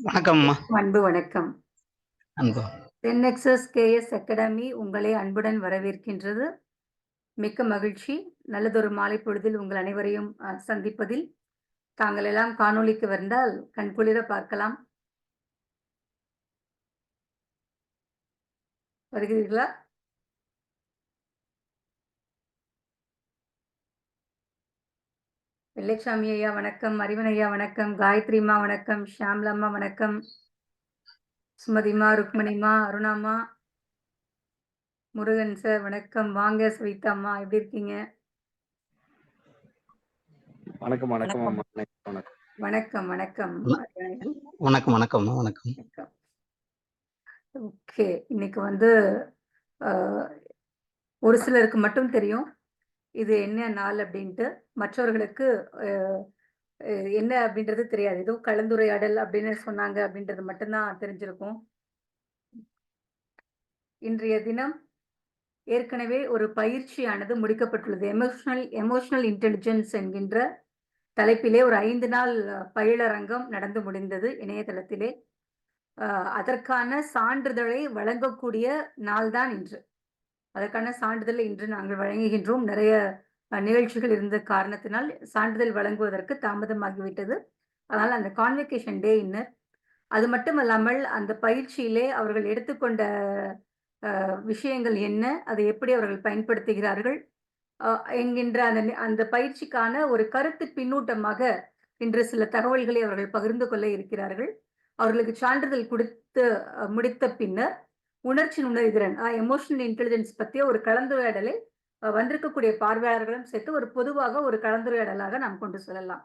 வணக்கம்மா. அன்பு வணக்கம். அன்பு. 10Xs KS அகாடமி உங்களை அன்புடன் வரவேற்கின்றது. மிக்க மகிழ்ச்சி. நல்லதொரு மாலை பொழுதில் உங்கள் அனைவரையும் சந்திப்பதில். தாங்கள் எல்லாம் காணொளிக்கு வந்தால் கண்குளிர பார்க்கலாம். வருகிறீர்களா? வெள்ளைச்சாமி ஐயா வணக்கம், அறிவன் ஐயா வணக்கம், காயத்ரிமா வணக்கம், ஷியாம்லம்மா வணக்கம், சுமதிமா, ருக்மணிமா, அருணாமா, முருகன் சார் வணக்கம். வாங்க ஸ்வீதாம்மா, எப்படி இருக்கீங்க? வணக்கம் வணக்கம் அம்மா. வணக்கம் வணக்கம். வணக்கம் வணக்கம் வணக்கம். ஓகே, இன்னைக்கு வந்து ஒரு சிலருக்கு மட்டும் தெரியும் இது என்ன நாள் அப்படின்ட்டு. மற்றவர்களுக்கு என்ன அப்படின்றது தெரியாது. ஏதோ கலந்துரையாடல் அப்படின்னு சொன்னாங்க அப்படின்றது மட்டும்தான் தெரிஞ்சிருக்கும். இன்றைய தினம் ஏற்கனவே ஒரு பயிற்சியானது முடிக்கப்பட்டுள்ளது. எமோஷனல் இன்டெலிஜென்ஸ் என்கின்ற தலைப்பிலே ஒரு 5 நாள் பயிலரங்கம் நடந்து முடிந்தது இணையதளத்திலே. அதற்கான சான்றிதழை வழங்கக்கூடிய நாள் தான் இன்று. அதற்கான சான்றிதழை இன்று நாங்கள் வழங்குகின்றோம். நிறைய நிகழ்ச்சிகள் இருந்த காரணத்தினால் சான்றிதழ் வழங்குவதற்கு தாமதமாகிவிட்டது. அதனால் அந்த கான்வெகேஷன் டே இன்னர். அது மட்டுமல்லாமல் அந்த பயிற்சியிலே அவர்கள் எடுத்துக்கொண்ட விஷயங்கள் என்ன, அதை எப்படி அவர்கள் பயன்படுத்துகிறார்கள் என்கின்ற அந்த பயிற்சிக்கான ஒரு கருத்து பின்னூட்டமாக இன்று சில தகவல்களை அவர்கள் பகிர்ந்து கொள்ள இருக்கிறார்கள். அவர்களுக்கு சான்றிதழ் கொடுத்து முடித்த பின்னர் உணர்ச்சி நுண்ணறிதிறன் எமோஷனல் இன்டெலிஜென்ஸ் பற்றிய ஒரு கலந்துரையாடலை வந்திருக்கக்கூடிய பார்வையாளர்களும் சேர்த்து ஒரு பொதுவாக ஒரு கலந்துரையாடலாக நாம் கொண்டு செல்லலாம்.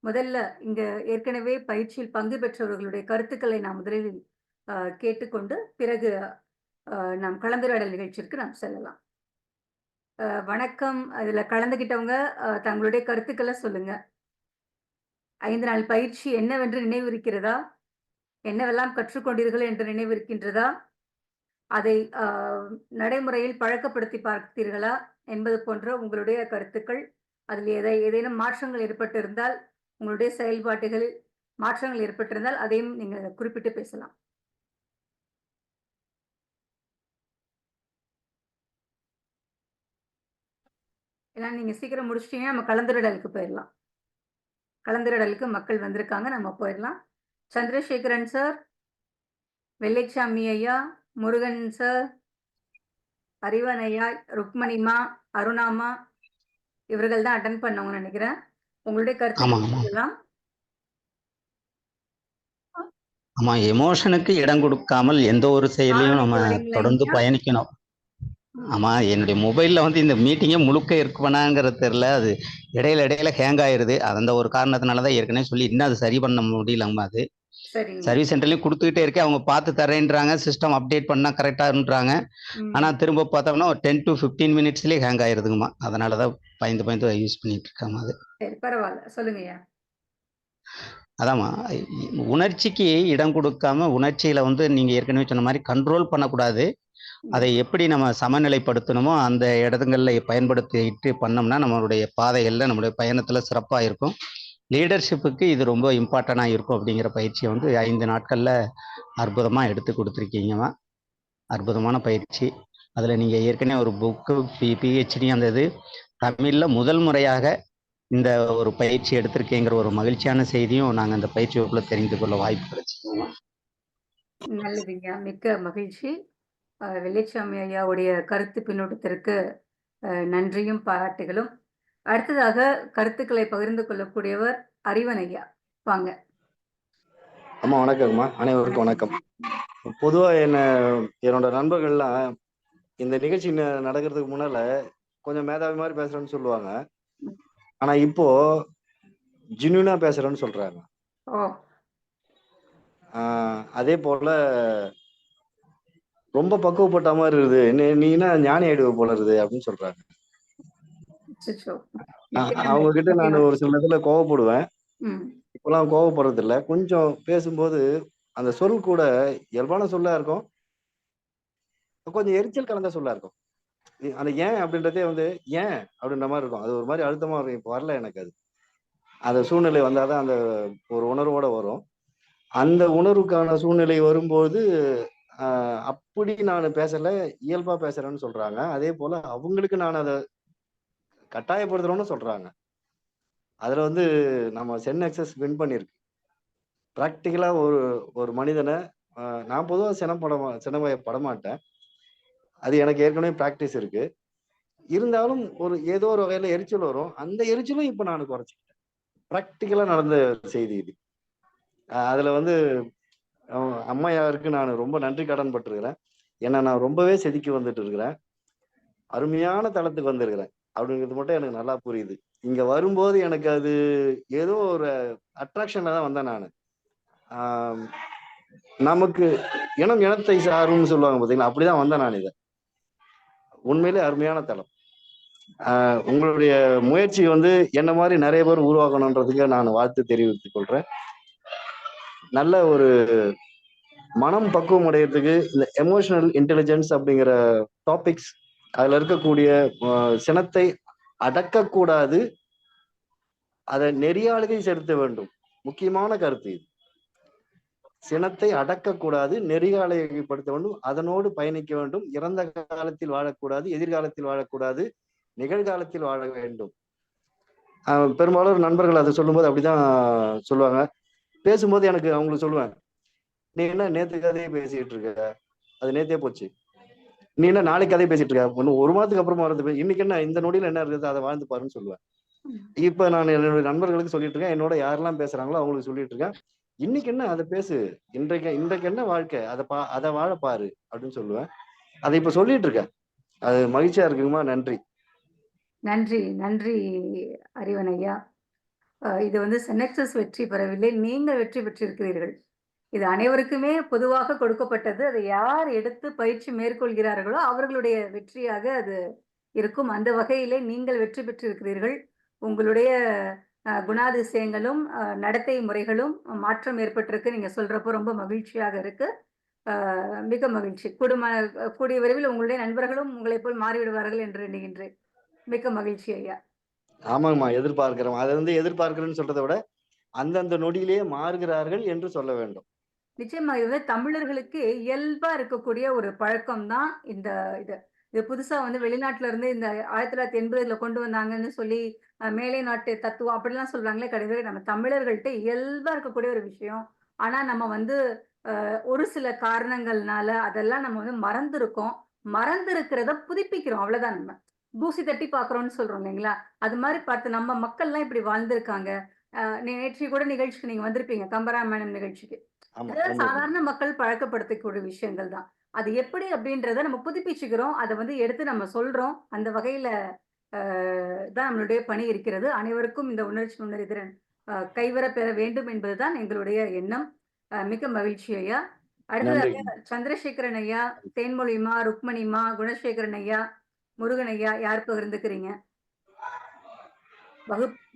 முதல்ல இங்க ஏற்கனவே பயிற்சியில் பங்கு பெற்றவர்களுடைய கருத்துக்களை நாம் முதலில் கேட்டுக்கொண்டு பிறகு நாம் கலந்துரையாடல் நிகழ்ச்சிக்கு நாம் செல்லலாம். வணக்கம். இதுல கலந்துகிட்டவங்க தங்களுடைய கருத்துக்களை சொல்லுங்க. 5 நாள் பயிற்சி என்னவென்று நினைவு இருக்கிறதா? என்னவெல்லாம் கற்றுக்கொண்டீர்கள் என்று நினைவு இருக்கின்றதா? அதை நடைமுறையில் பழக்கப்படுத்தி பார்த்தீர்களா என்பது போன்ற உங்களுடைய கருத்துக்கள். அதில் ஏதேனும் மாற்றங்கள் ஏற்பட்டிருந்தால், உங்களுடைய செயல்பாட்டுகளில் மாற்றங்கள் ஏற்பட்டிருந்தால் அதையும் நீங்க குறிப்பிட்டு பேசலாம். ஏன்னா நீங்க சீக்கிரம் முடிச்சிட்டீங்கன்னா நம்ம கலந்துரையாடலுக்கு போயிடலாம். கலந்துரையாடலுக்கு மக்கள் வந்திருக்காங்க, நம்ம போயிடலாம். சந்திரசேகரன் சார், வெள்ளைச்சாமி ஐயா, முருகன் சார், அறிவன் ஐயா, ருக்மணிமா, அருணாமா, இவர்கள் தான் அட்டன் பண்ணவங்க நினைக்கிறேன். உங்களுடைய கருத்து. ஆமா, எமோஷனுக்கு இடம் கொடுக்காமல் எந்த ஒரு செயலையும் நம்ம தொடர்ந்து பயணிக்கணும். ஆமா, என்னுடைய மொபைல்ல வந்து இந்த மீட்டிங்கே முழுக்க இருக்குவனாங்கிறது தெரியல. அது இடையில ஹேங் ஆயிருது. அந்த ஒரு காரணத்தினாலதான் ஏற்கனவே சொல்லி இன்னும் அது சரி பண்ண முடியலங்கம்மா. அது சர்வீஸ் சென்டர்லயும் கொடுத்துக்கிட்டே இருக்கேன். அவங்க பார்த்து தரேன்றாங்க, சிஸ்டம் அப்டேட் பண்ணா கரெக்டான்றாங்க. ஆனா திரும்ப பார்த்தோம்னா ஒரு 10 to 15 மினிட்ஸ்லயே ஹேங் ஆயிருதுங்கம்மா. அதனாலதான் பயந்து யூஸ் பண்ணிட்டு இருக்காங்க. அது பரவாயில்ல, சொல்லுங்கய்யா. அதாம்மா, உணர்ச்சிக்கு இடம் கொடுக்காம உணர்ச்சியில வந்து நீங்க ஏற்கனவே சொன்ன மாதிரி கண்ட்ரோல் பண்ணக்கூடாது. அதை எப்படி நம்ம சமநிலைப்படுத்தணுமோ அந்த இடத்துங்களில் பயன்படுத்திட்டு பண்ணோம்னா நம்மளுடைய பாதைகளில் நம்மளுடைய பயணத்தில் சிறப்பாக இருக்கும். லீடர்ஷிப்புக்கு இது ரொம்ப இம்பார்ட்டண்டாக இருக்கும். அப்படிங்கிற பயிற்சியை வந்து 5 நாட்களில் அற்புதமாக எடுத்து கொடுத்துருக்கீங்கம்மா. அற்புதமான பயிற்சி. அதில் நீங்கள் ஏற்கனவே ஒரு புக்கு PhD அந்த இது தமிழில் முதல் முறையாக இந்த ஒரு பயிற்சி எடுத்திருக்கேங்கிற ஒரு மகிழ்ச்சியான செய்தியும் நாங்கள் அந்த பயிற்சி வகுப்புல தெரிந்து கொள்ள வாய்ப்பு கிடைச்சிருக்கோம். நல்லதுங்க, மிக்க மகிழ்ச்சி. வெள்ளைச்சாமி ஐயாவுடைய கருத்து பின்னோட்டத்திற்கு நன்றியும் பாராட்டுகளும். அடுத்ததாக கருத்துக்களை பகிர்ந்து கொள்ளக்கூடியவர் அறிவன் ஐயா, வாங்க. அம்மா வணக்கம்மா. அனைவருக்கும் வணக்கம். பொதுவா என்னோட நண்பர்கள்லாம் இந்த நிகழ்ச்சி நடக்கிறதுக்கு முன்னால கொஞ்சம் மேதாவி மாதிரி பேசுறேன்னு சொல்லுவாங்க. ஆனா இப்போ ஜென்யூனா பேசுறேன்னு சொல்றாங்க. அதே போல ரொம்ப பக்குவப்பட்ட மாதிரி இருக்குது, நீனா ஞானி ஆயிடுவ போல இருக்குது அப்படின்னு சொல்றாங்க. அவங்க கிட்ட நான் ஒரு சில நேரத்துல கோவப்படுவேன். இப்பெல்லாம் கோவப்படுறது இல்லை. கொஞ்சம் பேசும்போது அந்த சொல் கூட இயல்பான சொல்லா இருக்கும், கொஞ்சம் எரிச்சல் கலந்த சொல்லா இருக்கும். அந்த ஏன் அப்படின்றதே வந்து ஏன் அப்படின்ற மாதிரி இருக்கும். அது ஒரு மாதிரி அழுத்தமா இருக்கும். இப்போ வரல எனக்கு. அது அந்த சூழ்நிலை வந்தாதான் அந்த ஒரு உணர்வோட வரும். அந்த உணர்வுக்கான சூழ்நிலை வரும்போது அப்படி நான் பேசல, இயல்பா பேசுறேன்னு சொல்றாங்க. அதே போல அவங்களுக்கு நான் அதை கட்டாயப்படுத்துறோம்னு சொல்றாங்க. அதுல வந்து நம்ம சென் எக்ஸஸ் வின் பண்ணிருக்கு. பிராக்டிக்கலா ஒரு ஒரு மனிதனை நான் பொதுவாக சினப்பட மாட்டேன். அது எனக்கு ஏற்கனவே பிராக்டிஸ் இருக்கு. இருந்தாலும் ஏதோ ஒரு வகையில எரிச்சல் வரும். அந்த எரிச்சலும் இப்ப நான் குறைச்சிக்கிட்டேன். பிராக்டிக்கலா நடந்த செய்தி இது. அதுல வந்து அம்மையாருக்கு நான் ரொம்ப நன்றி கடன் பட்டிருக்கிறேன். ஏன்னா நான் ரொம்பவே செதுக்கி வந்துட்டு இருக்கிறேன். அருமையான தளத்துக்கு வந்திருக்கிறேன் அப்படிங்கிறது மட்டும் எனக்கு நல்லா புரியுது. இங்க வரும்போது எனக்கு அது ஏதோ ஒரு அட்ராக்ஷன்ல தான் வந்தேன் நானு. நமக்கு இனத்தை சாருன்னு சொல்லுவாங்க பாத்தீங்களா, அப்படிதான் வந்தேன் நான். இதை உண்மையிலே அருமையான தளம். உங்களுடைய முயற்சி வந்து என்ன மாதிரி நிறைய பேர் உருவாக்கணுன்றதுக்கு நான் வாழ்த்து தெரிவித்துக் கொள்றேன். நல்ல ஒரு மனம் பக்குவம் அடையிறதுக்கு இந்த எமோஷனல் இன்டெலிஜென்ஸ் அப்படிங்கிற டாபிக்ஸ், அதுல இருக்கக்கூடிய சினத்தை அடக்கக்கூடாது, அதை நெறியாளுகை செலுத்த வேண்டும். முக்கியமான கருத்து இது. சினத்தை அடக்கக்கூடாது, நெறியாளுகைப்படுத்த வேண்டும், அதனோடு பயணிக்க வேண்டும். இறந்த காலத்தில் வாழக்கூடாது, எதிர்காலத்தில் வாழக்கூடாது, நிகழ்காலத்தில் வாழ வேண்டும். பெரும்பாலும் நண்பர்கள் அதை சொல்லும்போது அப்படிதான் சொல்லுவாங்க. பேசும்போது எனக்கு அவங்களுக்கு சொல்லுவேன், நீ என்ன நேத்து கதையை பேசிட்டு இருக்க, அது நேத்தே போச்சு. நீ என்ன நாளைக்கு கதையை பேசிட்டு இருக்க, ஒண்ணு ஒரு மாதத்துக்கு அப்புறமா வருது, இன்னைக்கு என்ன இந்த நொடியில என்ன இருக்குது அதை வாழ்ந்து பாருன்னு சொல்லுவேன். இப்ப நான் என்னுடைய நண்பர்களுக்கு சொல்லிட்டு இருக்கேன், என்னோட யாரெல்லாம் பேசுறாங்களோ அவங்களுக்கு சொல்லிட்டு இருக்கேன், இன்னைக்கு என்ன அதை பேசு, இன்றைக்கு என்ன வாழ்க்கை, அதை வாழ பாரு அப்படின்னு சொல்லுவேன். அதை இப்ப சொல்லிட்டு இருக்கேன். அது மகிழ்ச்சியா இருக்குங்கம்மா. நன்றி. நன்றி நன்றி அறிவன் ஐயா. இது வந்து செனெக்சஸ் வெற்றி பெறவில்லை, நீங்கள் வெற்றி பெற்றிருக்கிறீர்கள். இது அனைவருக்குமே பொதுவாக கொடுக்கப்பட்டது. அதை யார் எடுத்து பயிற்சி மேற்கொள்கிறார்களோ அவர்களுடைய வெற்றியாக அது இருக்கும். அந்த வகையிலே நீங்கள் வெற்றி பெற்றிருக்கிறீர்கள். உங்களுடைய குணாதிசயங்களும் நடத்தை முறைகளும் மாற்றம் ஏற்பட்டிருக்கு. நீங்க சொல்றப்போ ரொம்ப மகிழ்ச்சியாக இருக்கு. மிக மகிழ்ச்சி. கூடிய விரைவில் உங்களுடைய நண்பர்களும் உங்களை போல் மாறிவிடுவார்கள் என்று எண்ணுகின்றேன். மிக்க மகிழ்ச்சி ஐயா. ஆமாங்கம்மா, எதிர்பார்க்கிறோம். அதை வந்து எதிர்பார்க்கிறேன்னு சொல்றதை விட அந்தந்த நொடியிலேயே மாறுகிறார்கள் என்று சொல்ல வேண்டும். நிச்சயமா இது வந்து தமிழர்களுக்கு இயல்பா இருக்கக்கூடிய ஒரு பழக்கம் தான் இந்த இது புதுசா வந்து வெளிநாட்டுல இருந்து இந்த 1980 கொண்டு வந்தாங்கன்னு சொல்லி மேலை நாட்டு தத்துவம் அப்படிலாம் சொல்றாங்களே, கிடையவே நம்ம தமிழர்கள்ட்ட இயல்பா இருக்கக்கூடிய ஒரு விஷயம். ஆனா நம்ம வந்து ஒரு சில காரணங்கள்னால அதெல்லாம் நம்ம வந்து மறந்துருக்கோம். மறந்திருக்கிறத புதுப்பிக்கிறோம், அவ்வளவுதான். நம்ம தூசி தட்டி பாக்குறோம்னு சொல்றோம் இல்லைங்களா, அது மாதிரி பார்த்து நம்ம மக்கள்லாம் இப்படி வாழ்ந்திருக்காங்க. நேற்று கூட நிகழ்ச்சிக்கு நீங்க வந்திருப்பீங்க, கம்பராமாயணம் நிகழ்ச்சிக்கு. இதெல்லாம் சாதாரண மக்கள் பழக்கப்படுத்தக்கூடிய விஷயங்கள் தான். அது எப்படி அப்படின்றத நம்ம புதுப்பிச்சுக்கிறோம். அதை வந்து எடுத்து நம்ம சொல்றோம். அந்த வகையில தான் நம்மளுடைய பணி இருக்கிறது. அனைவருக்கும் இந்த உணர்ச்சி நுண்ணறிதிறன் கைவர பெற வேண்டும் என்பதுதான் எங்களுடைய எண்ணம். மிக மகிழ்ச்சி ஐயா. அடுத்ததாக சந்திரசேகரன் ஐயா, தேன்மொழிமா, ருக்மணிமா, குணசேகரன் ஐயா, முருகன் ஐயா, யார் பகிர்ந்துக்கிறீங்க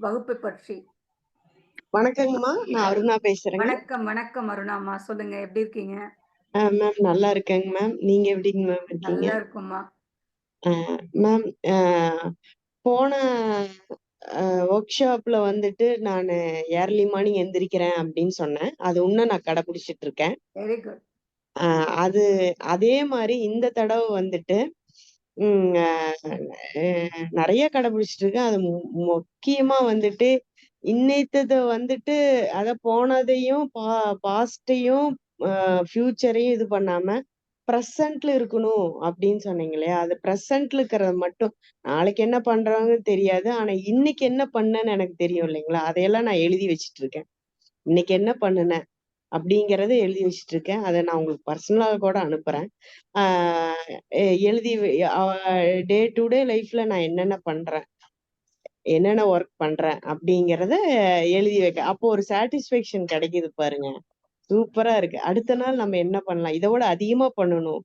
வகுப்பு பற்றி? வணக்கங்கம்மா, நான் அருணா பேசுறேங்க. வணக்கம் வணக்கம் அருணாமா, சொல்லுங்க, எப்படி இருக்கீங்க? மேம் நல்லா இருக்கேங்க மேம். நீங்க எப்படிங்க மேம் இருக்கீங்க? நல்லா இருக்கும்மா. மேம் போன ஒர்க் ஷாப்ல வந்துட்டு நான் ஏர்லி மார்னிங் எந்திரிக்கிறேன் அப்படின்னு சொன்னேன். அது இன்னும் நான் கடைபிடிச்சிட்டு இருக்கேன். Very good. அது அதே மாதிரி இந்த தடவை வந்துட்டு நிறைய கடைபிடிச்சிட்டு இருக்கேன். அது முக்கியமா வந்துட்டு இன்னைத்தத வந்துட்டு அத போனதையும் பாஸ்டையும் ஃபியூச்சரையும் இது பண்ணாம ப்ரெசன்ட்ல இருக்கணும் அப்படின்னு சொன்னீங்க இல்லையா, அது ப்ரெசன்ட்ல இருக்கிறத மட்டும், நாளைக்கு என்ன பண்றாங்கன்னு தெரியாது, ஆனா இன்னைக்கு என்ன பண்ணேன்னு எனக்கு தெரியும் இல்லைங்களா, அதையெல்லாம் நான் எழுதி வச்சிட்டு இருக்கேன். இன்னைக்கு என்ன பண்ணுனேன் அப்படிங்கறத எழுதி வச்சிட்டு இருக்கேன். அதை நான் உங்களுக்கு பர்சனலாக கூட அனுப்புறேன். எழுதி டே டு டே லைஃப்ல நான் என்னென்ன பண்றேன், என்னென்ன ஒர்க் பண்றேன் அப்படிங்கறத எழுதி வைக்க, அப்போ ஒரு சாட்டிஸ்பேக்ஷன் கிடைக்குது பாருங்க. சூப்பரா இருக்கு. அடுத்த நாள் நம்ம என்ன பண்ணலாம், இதோட அதிகமா பண்ணணும்,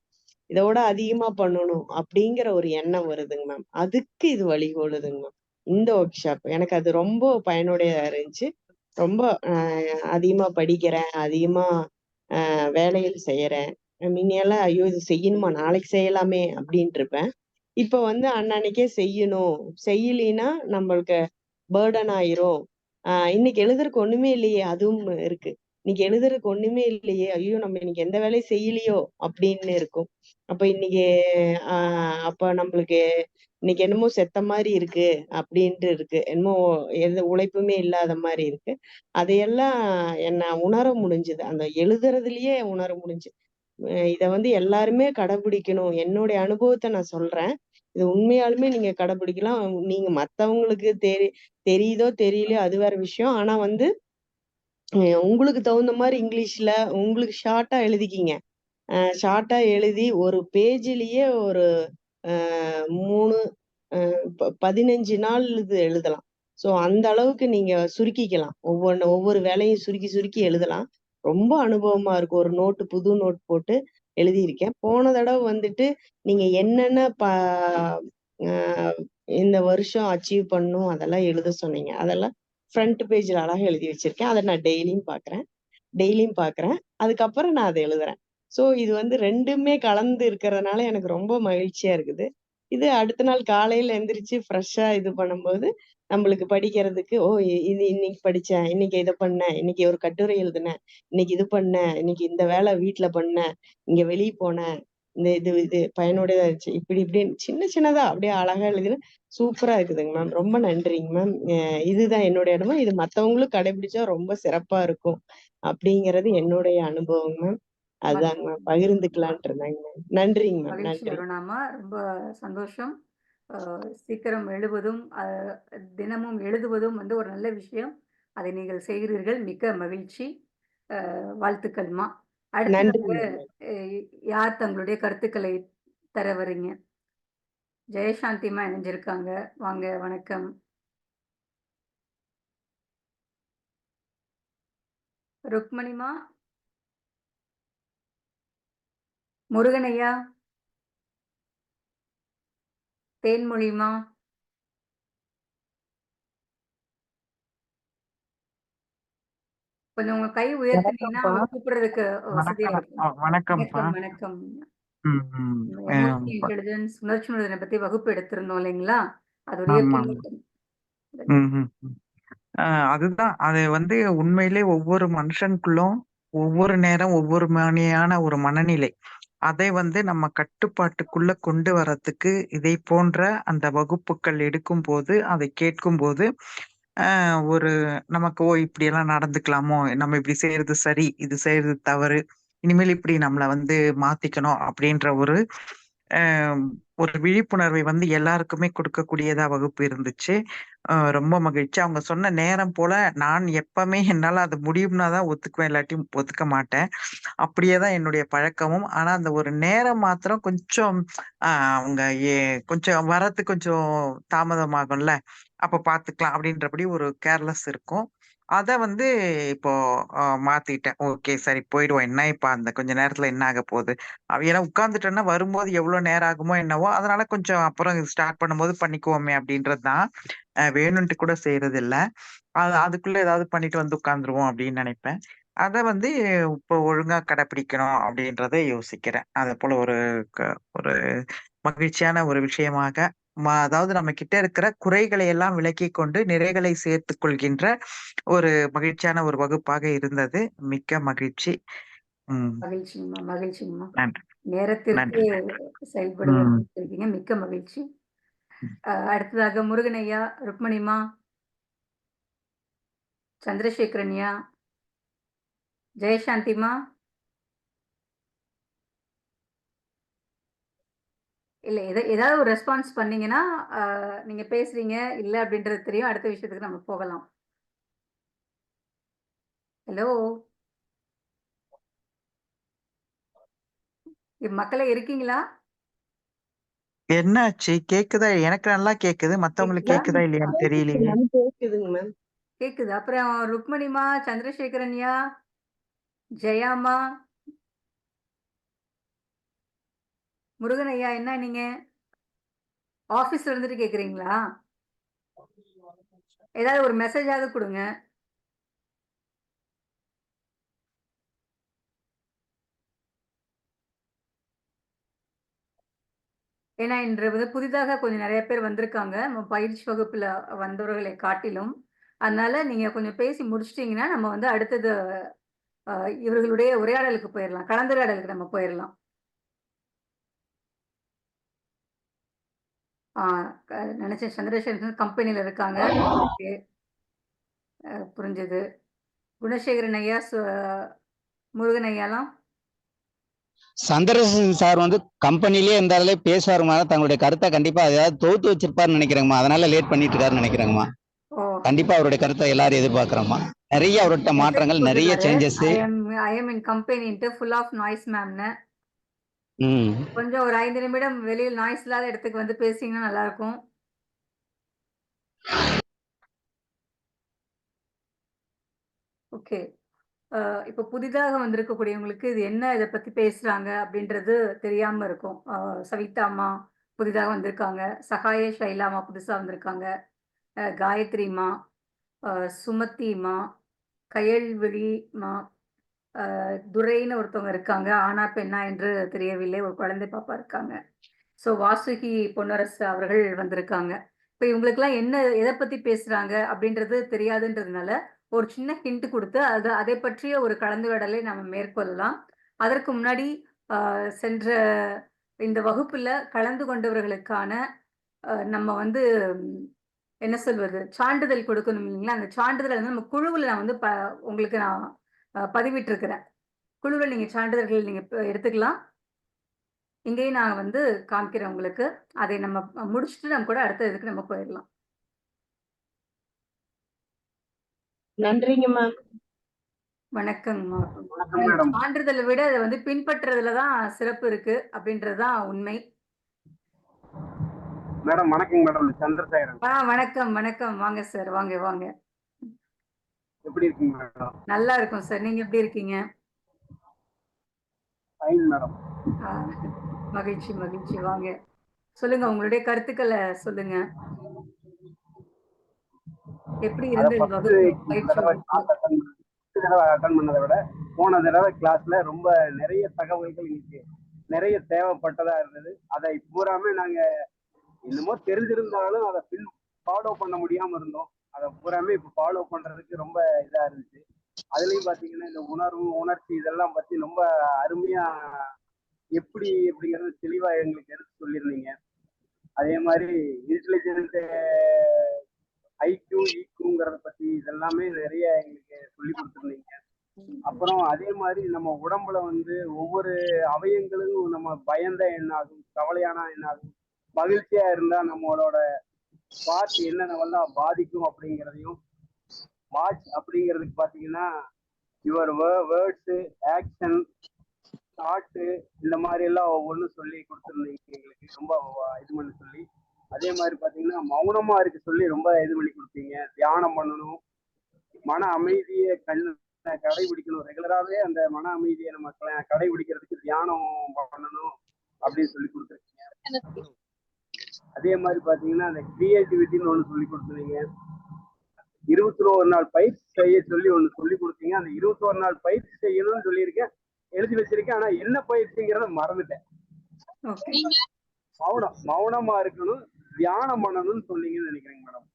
இதோட அதிகமா பண்ணணும் அப்படிங்கிற ஒரு எண்ணம் வருதுங்க மேம். அதுக்கு இது வழிகோலுதுங்க மேம். இந்த ஒர்க் ஷாப் எனக்கு அது ரொம்ப பயனுடையதா இருந்துச்சு. ரொம்ப அதிகமா படிக்கிறேன், அதிகமா வேலைகள் செய்யறேன். முன்னையெல்லாம் ஐயோ இது செய்யணுமா, நாளைக்கு செய்யலாமே அப்படின்ட்டு இருப்பேன். இப்ப வந்து அன்னன்னைக்கே செய்யணும், செய்யலினா நம்மளுக்கு பேர்டன் ஆயிரும். இன்னைக்கு எழுதுறதுக்கு ஒண்ணுமே இல்லையே, அதுவும் இருக்கு. இன்னைக்கு எழுதுறதுக்கு ஒண்ணுமே இல்லையே, ஐயோ நம்ம இன்னைக்கு எந்த வேலையும் செய்யலையோ அப்படின்னு இருக்கும். அப்ப இன்னைக்கு அப்ப நம்மளுக்கு இன்னைக்கு என்னமோ செத்த மாதிரி இருக்கு அப்படின்ட்டு இருக்கு, என்னமோ எந்த உழைப்புமே இல்லாத மாதிரி இருக்கு. அதையெல்லாம் என்ன உணர முடிஞ்சுது, அந்த எழுதுறதுலயே உணர முடிஞ்சு. இத எல்லாருமே கடைபிடிக்கணும். என்னுடைய அனுபவத்தை நான் சொல்றேன். இது உண்மையாலுமே நீங்க கடைபிடிக்கலாம். நீங்க மத்தவங்களுக்கு தெரியுதோ தெரியலையோ அது வேற விஷயம். ஆனா உங்களுக்கு தகுந்த மாதிரி இங்கிலீஷ்ல உங்களுக்கு ஷார்ட்டா எழுதிக்கிங்க. ஷார்ட்டா எழுதி ஒரு பேஜ்லயே ஒரு 3 15 நாள் இது எழுதலாம். சோ அந்த அளவுக்கு நீங்க சுருக்கிக்கலாம். ஒவ்வொரு வேலையும் சுருக்கி சுருக்கி எழுதலாம். ரொம்ப அனுபவமா இருக்கும். ஒரு நோட்டு புது நோட் போட்டு எழுதியிருக்கேன். போன தடவை நீங்க என்னென்ன இந்த வருஷம் அச்சீவ் பண்ணும் அதெல்லாம் எழுத சொன்னீங்க. அதெல்லாம் ஃப்ரண்ட் பேஜ்ல அழகா எழுதி வச்சிருக்கேன். அதை நான் டெய்லியும் பாக்குறேன். அதுக்கப்புறம் நான் அதை எழுதுறேன். சோ இது 2மே கலந்து இருக்கிறதுனால எனக்கு ரொம்ப மகிழ்ச்சியா இருக்குது. இது அடுத்த நாள் காலையில எந்திரிச்சு ஃப்ரெஷ்ஷா இது பண்ணும்போது நம்மளுக்கு படிக்கிறதுக்கு, ஓ இது இன்னைக்கு படிச்சேன், இன்னைக்கு இதை பண்ணேன், இன்னைக்கு ஒரு கட்டுரை எழுதினேன், இன்னைக்கு இது பண்ணேன், இன்னைக்கு இந்த வேலை வீட்டுல பண்ணேன், இங்க வெளியே போனேன், இந்த இது இது பயனுடையதா இருந்துச்சு, இப்படி இப்படின்னு சின்ன சின்னதா அப்படியே அழகா எழுதின சூப்பரா இருக்குதுங்க மேம். ரொம்ப நன்றிங்க மேம். இதுதான் என்னுடைய அனுபவம். இது மத்தவங்களும் கடைபிடிச்சா ரொம்ப சிறப்பா இருக்கும் அப்படிங்கிறது என்னுடைய அனுபவம் மேம். அதுதாங்க மேம் பகிர்ந்துக்கலான்ட்டு இருந்தாங்க மேம். நன்றிங்க மேம். மகிழ்ச்சி நன்றி. அருணாமா, ரொம்ப சந்தோஷம். சீக்கிரம் எழுவதும் தினமும் எழுதுவதும் ஒரு நல்ல விஷயம். அதை நீங்கள் செய்கிறீர்கள், மிக்க மகிழ்ச்சி. வாழ்த்துக்கள்மா. நன்றிங்க அடுத்ததாக மேம். யார் தங்களுடைய கருத்துக்களை தர வரீங்க? ஜெயசாந்திமா இணைஞ்சிருக்காங்க, வாங்க, வணக்கம். ருக்மணிமா, முருகனையா, தேன்மொழிமா, கொஞ்சம் உங்க கை உயர்த்தினீங்கன்னா வணக்கம்ப்பா. அவங்க கூப்பிடுறதுக்கு வசதியா இருக்கும். வணக்கம்ப்பா. வணக்கம், வணக்கம். ம், ம். எமோஷனல் ப இன்டெலிஜென்ஸ், உணர்ச்சி உணர்தலை பத்தி வகுப்பு எடுத்திருந்தோம் இல்லைங்களா? அதோடைய ஆமாமா. பின்னூட்டம். ம், ம், ம். அதுதான். அது உண்மையிலே ஒவ்வொரு மனுஷனுக்குள்ளும் ஒவ்வொரு நேரம் ஒவ்வொரு மாரியான ஒரு மனநிலை. அதை நம்ம கட்டுப்பாட்டுக்குள்ள கொண்டு வரதுக்கு இதை போன்ற அந்த வகுப்புகள் எடுக்கும்போது, அதை கேட்கும்போது, ஒரு நமக்கு ஓ! இப்படியெல்லாம் நடந்துக்கலாமோ! நம்ம இப்படி செய்றது சரி, இது செய்றது தவறு. இனிமேல் இப்படி நம்மள மாத்திக்கணும் அப்படின்ற அ ஒரு விழிப்புணர்வை எல்லாருக்குமே கொடுக்கக்கூடியதா வகுப்பு இருந்துச்சு. ரொம்ப மகிழ்ச்சி. அவங்க சொன்ன நேரம் போல நான் எப்பவுமே என்னால அது முடியும்னா தான் ஒத்துக்குவேன். இல்லாட்டி ஒத்துக்க மாட்டேன். அப்படியே தான் என்னுடைய பழக்கமும். ஆனா அந்த ஒரு நேரம் மாத்திரம் கொஞ்சம் அவங்க கொஞ்சம் வரதுக்கு கொஞ்சம் தாமதமாகும்ல. அப்ப பார்த்துக்கலாம் அப்படின்றபடி ஒரு கேர்லெஸ் இருக்கும். அத இப்போ மாத்திட்டேன். ஓகே சரி போயிடுவோம். என்ன இப்ப அந்த கொஞ்ச நேரத்துல என்ன ஆகப் போகுது? ஏன்னா உட்கார்ந்துட்டேன்னா வரும்போது எவ்வளோ நேரம் ஆகுமோ என்னவோ! அதனால கொஞ்சம் அப்புறம் ஸ்டார்ட் பண்ணும்போது பண்ணிக்குவோமே அப்படின்றது தான். வேணுன்ட்டு கூட செய்றதில்ல. அதுக்குள்ள ஏதாவது பண்ணிட்டு உட்கார்ந்துருவோம் அப்படின்னு நினைப்பேன். அத இப்போ ஒழுங்கா கடைப்பிடிக்கணும் அப்படின்றத யோசிக்கிறேன். அதப்போல ஒரு மகிழ்ச்சியான ஒரு விஷயமாக, அதாவது நம்ம கிட்ட இருக்கிற குறைகளை எல்லாம் விலக்கிக் கொண்டு நிறைகளை சேர்த்துக் கொள்கின்ற ஒரு மகிழ்ச்சியான ஒரு வகுப்பாக இருந்தது. மிக்க மகிழ்ச்சி. ம். மகிழ்ச்சிங்கம்மா, மகிழ்ச்சிங்கம்மா. நன்றி. நேரத்திற்கு நன்றி. செயல்படுவது ம். இருக்கீங்க. மிக்க மகிழ்ச்சி. ம். அடுத்ததாக முருகனையா, ருக்மணிமா, சந்திரசேகரன்யா, ஜெயசாந்திமா. இல்ல ஏதாவது ஒரு ரெஸ்பான்ஸ் பண்ணீங்கன்னா, நீங்க பேசுறீங்க, இல்ல அப்படின்றது தெரியும். அடுத்த விஷயத்துக்கு நம்ம போகலாம். ஹலோ! மக்களே இருக்கீங்களா? என்னாச்சு? கேக்குதா? எனக்கு நல்லா கேக்குது. மத்தவங்களுக்கு கேக்குதா? கேக்குதா இல்லையான்னு தெரியலையே! மேம் கேக்குதுங்க மேம். கேக்குது. அப்புறம் ருக்மணிமா, சந்திரசேகரன்யா, ஜெயாம்மா, முருகன் ஐயா, என்ன நீங்க? ஆபீஸ்ல இருந்துட்டு கேக்குறீங்களா? ஏதாவது ஒரு மெசேஜாவது குடுங்க. ஏன்னா இன்று புதிதாக கொஞ்சம் நெறைய பேர் வந்திருக்காங்க. நம்ம பயிற்சி வகுப்புல வந்தவர்களை காட்டிலும். அதனால நீங்க கொஞ்சம் பேசி முடிச்சுட்டீங்கன்னா, நம்ம அடுத்தது இவர்களுடைய உரையாடலுக்கு போயிடலாம், கலந்துரையாடலுக்கு நம்ம போயிடலாம். நினைச்சேன் சந்திரசேகரன் கம்பெனில இருக்காங்க. ஓகே, புரிஞ்சது. குணசேகரன் ஐயா, முருகன் ஐயாலாம் சந்திரசேகரன் சார் வந்து கம்பெனிலேயே இருந்தாலே பேசுவாருமா, தங்களுடைய கருத்தை கண்டிப்பா ஏதாவது தொகுத்து வச்சிருப்பாருன்னு நினைக்கிறேங்கம்மா. அதனால லேட் பண்ணிட்டு இருக்காருன்னு நினைக்கிறேங்கம்மா. ஓ கண்டிப்பா அவருடைய கருத்தை எல்லாரும் எதிர்பார்க்கிறோம்மா. நிறைய அவர்கிட்ட மெசேஜ் மாற்றங்கள், நிறைய போட்டிருக்காரு. Changes. I am in company full of noise மேம்னு. ம் கொஞ்சம் ஒரு 5 நிமிடம் வெளியில் நாய்ஸ் இல்லாத இடத்துக்கு வந்து பேசிங்கன்னா நல்லா இருக்கும். ஓகே. இப்போ புதிதாக வந்திருக்கக்கூடியவங்களுக்கு இது என்ன, இதை பத்தி பேசுறாங்க அப்படின்றது தெரியாம இருக்கும். சவிதா அம்மா புதிதாக வந்திருக்காங்க, சகாய ஷைலாமா புதுசா வந்திருக்காங்க, காயத்ரிமா, சுமதிமா, கயல்விழிமா, துரைன்னு ஒருத்தவங்க இருக்காங்க, ஆனா பெண்ணா என்று தெரியவில்லை, ஒரு குழந்தை பாப்பா இருக்காங்க. ஸோ வாசுகி பொன்னரசு அவர்கள் வந்திருக்காங்க. இப்போ இவங்களுக்கெல்லாம் என்ன, எதை பத்தி பேசுறாங்க அப்படின்றது தெரியாதுன்றதுனால ஒரு சின்ன ஹிண்ட் கொடுத்து அதை பற்றிய ஒரு கலந்துரையாடலை நம்ம மேற்கொள்ளலாம். அதற்கு முன்னாடி சென்ற இந்த வகுப்புல கலந்து கொண்டவர்களுக்கான நம்ம வந்து என்ன சொல்வது, சான்றிதழ் கொடுக்கணும் இல்லைங்களா? அந்த சான்றிதழ் வந்து நம்ம குழுவில் நான் வந்து உங்களுக்கு நான் பதிவிட்டு இருக்கிறேன். குழுவில் நீங்க சான்றிதழ்கள் நீங்க எடுத்துக்கலாம். இங்கேயும் நான் வந்து காமிக்கிறேன் உங்களுக்கு. அதை நம்ம முடிச்சுட்டு நம்ம கூட அடுத்த இதுக்கு நம்ம போயிடலாம். நன்றிங்க மேம். வணக்கங்கம்மா. வணக்கம் மேடம். சான்றிதழை விட அதை வந்து பின்பற்றுறதுல தான் சிறப்பு இருக்கு அப்படின்றதுதான் உண்மை. மேடம் வணக்கம் மேடம், சந்திரசேகரன். வணக்கம் வணக்கம், வாங்க சார், வாங்க வாங்க. எப்படி இருக்கீங்க மேடம்? நல்லா இருக்கும் சார், நீங்க எப்படி இருக்கீங்க? Fine madam. மகிழ்ச்சி மகிழ்ச்சி, வாங்க சொல்லுங்க, உங்களுடைய கருத்துக்களை சொல்லுங்க. எப்படி இருந்தது அட்டன் பண்ணதை விட போன தடவை கிளாஸ்ல ரொம்ப நிறைய தகவல்கள் இன்னைக்கு நிறைய தேவைப்பட்டதா இருந்தது. அதை பூராமே நாங்க என்னமோ தெரிஞ்சிருந்தாலும் அதை ஃபாலோ பண்ண முடியாம இருந்தோம். அதை பூராமே இப்ப ஃபாலோ பண்றதுக்கு ரொம்ப இதா இருந்துச்சு. அதுலயும் பாத்தீங்கன்னா இந்த உணர்வு, உணர்ச்சி இதெல்லாம் பத்தி ரொம்ப அருமையா எப்படி அப்படிங்கறது தெளிவா எங்களுக்கு எடுத்து சொல்லியிருந்தீங்க. அதே மாதிரி இன்டெலிஜென்ட், ஐக்யூ, ஈக்யூங்கிறத பத்தி இதெல்லாமே நிறைய எங்களுக்கு சொல்லி கொடுத்துருந்தீங்க. அப்புறம் அதே மாதிரி நம்ம உடம்புல வந்து ஒவ்வொரு அவயங்களும் நம்ம பயந்தா என்ன ஆகும், கவலையானா என்ன ஆகும், மகிழ்ச்சியா இருந்தா நம்மளோட பார்ட் என்னென்னவெல்லாம் பாதிக்கும் அப்படிங்கிறதையும், வாட்ச் அப்படிங்கிறதுக்கு பாத்தீங்கன்னா யுவர் வேர்ட்ஸ், ஆக்ஷன், தாட்டு, இந்த மாதிரி எல்லாம் ஒவ்வொன்றும் சொல்லி கொடுத்துருந்தீங்க எங்களுக்கு, ரொம்ப இது பண்ணி சொல்லி. அதே மாதிரி பாத்தீங்கன்னா மௌனமா இருக்க சொல்லி ரொம்ப இது பண்ணி கொடுத்தீங்க. தியானம் பண்ணணும், மன அமைதியை கடைபிடிக்கணும், ரெகுலராகவே அந்த மன அமைதியை நம்ம கடைபிடிக்கிறதுக்கு தியானம் பண்ணணும் அப்படின்னு சொல்லி கொடுத்துருக்கீங்க. அதே மாதிரி பாத்தீங்கன்னா அந்த கிரியேட்டிவிட்டின்னு ஒண்ணு சொல்லி கொடுத்துருந்தீங்க. 21 நாள் பயிற்சி செய்ய சொல்லி ஒண்ணு சொல்லி கொடுத்தீங்க. அந்த 21 நாள் பயிற்சி செய்யணும்னு சொல்லியிருக்கேன், எழுதி வச்சிருக்கேன். ஆனா என்ன பயிற்சிங்கிறத மறந்துட்டேன். மௌனமா இருக்கணும், தியானம் பண்ணணும்னு சொன்னீங்கன்னு நினைக்கிறேங்க மேடம்.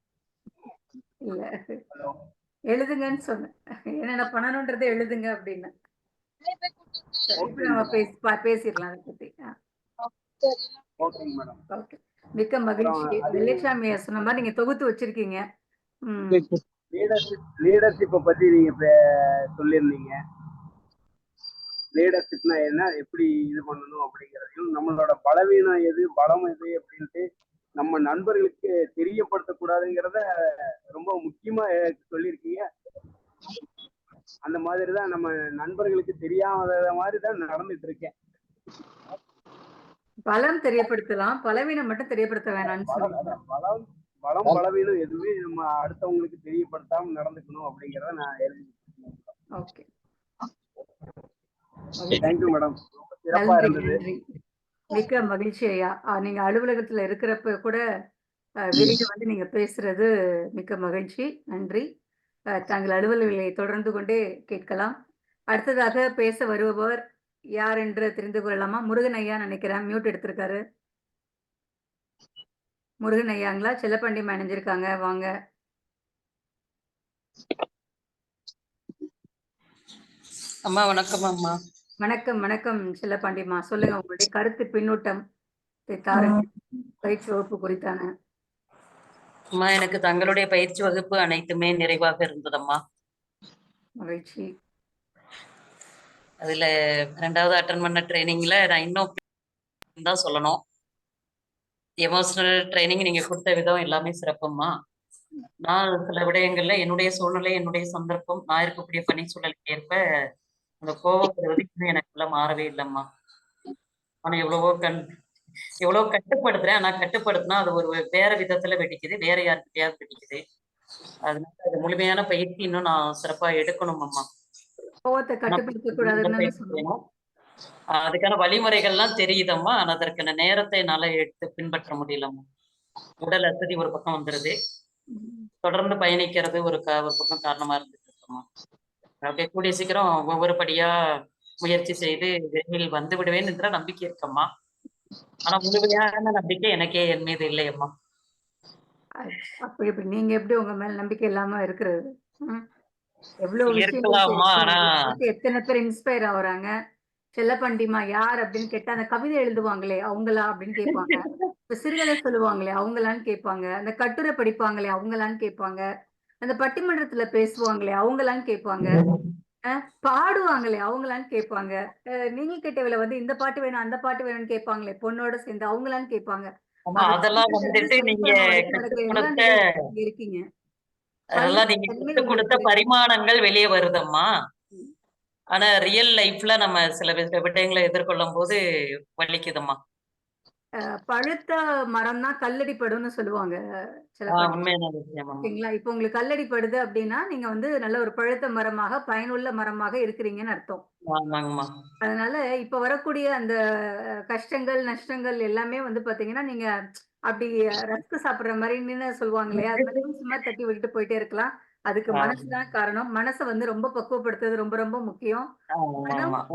எழுதுங்கன்னு சொன்னேன், என்னென்ன பண்ணணும்ன்றதை எழுதுங்க அப்படின்னு. பேசிடலாம் அதை பத்தி. மிக்க மகிழ்ச்சி. வெள்ளைச்சாமி சொன்ன மாதிரி நீங்க தொகுத்து வச்சிருக்கீங்க. லீடர்ஷிப்பை பத்தி நீங்க சொல்லியிருந்தீங்க. லீடர்ஷிப்னா என்ன, எப்படி இது பண்ணணும் அப்படிங்கிறதையும், நம்மளோட பலவீனம் எது, பலம் எது அப்படின்ட்டு நம்ம நண்பர்களுக்கு தெரியப்படுத்தக்கூடாதுங்கிறத ரொம்ப முக்கியமா சொல்லியிருக்கீங்க. அந்த மாதிரிதான் நம்ம நண்பர்களுக்கு தெரியாத மாதிரிதான் நடந்துட்டு இருக்கேன். பலம் தெரியப்படுத்தலாம், பலவீனம் மட்டும் தெரியப்படுத்த வேணாம்னு. பலம் பலவீனம் எதுவுமே நம்ம அடுத்தவங்களுக்கு தெரியப்படுத்தாம நடந்துக்கணும் அப்படிங்கறத நான் எழுதி. ஓகே, தேங்க்யூ மேடம், சிறப்பா இருந்தது. மிக்க மகிழ்ச்சி ஐயா. நீங்க அலுவலகத்துல இருக்கிறப்ப கூட வெளியில வந்து நீங்க பேசுறது மிக்க மகிழ்ச்சி. நன்றி. தங்கள் அலுவலகங்களை தொடர்ந்து கொண்டே கேட்கலாம். அடுத்ததாக பேச வருபவர் யார் என்று தெரிந்து கொள்ளலாமா? முருகன் ஐயா நினைக்கிறேன், மியூட் எடுத்திருக்காரு. முருகன் ஐயாங்களா? செல்லப்பாண்டி மேனேஜருக்காங்க, வாங்க. அம்மா வணக்கம் அம்மா. வணக்கம் வணக்கம் செல்லப்பாண்டியம்மா, சொல்லுங்க உங்களுடைய கருத்து பின்னூட்டம் தாருங்கள் பயிற்சி வகுப்பு குறித்தான. அம்மா எனக்கு தங்களுடைய பயிற்சி வகுப்பு அனைத்துமே நிறைவாக இருந்ததம்மா. மகிழ்ச்சி. அதுல 2வது அட்டன் பண்ண ட்ரைனிங்ல நான் இன்னும் தான் சொல்லணும். எமோஷனல் ட்ரைனிங் நீங்க கொடுத்த விதம் எல்லாமே சிறப்பும்மா. நான் சில விடயங்கள்ல என்னுடைய சூழ்நிலை, என்னுடைய சந்தர்ப்பம், நான் இருக்கக்கூடிய பணி சூழலுக்கு ஏற்ப அந்த கோபப்படுவது இன்னும் எனக்குள்ள மாறவே இல்லம்மா. ஆனா எவ்வளவோ கட்டுப்படுத்துறேன். ஆனா கட்டுப்படுத்தினா அது ஒரு வேற விதத்துல வெடிக்குது. வேற யார்கிட்டயாவது வெடிக்குது. அதனால அது முழுமையான பயிற்சி இன்னும் நான் சிறப்பா எடுக்கணும் அம்மா. கோவத்தை கட்டுப்படுத்த கூடாதுன்னு சொல்லுவோம். அதுக்கான வழிமுறைகள்லாம் தெரியுதம்மா. ஆனா அதற்கான நேரத்தை என்னால எடுத்து பின்பற்ற முடியலம்மா. உடல் அசதி ஒரு பக்கம் வந்துருது. தொடர்ந்து பயணிக்கிறது ஒரு பக்கம் காரணமா இருந்துட்டு இருக்குமா. அப்படியே கூடிய சீக்கிரம் ஒவ்வொரு படியா முயற்சி செய்து விரைவில் வந்து விடுவேன் என்ற நம்பிக்கை இருக்கம்மா. ஆனா முழுமையான நம்பிக்கை எனக்கே என் மீது இல்லையம்மா. அப்படி இப்படி நீங்க எப்படி உங்க மேல நம்பிக்கை இல்லாம இருக்கிறது? எவ்வளவு இருக்கலாமா. ஆனா விஷயங்கள் எத்தனை பேர் இன்ஸ்பயர் ஆகுறாங்க. செல்லப்பாண்டிமா யார் அப்படின்னு கேட்டா, அந்த கவிதை எழுதுவாங்களே அவங்களா அப்படின்னு கேட்பாங்க. இப்ப சிறுகதை சொல்லுவாங்களே அவங்களான்னு கேட்பாங்க. அந்த கட்டுரை படிப்பாங்களே அவங்களான்னு கேட்பாங்க. அந்த பட்டிமன்றத்துல பேசுவாங்களே அவங்களான்னு கேட்பாங்க. பாடுவாங்களே அவங்களான்னு கேட்பாங்க. நீங்க கேட்டவள வந்து இந்த பாட்டு வேணும், அந்த பாட்டு வேணும்னு கேட்பாங்களே பொண்ணோட சேர்ந்து அவங்களான்னு கேட்பாங்க. அதெல்லாம் வந்துட்டு நீங்க இருக்கீங்க. அதெல்லாம் நீங்க கற்றுக் கொடுத்த பரிமாணங்கள் வெளியே வருதம்மா. ஆனா ரியல் லைஃப்ல நம்ம சில விடயங்களை எதிர்கொள்ளும் போது வலிக்குதம்மா. பழுத்த மரம் தான் கல்லடிப்படும்னு சொல்லுவாங்க. ஓகேங்களா? இப்ப உங்களுக்கு கல்லடிப்படுது அப்படின்னா நீங்க வந்து நல்ல ஒரு பழுத்த மரமாக, பயனுள்ள மரமாக இருக்கிறீங்கன்னு அர்த்தம். அதனால இப்ப வரக்கூடிய அந்த கஷ்டங்கள், நஷ்டங்கள் எல்லாமே வந்து பாத்தீங்கன்னா, நீங்க அப்படி ரஸ்க் சாப்பிடுற மாதிரின்னு சொல்லுவாங்க இல்லையா? அது மாதிரி சும்மா தட்டி விட்டுட்டு போயிட்டே இருக்கலாம். அதுக்கு மனசுதான் காரணம். மனசை வந்து ரொம்ப பக்குவப்படுத்துறது ரொம்ப ரொம்ப முக்கியம்.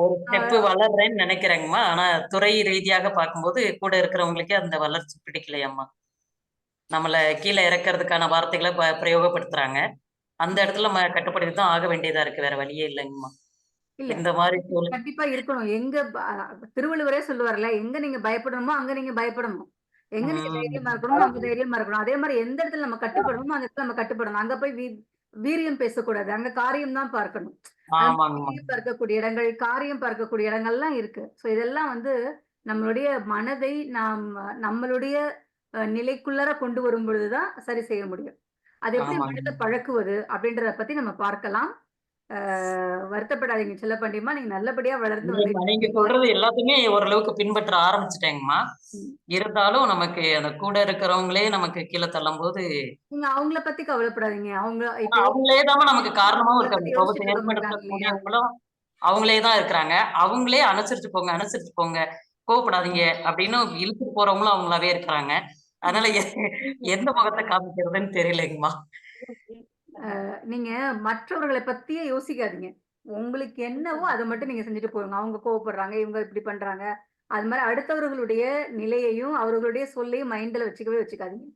ஒரு ஸ்டெப் வளர்றேன்னு நினைக்கிறேங்கம்மா. ஆனா துறை ரீதியாக பார்க்கும்போது கூட இருக்கிறவங்களுக்கே அந்த வளர்ச்சி பிடிக்கலையம்மா. நம்மள கீழே இறக்குறதுக்கான வார்த்தைகளை பிரயோகப்படுத்துறாங்க. அந்த இடத்துல நம்ம கட்டுப்படுத்தி தான் ஆக வேண்டியதா இருக்கு. வேற வழியே இல்லைங்கம்மா. இந்த மாதிரி கண்டிப்பா இருக்கணும். எங்க திருவள்ளுவரே சொல்லுவார்ல, எங்க நீங்க பயப்படணுமோ அங்க நீங்க பயப்படணும். எங்க நீங்க தைரியமா இருக்கணுமோ அங்க தைரியமா இருக்கணும். அதே மாதிரி எந்த இடத்துல நம்ம கட்டுப்படணுமோ அந்த இடத்துல நம்ம கட்டுப்படணும். அங்க போய் வீரியம் பேசக்கூடாது. அங்க காரியம் தான் பார்க்கணும். வீரியம் பார்க்கக்கூடிய இடங்கள், காரியம் பார்க்கக்கூடிய இடங்கள்லாம் இருக்கு. சோ இதெல்லாம் வந்து நம்மளுடைய மனதை நாம் நம்மளுடைய நிலைக்குள்ளர கொண்டு வரும் பொழுதுதான் சரி செய்ய முடியும். அது எப்படி மனதை பழக்குவது அப்படின்றத பத்தி நம்ம பார்க்கலாம். வருத்தப்படாதீங்க செல்லப்பாண்டியம்மா. நீங்க நல்லபடியா வளர்ந்து நீங்க சொல்றது எல்லாத்தையுமே ஓரளவுக்கு பின்பற்ற ஆரம்பிச்சுட்டேங்கம்மா. இருந்தாலும் நமக்கு அந்த கூட இருக்கிறவங்களே நமக்கு கீழே தள்ளும் போது நீங்க அவங்கள பத்தி கவலைப்படாதீங்க. அவங்களே தான் நமக்கு காரணமாவும் இருக்காங்க. கோபத்தை ஏற்படுத்தக்கூடியவங்களும் அவங்களே தான் இருக்கிறாங்க. அவங்களே அனுசரிச்சு போங்க கோவப்படாதீங்க அப்படின்னு இழுத்துட்டு போறவங்களும் அவங்களாவே இருக்கிறாங்க. அதனால எந்த முகத்தை காமிக்கிறதுன்னு தெரியலைங்கம்மா. நீங்க மற்றவர்களை பத்தியே யோசிக்காதீங்க. உங்களுக்கு என்னவோ அதை மட்டும் நீங்க செஞ்சுட்டு போங்க. அவங்க கோவப்படுறாங்க, இவங்க இப்படி பண்றாங்க. அது மாதிரி அடுத்தவர்களுடைய நிலையையும் அவர்களுடைய சொல்லையும் மைண்ட்ல வச்சுக்காதீங்க.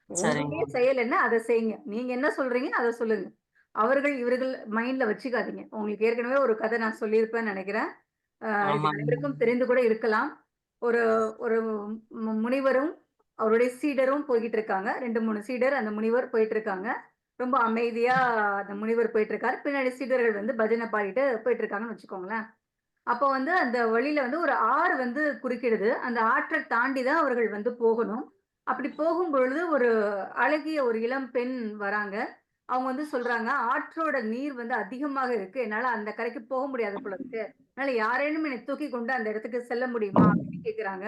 உங்களுடைய செயல் என்ன அதை செய்யுங்க. நீங்க என்ன சொல்றீங்க அதை சொல்லுங்க. இவர்கள் மைண்ட்ல வச்சுக்காதீங்க. உங்களுக்கு ஏற்கனவே ஒரு கதை நான் சொல்லியிருப்பேன்னு நினைக்கிறேன். அனைவருக்கும் தெரிந்து கூட இருக்கலாம். ஒரு ஒரு முனிவரும் அவருடைய சீடரும் போய்கிட்டு இருக்காங்க. 2, 3 சீடர் அந்த முனிவர் போயிட்டு இருக்காங்க. ரொம்ப அமைதியா அந்த முனிவர் போயிட்டு இருக்காரு. பின்னாடி சீடர்கள் வந்து பஜனை பாடிட்டு போயிட்டு இருக்காங்கன்னு வச்சுக்கோங்களேன். அப்போ வந்து அந்த வழியில வந்து ஒரு ஆறு வந்து குறுக்கிடுது. அந்த ஆற்றை தாண்டி தான் அவர்கள் வந்து போகணும். அப்படி போகும் பொழுது ஒரு அழகிய ஒரு இளம் பெண் வராங்க. அவங்க வந்து சொல்றாங்க, "ஆற்றோட நீர் வந்து அதிகமாக இருக்கு. என்னால அந்த கரைக்கு போக முடியாது போல இருக்கு. அதனால யாரேனும் என்னை தூக்கிக் கொண்டு அந்த இடத்துக்கு செல்ல முடியுமா?" அப்படின்னு கேட்கிறாங்க.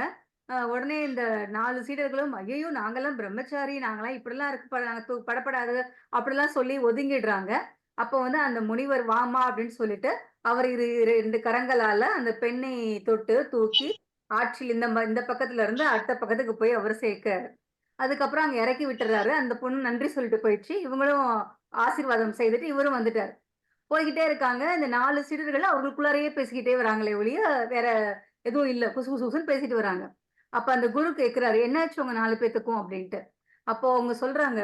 உடனே இந்த 4 சீடர்களும், "ஐயையோ! நாங்கலாம் பிரம்மச்சாரி. நாங்கலாம் இப்படிலாம் இருக்கு நாங்க படப்படாது." அப்படிலாம் சொல்லி ஒதுங்கிடுறாங்க. அப்போ வந்து அந்த முனிவர் வாம்மா அப்படின்னு சொல்லிட்டு, அவர் 2 கரங்களால அந்த பெண்ணை தொட்டு தூக்கி ஆற்றில் இந்த பக்கத்துல இருந்து அடுத்த பக்கத்துக்கு போய் அவர் சேர்க்கிறாரு. அதுக்கப்புறம் அங்க இறக்கி விட்டுறாரு. அந்த பொண்ணு நன்றி சொல்லிட்டு போயிடுச்சு. இவங்களும் ஆசீர்வாதம் செய்துட்டு இவரும் வந்துட்டாரு. போய்க்கிட்டே இருக்காங்க. இந்த 4 சீடர்கள் அவர்களுக்குள்ளாரையே பேசிக்கிட்டே வராங்களே ஒழிய, வேற எதுவும் இல்ல. குசு குசு குசுன்னு பேசிட்டு வராங்க. அப்ப அந்த குரு கேட்கிறாரு, "என்னாச்சு உங்க 4 பேத்துக்கும்?" அப்படின்ட்டு. அப்போ அவங்க சொல்றாங்க,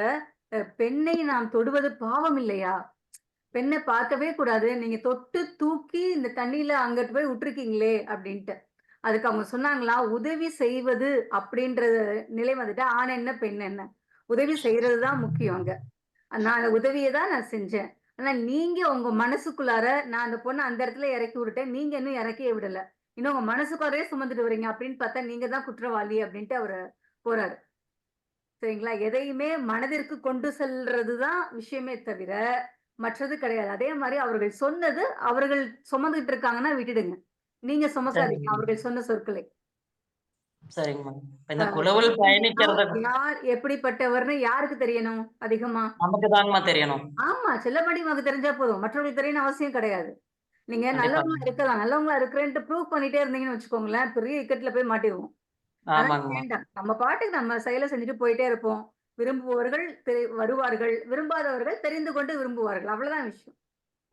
பெண்ணை நாம் தொடுவது பாவம் இல்லையா? பெண்ணை பார்க்கவே கூடாது. நீங்க தொட்டு தூக்கி இந்த தண்ணீல அங்கிட்டு போய் விட்டுருக்கீங்களே அப்படின்ட்டு. அதுக்கு அவங்க சொன்னாங்களா, உதவி செய்வது அப்படின்ற நிலை வந்துட்டா ஆண் என்ன, பெண் என்ன? உதவி செய்றது தான் முக்கியம் அங்க. நான் அந்த உதவிய தான் நான் செஞ்சேன். ஆனா நீங்க உங்க மனசுக்குள்ளார நான் அந்த பொண்ண அந்த இடத்துல இறக்கி விட்டுட்டேன். நீங்க இன்னும் இறக்கியே விடல. இன்னும் உங்க மனசுக்குள்ளாரயே சுமந்துட்டு வரீங்க அப்படின்னு பார்த்தா நீங்க தான் குற்றவாளி அப்படின்ட்டு அவரு போறாரு. சரிங்களா? எதையுமே மனதிற்கு கொண்டு செல்றது தான் விஷயமே தவிர, மற்றது கிடையாது. அதே மாரி அவர்கள் சொன்னது அவர்கள் சுமந்துட்டு இருக்காங்கன்னா விட்டுடுங்க. நீங்க சுமக்காதீங்க சரிங்க. அவர்கள் சொன்ன சொற்களை. சரிங்கம்மா. இந்த குழுவில் பயணிக்கிறத யார் எப்படிப்பட்டவர்ன்னு யாருக்கு தெரியணும் அதிகமா? நமக்கு தாங்கம்மா தெரியணும். ஆமா. செல்லப்பாண்டியம்மாக்கு தெரிஞ்சா போதும். மற்றவங்களுக்கு தெரியணும்னு அவசியம் கிடையாது. நீங்க கண்டிப்பா. நல்லவங்களா இருக்கலாம். நல்லவங்களா இருக்கிறேன்ட்டு ப்ரூவ் பண்ணிட்டே இருந்தீங்கன்னு வச்சுக்கோங்களேன், பெரிய இக்கட்ல போய் மாட்டிருவோம். அதெல்லாம் ஆமாங்கம்மா. வேண்டாம். நம்ம பாட்டுக்கு நம்ம செயல செஞ்சுட்டு போயிட்டே இருப்போம். விரும்புபவர்கள் வருவார்கள். விரும்பாதவர்கள் தெரிந்து கொண்டு விரும்புவார்கள். அவ்வளவுதான் விஷயம்.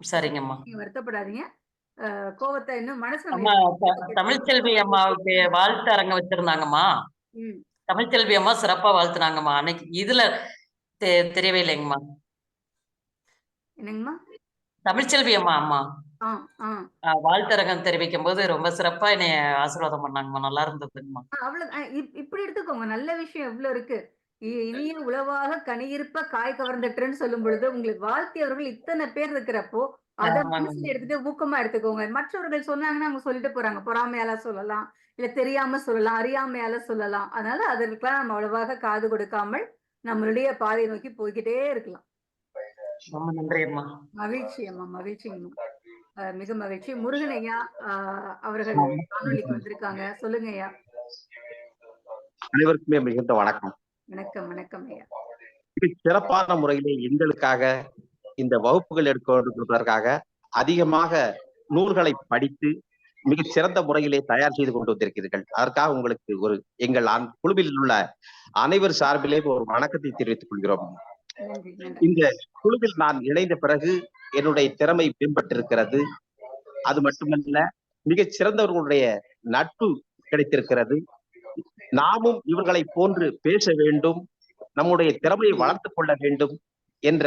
சரிங்கம்மா. நீங்க வருத்தப்படாதீங்க. கோவத்த இன்னும் மனசுல அம்மா தமிழ்ச்செல்வி அம்மாவுக்கு வாழ்த்து அரங்கம் வச்சிருந்தாங்கம்மா. ம். தமிழ்ச்செல்வி அம்மா சிறப்பா வாழ்த்துனாங்கம்மா. அன்னைக்கு இதுல தெரியவே இல்லைங்கம்மா. என்னங்கம்மா? தமிழ்ச்செல்வி அம்மா. ஆ, ஆ. வாழ்த்தரங்கம் தெரிவிக்கும் போது ரொம்ப சிறப்பா என்னைய ஆசீர்வாதம் பண்ணாங்கம்மா. நல்லா இருந்ததுங்கம்மா. அவ்வளவு இப்படி எடுத்துக்கோங்க. நல்ல விஷயம் எவ்ளோ இருக்கு. இனிய உளவாக கனியிருப்ப காய் கவர்ந்தற்றுன்னு சொல்லும் பொழுது, உங்களுக்கு வாழ்த்தியவர்கள் இத்தன பேர் இருக்கிறப்போ, அத மனசுல ஆமாங்கம்மா. எடுத்துட்டு ஊக்கமா எடுத்துக்கோங்க. மற்றவர்கள் சொன்னாங்கன்னா அவங்க சொல்லிட்டு போறாங்க. பொறாமையால சொல்லலாம். இல்ல தெரியாம சொல்லலாம். அறியாமையால சொல்லலாம். அதனால அதற்கெல்லாம் நம்ம அவ்வளவாக காது கொடுக்காமல், நம்மளுடைய பாதையை நோக்கி போய்க்கிட்டே இருக்கலாம். ரொம்ப நன்றி அம்மா. மகிழ்ச்சி அம்மா, மகிழ்ச்சிங்கம்மா. மிக மகிழ்ச்சி. முருகன் ஐயா அவர்கள் காணொளிக்கு வந்திருக்காங்க. சொல்லுங்க ஐயா. அனைவருக்குமே மிகுந்த வணக்கம். வணக்கம், வணக்கம் ஐயா. சிறப்பான முறையிலே எங்களுக்காக இந்த வகுப்புகள் எடுப்பதற்காக அதிகமாக நூல்களை படித்து மிகச் சிறந்த முறையிலே தயார் செய்து கொண்டு வந்திருக்கிறீர்கள். அதற்காக உங்களுக்கு எங்கள் குழுவில் உள்ள அனைவர் சார்பிலே ஒரு வணக்கத்தை தெரிவித்துக் கொள்கிறோம். இந்த குழுவில் நான் இணைந்த பிறகு என்னுடைய திறமை மேம்பட்டிருக்கிறது. அது மட்டுமல்ல, மிகச் சிறந்தவர்களுடைய நட்பு கிடைத்திருக்கிறது. நாமும் இவர்களை போன்று பேச வேண்டும், நம்முடைய திறமையை வளர்த்துக் கொள்ள வேண்டும் என்ற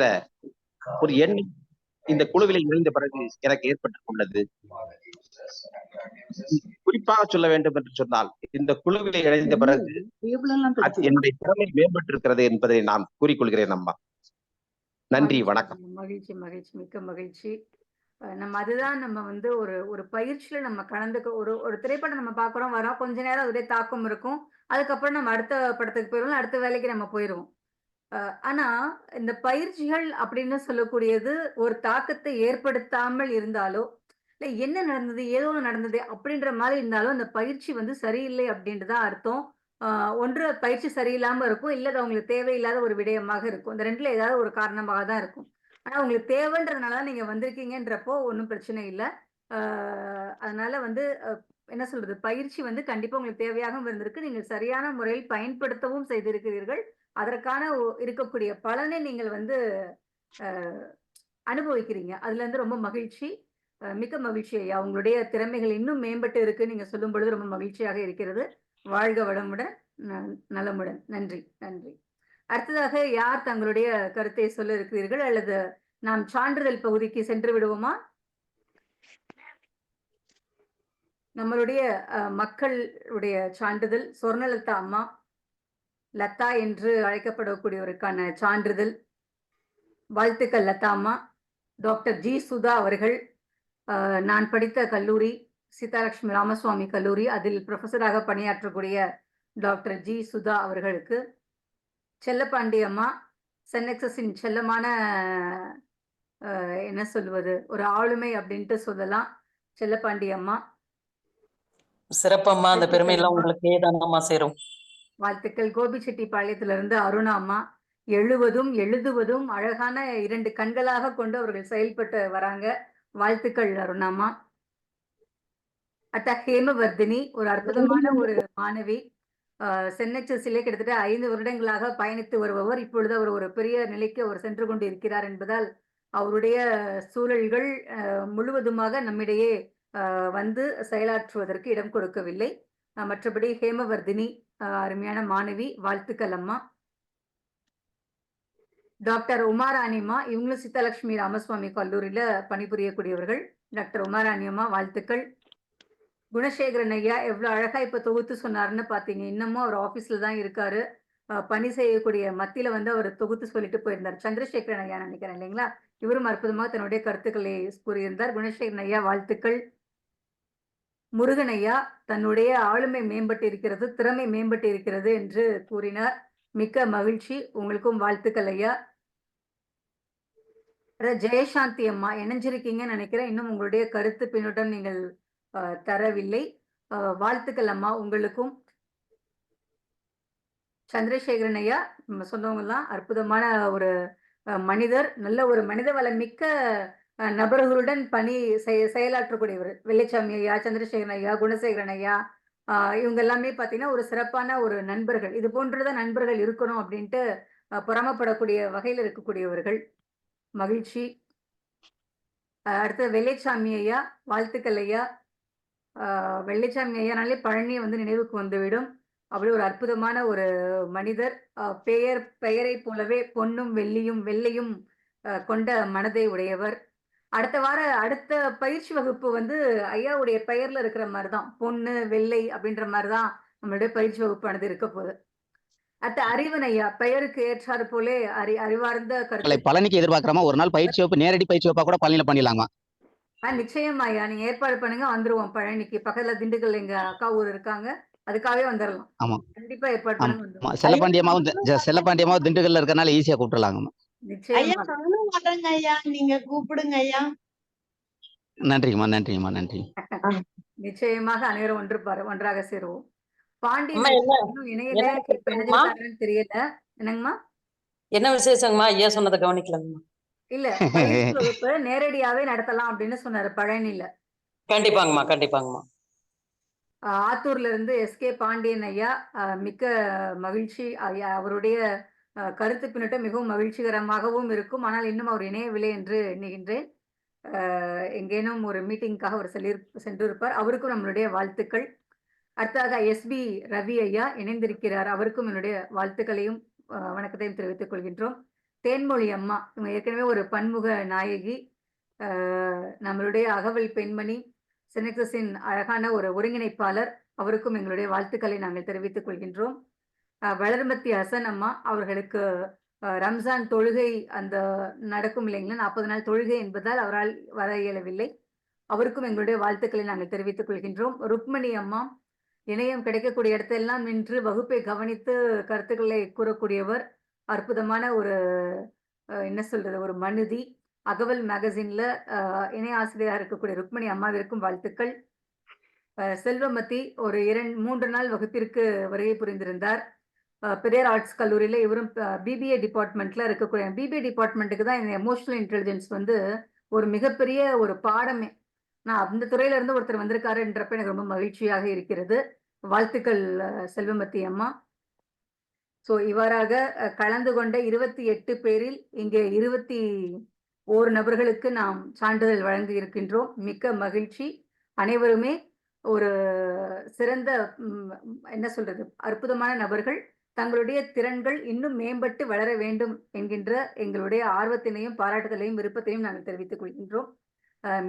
ஒரு எண்ணம் இந்த குழுவிலே இணைந்த பிறகு எனக்கு ஏற்பட்டுக் கொண்டது. குறிப்பாக சொல்ல வேண்டும் என்று சொன்னால், இந்த குழுவிலே இணைந்த பிறகு என்னுடைய திறமை மேம்பட்டிருக்கிறது என்பதை நான் கூறிக்கொள்கிறேன் அம்மா. நன்றி, வணக்கம். மகிழ்ச்சி, மகிழ்ச்சி, மிக்க மகிழ்ச்சி. நம்ம அதுதான் நம்ம வந்து ஒரு ஒரு பயிற்சியில நம்ம கலந்துக்க ஒரு திரைப்படம் நம்ம பார்க்குறோம், வரோம். கொஞ்ச நேரம் அதோடைய தாக்கம் இருக்கும். அதுக்கப்புறம் நம்ம அடுத்த படத்துக்கு போயிருவோம். அடுத்த வேலைக்கு நம்ம போயிருவோம். ஆனா இந்த பயிற்சிகள் அப்படின்னு சொல்லக்கூடியது ஒரு தாக்கத்தை ஏற்படுத்தாமல் இருந்தாலோ, இல்ல என்ன நடந்தது? ஏதோ ஒண்ணு நடந்தது அப்படின்ற மாரி இருந்தாலும், அந்த பயிற்சி வந்து சரியில்லை அப்படின்ட்டு தான் அர்த்தம். ஒன்று பயிற்சி சரியில்லாம இருக்கும். இல்ல அது அவங்களுக்கு தேவையில்லாத ஒரு விடயமாக இருக்கும். இந்த 2ல ஏதாவது ஒரு காரணமாக தான் இருக்கும். ஆனா உங்களுக்கு தேவைன்றதுனால தான் நீங்க வந்திருக்கீங்கன்றப்போ ஒண்ணும் பிரச்சனை இல்ல. அ அதனால வந்து என்ன சொல்றது? பயிற்சி வந்து கண்டிப்பா உங்களுக்கு தேவையாகவும் இருந்திருக்கு. நீங்கள் சரியான முறையில் பயன்படுத்தவும் செய்திருக்கிறீர்கள். அதற்கான இருக்கக்கூடிய பலனை நீங்கள் வந்து அ அனுபவிக்கிறீங்க. அதுலருந்து ரொம்ப மகிழ்ச்சி. மிக்க மகிழ்ச்சி ஐயா. உங்களுடைய திறமைகள் இன்னும் மேம்பட்டு இருக்கு. நீங்க சொல்லும்பொழுது ரொம்ப மகிழ்ச்சியாக இருக்கிறது. வாழ்க வளமுடன், நலமுடன். நன்றி, நன்றி. அடுத்ததாக யார் தங்களுடைய கருத்தை சொல்ல இருக்கிறீர்கள்? அல்லது நாம் சான்றிதழ் பகுதிக்கு சென்று விடுவோமா? நம்மளுடைய மக்களுடைய சான்றிதழ் சொர்ணலதா அம்மா, லதா என்று அழைக்கப்படக்கூடியவருக்கான சான்றிதழ். வாழ்த்துக்கள் லதா அம்மா. டாக்டர் ஜி சுதா அவர்கள், நான் படித்த கல்லூரி சீதாலட்சுமி ராமசுவாமி கல்லூரி, அதில் புரொஃபஸராக பணியாற்றக்கூடிய டாக்டர் ஜி சுதா அவர்களுக்கு. செல்லப்பாண்டி அம்மா, சென்னெக்ஸஸின் செல்லமான என்ன சொல்வது, ஒரு ஆளுமை அப்படின்ட்டு சொல்லலாம். செல்லப்பாண்டி அம்மா. சிறப்பம்மா. அந்த பெருமையெல்லாம் உங்களுக்கே தானம்மா சேரும். வாழ்த்துக்கள். கோபிச்செட்டிப்பாளையத்திலிருந்து அருணா அம்மா. எழுதுவதும் அழகான 2 கண்களாக கொண்டு அவர்கள் செயல்பட்டு வராங்க. வாழ்த்துக்கள் அருணா அம்மா. ஹேமவர்தினி, ஒரு அற்புதமான ஒரு மாணவி. சென்னெக்ஸஸிலே கிட்டத்தட்ட 5 வருடங்களாக பயணித்து வருபவர். இப்பொழுது அவர் ஒரு பெரிய நிலைக்கு அவர் சென்று கொண்டு இருக்கிறார் என்பதால், அவருடைய சூழல்கள் முழுவதுமாக நம்மிடையே வந்து செயலாற்றுவதற்கு இடம் கொடுக்கவில்லை. மற்றபடி ஹேமவர்தினி அருமையான மாணவி. வாழ்த்துக்கள் அம்மா. டாக்டர் உமாராணியம்மா, இவங்களும் சித்தலட்சுமி ராமசுவாமி கல்லூரியில பணிபுரியக்கூடியவர்கள். டாக்டர் உமாராணியம்மா வாழ்த்துக்கள். குணசேகரன் ஐயா எவ்வளவு அழகா இப்ப தொகுத்து சொன்னாருன்னு பாத்தீங்க. இன்னமும் அவர் ஆபீஸ்ல தான் இருக்காரு. பணி செய்யக்கூடிய மத்தியில வந்து அவர் தொகுத்து சொல்லிட்டு போயிருந்தார். சந்திரசேகரன் ஐயா நினைக்கிறேன் இல்லைங்களா? இவரும் அற்புதமா தன்னுடைய கருத்துக்களை கூறியிருந்தார். குணசேகரன் ஐயா வாழ்த்துக்கள். முருகன் ஐயா தன்னுடைய ஆளுமை மேம்பட்டு இருக்கிறது, திறமை மேம்பட்டு இருக்கிறது என்று கூறினார். மிக்க மகிழ்ச்சி. உங்களுக்கும் வாழ்த்துக்கள் ஐயா. ஜெயசாந்தி அம்மா இணைஞ்சிருக்கீங்கன்னு நினைக்கிறேன். இன்னும் உங்களுடைய கருத்து பின்னூட்டம் நீங்கள் தரவில்லை. வாழ்த்துக்கள் அம்மா உங்களுக்கும். சந்திரசேகரன் ஐயா சொன்னவங்க எல்லாம் அற்புதமான ஒரு மனிதர், நல்ல ஒரு மனித வளம் மிக்க நபர்களுடன் பணி செயலாற்றக்கூடியவர். வெள்ளைச்சாமி ஐயா, சந்திரசேகரன் ஐயா, குணசேகரன் ஐயா, இவங்க எல்லாமே பாத்தீங்கன்னா ஒரு சிறப்பான ஒரு நண்பர்கள். இது போன்றதான் நண்பர்கள் இருக்கணும் அப்படின்ட்டு பொறாமப்படக்கூடிய வகையில் இருக்கக்கூடியவர்கள். மகிழ்ச்சி. அடுத்து வெள்ளைச்சாமி ஐயா, வாழ்த்துக்கள் ஐயா. வெள்ளைச்சாமி ஐயானாலே பழனி வந்து நினைவுக்கு வந்துவிடும். அப்படி ஒரு அற்புதமான ஒரு மனிதர். பெயரை போலவே பொன்னும் வெள்ளையும் கொண்ட மனதை உடையவர். அடுத்த பயிற்சி வகுப்பு வந்து ஐயாவுடைய பெயர்ல இருக்கிற மாதிரிதான், பொண்ணு வெள்ளை அப்படின்ற மாதிரிதான் நம்மளுடைய பயிற்சி வகுப்பானது இருக்க போகுது. அடுத்த அறிவன் ஐயா, பெயருக்கு ஏற்றாறு போலே அறிவார்ந்த கருத்து. பழனிக்கு எதிர்பார்க்கிறோமா? ஒரு நாள் பயிற்சி வகுப்பு, நேரடி பயிற்சி வகுப்பா கூட பழனியில பண்ணிடலாமா? நிச்சயமா ஐயா, நீங்க ஏற்பாடு பண்ணுங்க, வந்துருவோம். பழனிக்கு பக்கத்துல திண்டுக்கல் எங்க அக்கா ஊர் இருக்காங்க, அதுக்காகவே வந்துடலாம். ஆமா, கண்டிப்பா ஏற்பாடு பண்ணுங்க. செல்லப்பாண்டியமாவும் திண்டுக்கல்ல இருக்கறனால ஈஸியா கூப்பிடலாங்க. ஐயா நானும் வரேங்க ஐயா, நீங்க கூப்பிடுங்க ஐயா. நன்றிங்கம்மா, நன்றிங்கம்மா, நன்றி. நிச்சயமாக அனைவரும் ஒன்றாக சேருவோம். பாண்டியன் இணையல தெரியல. என்னங்கம்மா? என்ன விசேஷங்கம்மா? ஐயா சொன்னதை கவனிக்கலாங்கம்மா. இல்ல, பயிற்சி வகுப்பு நேரடியாவே நடத்தலாம் அப்படின்னு சொன்னாரு பழனியில. கண்டிப்பாங்கம்மா, கண்டிப்பாங்கம்மா. ஆத்தூர்ல இருந்து எஸ்கே பாண்டியன் ஐயா, மிக்க மகிழ்ச்சி ஐயா. அவருடைய கருத்து பின்னட்டும் மிகவும் மகிழ்ச்சிகரமாகவும் இருக்கும். ஆனால் இன்னும் அவர் இணையவில்லை என்று எண்ணுகின்றேன். எங்கேனும் ஒரு மீட்டிங்காக அவர் சென்றிருப்பார். அவருக்கும் நம்மளுடைய வாழ்த்துக்கள். அடுத்ததாக எஸ்பி ரவி ஐயா இணைந்திருக்கிறார். அவருக்கும் என்னுடைய வாழ்த்துக்களையும் வணக்கத்தையும் தெரிவித்துக் கொள்கின்றோம். தேன்மொழி அம்மா, இவங்க ஏற்கனவே ஒரு பன்முக நாயகி, நம்மளுடைய அகவல் பெண்மணி, செனக்ஸின் அழகான ஒரு ஒருங்கிணைப்பாளர். அவருக்கும் எங்களுடைய வாழ்த்துக்களை நாங்கள் தெரிவித்துக் கொள்கின்றோம். வளர்மத்தி ஹசன் அம்மா, அவர்களுக்கு ரம்ஜான் தொழுகை அந்த நடக்கும் இல்லைங்களா, 40 நாள் தொழுகை என்பதால் அவரால் வர இயலவில்லை. அவருக்கும் எங்களுடைய வாழ்த்துக்களை நாங்கள் தெரிவித்துக் கொள்கின்றோம். ருக்மணி அம்மா, இணையம் கிடைக்கக்கூடிய இடத்தெல்லாம் நின்று வகுப்பை கவனித்து கருத்துக்களை கூறக்கூடியவர். அற்புதமான ஒரு என்ன சொல்றது, ஒரு மனிதி. அகவல் மேகசின்ல இணை ஆசிரியராக இருக்கக்கூடிய ருக்மணி அம்மாவிற்கும் வாழ்த்துக்கள். செல்வமதி ஒரு 3 நாள் வகுப்பிற்கு வருகை புரிந்திருந்தார். பெரியார் ஆர்ட்ஸ் கல்லூரியில இவரும் பிபிஏ டிபார்ட்மெண்ட்ல இருக்கக்கூடிய, பிபிஏ டிபார்ட்மெண்ட்டுக்கு தான் இந்த எமோஷனல் இன்டெலிஜென்ஸ் வந்து ஒரு மிகப்பெரிய ஒரு பாடமே. நான் அந்த துறையில இருந்து ஒருத்தர் வந்திருக்காருன்றப்ப எனக்கு ரொம்ப மகிழ்ச்சியாக இருக்கிறது. வாழ்த்துக்கள் செல்வமதி அம்மா. சோ இவ்வாறாக கலந்து கொண்ட 28 பேரில் இங்கே 21 நபர்களுக்கு நாம் சான்றிதழ் வழங்கி இருக்கின்றோம். மிக்க மகிழ்ச்சி. அனைவருமே ஒரு சிறந்த என்ன சொல்றது, அற்புதமான நபர்கள். தங்களுடைய திறன்கள் இன்னும் மேம்பட்டு வளர வேண்டும் என்கின்ற எங்களுடைய ஆர்வத்தினையும் பாராட்டுதலையும் விருப்பத்தையும் நாங்கள் தெரிவித்துக் கொள்கின்றோம்.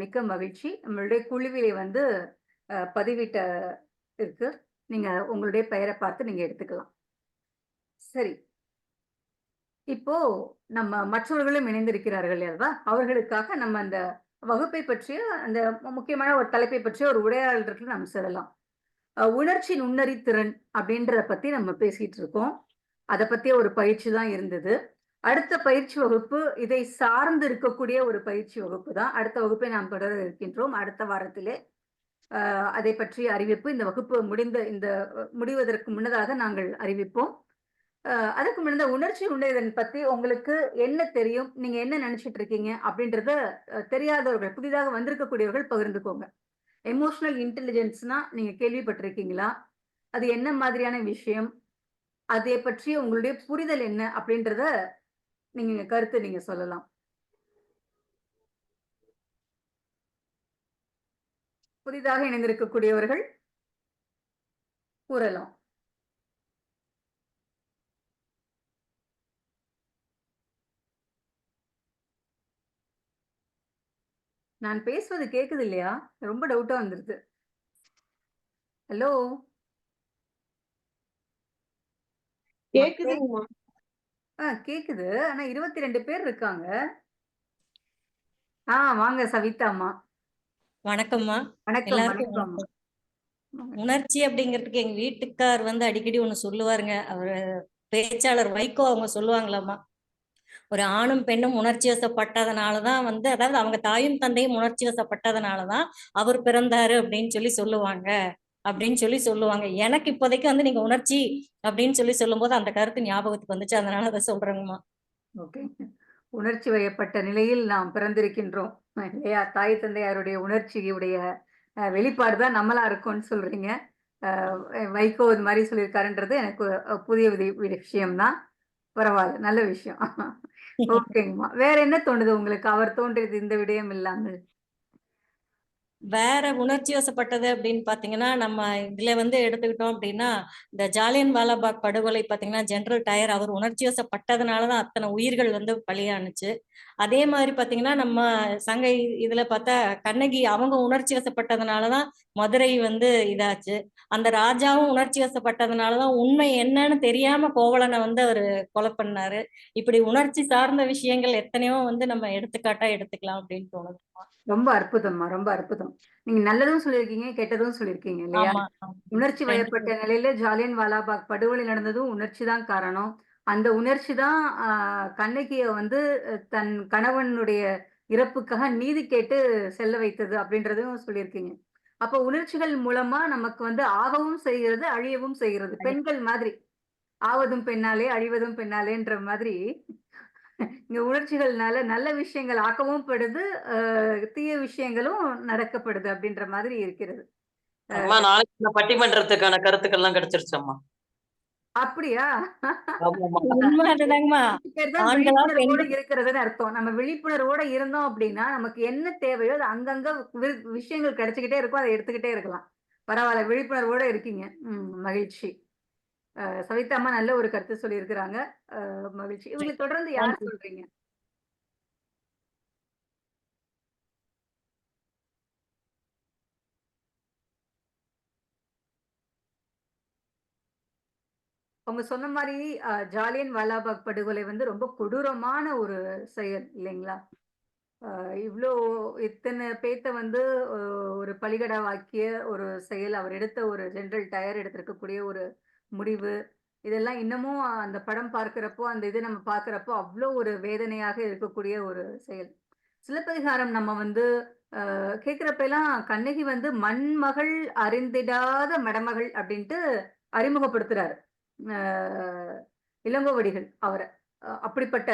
மிக்க மகிழ்ச்சி. நம்மளுடைய குழுவிலே வந்து பதிவிட்ட இருக்கு, நீங்க உங்களுடைய பெயரை பார்த்து நீங்க எடுத்துக்கலாம். சரி, இப்போ நம்ம மற்றவர்களும் இணைந்திருக்கிறார்கள் அல்லவா, அவர்களுக்காக நம்ம அந்த வகுப்பை பற்றிய அந்த முக்கியமான ஒரு தலைப்பை பற்றிய ஒரு உரையாடலுக்கு நாம் செல்லலாம். உணர்ச்சி நுண்ணறிதிறன் அப்படின்றத பத்தி நம்ம பேசிட்டு இருக்கோம். அதை பத்திய ஒரு பயிற்சி தான் இருந்தது. அடுத்த பயிற்சி வகுப்பு இதை சார்ந்து இருக்கக்கூடிய ஒரு பயிற்சி வகுப்பு தான். அடுத்த வகுப்பை நாம் தொடர இருக்கின்றோம் அடுத்த வாரத்திலே. அதை பற்றிய அறிவிப்பு இந்த வகுப்பு முடிவதற்கு முன்னதாக நாங்கள் அறிவிப்போம். அதுக்கு முன்ன உணர்ச்சி நுண்ணறிதல் பத்தி உங்களுக்கு என்ன தெரியும், நீங்க என்ன நினைச்சிட்டு இருக்கீங்க அப்படின்றத தெரியாதவர்கள், புதிதாக வந்திருக்கக்கூடியவர்கள் பகிர்ந்துக்கோங்க. எமோஷனல் இன்டெலிஜென்ஸ்னா நீங்க கேள்விப்பட்டிருக்கீங்களா? அது என்ன மாதிரியான விஷயம், அதை பற்றி உங்களுடைய புரிதல் என்ன அப்படின்றத நீங்க கருத்து நீங்க சொல்லலாம். புதிதாக இணைந்திருக்கக்கூடியவர்கள் கூறலாம். நான் பேசுவது கேக்குது இல்லையா? ரொம்ப டவுட்டா வந்துருது. ஹலோ? மக்களே? கேக்குதுங்கம்மா. கேக்குது. ஆனா 22 பேர் இருக்காங்க. வாங்க சவிதா அம்மா. வணக்கம்மா. வணக்கம், எல்லாருக்கும் வணக்கம். வணக்கம். வணக்கம். உணர்ச்சி அப்படிங்கிறதுக்கு எங்க வீட்டுக்கார் வந்து அடிக்கடி ஒண்ணு சொல்லுவாருங்க. அவரு பேச்சாளர் வைகோ அவங்க சொல்லுவாங்களாம்மா, ஒரு ஆணும் பெண்ணும் உணர்ச்சி வசப்பட்டதுனாலதான் வந்து, அதாவது அவங்க தாயும் தந்தையும் உணர்ச்சி வசப்பட்டதுனாலதான் அவர் பிறந்தாரு அப்படின்னு சொல்லுவாங்க அப்படின்னு சொல்லுவாங்க. எனக்கு இப்போதைக்கு வந்து நீங்க உணர்ச்சி அப்படின்னு சொல்லும்போது அந்த கருத்து ஞாபகத்துக்கு வந்துச்சு. அதனால அதை சொல்றேங்கம்மா. ஓகே. உணர்ச்சி வயப்பட்ட நிலையில் நாம் பிறந்திருக்கின்றோம் இல்லையா? தாய் தந்தையாருடைய உணர்ச்சியுடைய வெளிப்பாடு தான் நம்மளா இருக்கோம்னு சொல்றீங்க. வைகோ இது மாதிரி சொல்லியிருக்காருன்றது எனக்கு புதிய விஷயம்தான். பரவாயில்ல, நல்ல விஷயம். ஓகேங்கம்மா. வேற என்ன தோணுது உங்களுக்கு அவர் தோன்றியது இந்த விடயம் இல்லாமல்? வேற உணர்ச்சி வசப்பட்டது அப்படின்னு பாத்தீங்கன்னா, நம்ம இதுல வந்து எடுத்துக்கிட்டோம் அப்படின்னா, இந்த ஜாலியன் வாலாபாக் படுகொலை பாத்தீங்கன்னா, ஜெனரல் டயர் அவர் உணர்ச்சி வசப்பட்டதுனாலதான் அத்தனை உயிர்கள் வந்து பலியானுச்சு. அதே மாதிரி பாத்தீங்கன்னா, நம்ம சங்க இதுல பார்த்தா கண்ணகி அவங்க உணர்ச்சி வசப்பட்டதுனாலதான் மதுரை வந்து இதாச்சு. அந்த ராஜாவும் உணர்ச்சி வசப்பட்டதுனாலதான் உண்மை என்னன்னு தெரியாம கோவலனை வந்து அவரு கொலை பண்ணாரு. இப்படி உணர்ச்சி சார்ந்த விஷயங்கள் எத்தனையோ வந்து நம்ம எடுத்துக்காட்டா எடுத்துக்கலாம் அப்படின்னு தோணுது. ரொம்ப அற்புதம்மா, ரொம்ப அற்புதம். நீங்க நல்லதும் சொல்லியிருக்கீங்க, கெட்டதும் சொல்லியிருக்கீங்க இல்லையா? ஆமா. உணர்ச்சி வயப்பட்ட நிலையில ஜாலியன் வாலாபாக் படுகொலை நடந்ததும் உணர்ச்சி தான் காரணம். அந்த உணர்ச்சி தான் கண்ணகிய வந்து தன் கணவனுடைய இறப்புக்காக நீதி கேட்டு செல்ல வைத்தது அப்படின்றதும் சொல்லியிருக்கீங்க. அப்போ உணர்ச்சிகள் மூலமா நமக்கு வந்து ஆகவும் செய்கிறது, அழியவும் செய்கிறது. பெண்கள் மாதிரி. ஆவதும் பெண்ணாலே, அழிவதும் பெண்ணாலேன்ற மாதிரி இங்க உணர்ச்சிகள்னால நல்ல விஷயங்கள் ஆக்கவும் படுது, தீய விஷயங்களும் நடக்கப்படுது அப்படின்ற மாதிரி இருக்கிறது. அம்மா நாளைக்கு இந்த பட்டிமன்றத்துக்கான கருத்துக்கள்லாம் கிடைச்சிருச்சம்மா. அப்படியா? ஆமாம்மா. உண்மை அதுதாங்கம்மா. பேர் தான் ஆண்களா விழிப்புணர்வோட பெண்கள் இருக்கிறதுன்னு அர்த்தம். நம்ம விழிப்புணர்வோட இருந்தோம் அப்படின்னா, நமக்கு என்ன தேவையோ அது அங்கங்க விஷயங்கள் கிடைச்சுக்கிட்டே இருக்கும். அத எடுத்துக்கிட்டே இருக்கலாம். பரவால்ல, விழிப்புணர்வோட இருக்கீங்க. மகிழ்ச்சி. சவிதா அம்மா நல்ல ஒரு கருத்து சொல்லியிருக்கிறாங்க. மகிழ்ச்சி. இவங்கள தொடர்ந்து யார் நன்றி. சொல்றீங்க? அவங்க சொன்ன மாரி ஜாலியன் வாலாபாக் படுகொலை வந்து ரொம்ப கொடூரமான ஒரு செயல் இல்லைங்களா? இவ்ளோ இத்தன பேத்த வந்து அ ஒரு பலிகடாவாக்கிய ஒரு செயல், அவர் எடுத்த ஒரு ஜெனரல் டயர் எடுத்திருக்கக்கூடிய ஒரு முடிவு, இதெல்லாம் இன்னமும் அந்த படம் பார்க்கிறப்போ, அந்த இத நம்ம பார்க்கிறப்போ, அவ்ளோ ஒரு வேதனையாக இருக்கக்கூடிய ஒரு செயல். சிலப்பதிகாரம் நம்ம வந்து கேட்கிறப்பலாம் கண்ணகி வந்து மண்மகள் அறிந்திடாத மடமகள் அப்படின்ட்டு அறிமுகப்படுத்துறாரு. அ இளங்கோவடிகள் அவர. அப்படிப்பட்ட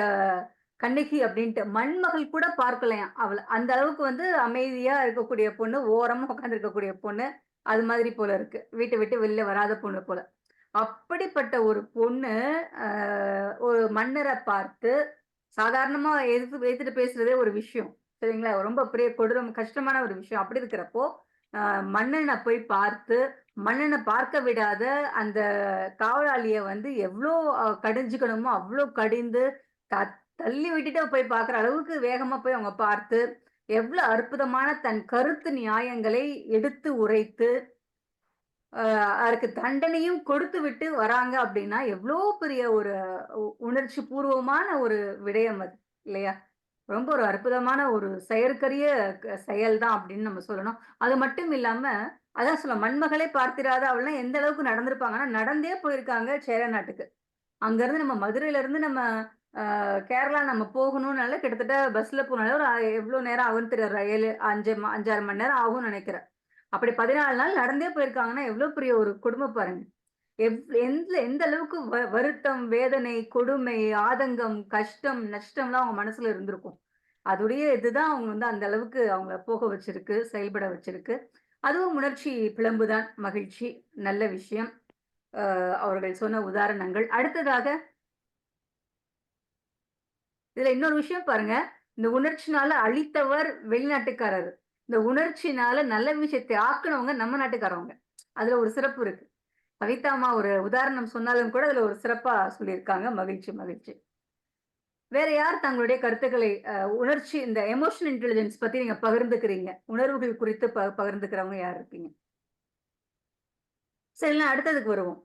கண்ணகி அப்படின்ட்டு மண்மகள் கூட பார்க்கலையாம் அவள. அந்த அளவுக்கு வந்து அமைதியா இருக்கக்கூடிய பொண்ணு, ஓரமா உட்கார்ந்து இருக்கக்கூடிய பொண்ணு. அது மாதிரி போல இருக்கு. வீட்ட விட்டு வெளில வராத பொண்ணு போல. அப்படிப்பட்ட ஒரு பொண்ணு அ ஒரு மன்னர பார்த்து சாதாரணமா எதிர்த்துட்டு பேசுறதே ஒரு விஷயம். சரிங்களா? ரொம்ப பெரிய கொடூரம் கஷ்டமான ஒரு விஷயம். அப்படி இருக்கிறப்போ, மன்னன போய் பார்த்து, மன்னன பார்க்க விடாத அந்த காவலாளிய வந்து எவ்ளோ கடிஞ்சுக்கணுமோ, அவ்ளோ கடிந்து, த தள்ளி விட்டுட்டு போய் பார்க்குற அளவுக்கு வேகமா போய் அவங்க பார்த்து, எவ்ளோ அற்புதமான தன் கருத்து நியாயங்களை எடுத்து உரைத்து, அதற்கு தண்டனையும் கொடுத்து விட்டு வராங்க அப்படின்னா, எவ்ளோ பெரிய ஒரு உணர்ச்சி பூர்வமான ஒரு விடயம் அது. இல்லையா? ரொம்ப ஒரு அற்புதமான ஒரு செயற்கரிய செயல் தான் அப்படின்னு நம்ம சொல்லணும். அது மட்டும் இல்லாம, அதான் சொல்ல மண்மகளே பார்த்திராத அவள்லாம் எந்த அளவுக்கு நடந்திருப்பாங்கன்னா, நடந்தே போயிருக்காங்க சேர நாட்டுக்கு. அங்கருந்து நம்ம மதுரையிலருந்து நம்ம கேரளா நம்ம போகணும்னால கிட்டத்தட்ட பஸ்ல போனாலே ஒரு எவ்ளோ நேரம் ஆகும்னு தெரியல. ரயில் 5 6 மணி நேரம் ஆகும்னு நெனைக்கிறேன். அப்படி 14 நாள் நடந்தே போயிருக்காங்கன்னா, எவ்ளோ பெரிய ஒரு கொடும பாருங்க. எந்த அளவுக்கு வருத்தம், வேதனை, கொடுமை, ஆதங்கம், கஷ்டம், நஷ்டம்லாம் அவங்க மனசுல இருந்திருக்கும். அதுடைய இதுதான் அவங்க வந்து அந்த அளவுக்கு அவங்கள போக வச்சிருக்கு, செயல்பட வச்சிருக்கு. அதுவும் உணர்ச்சி பிளம்பு தான். மகிழ்ச்சி. நல்ல விஷயம். அவர்கள் சொன்ன உதாரணங்கள். அடுத்ததாக இதுல இன்னொரு விஷயம் பாருங்க. இந்த உணர்ச்சினால அழித்தவர் வெளிநாட்டுக்காரரு. இந்த உணர்ச்சினால நல்ல விஷயத்தை ஆக்குனவங்க நம்ம நாட்டுக்காரவங்க. அதுல ஒரு சிறப்பு இருக்கு. கவிதா அம்மா ஒரு உதாரணம் சொன்னாலும் கூட அதுல ஒரு சிறப்பா சொல்லியிருக்காங்க. மகிழ்ச்சி, மகிழ்ச்சி. வேற யார் தங்களுடைய கருத்துக்களை உணர்ச்சி இந்த எமோஷனல் இன்டெலிஜென்ஸ் பத்தி நீங்க பகிர்ந்துக்கிறீங்க? உணர்வுகள் குறித்து பகிர்ந்துக்கிறவங்க யார் இருப்பீங்க? சரி, அடுத்ததுக்கு வருவோம்.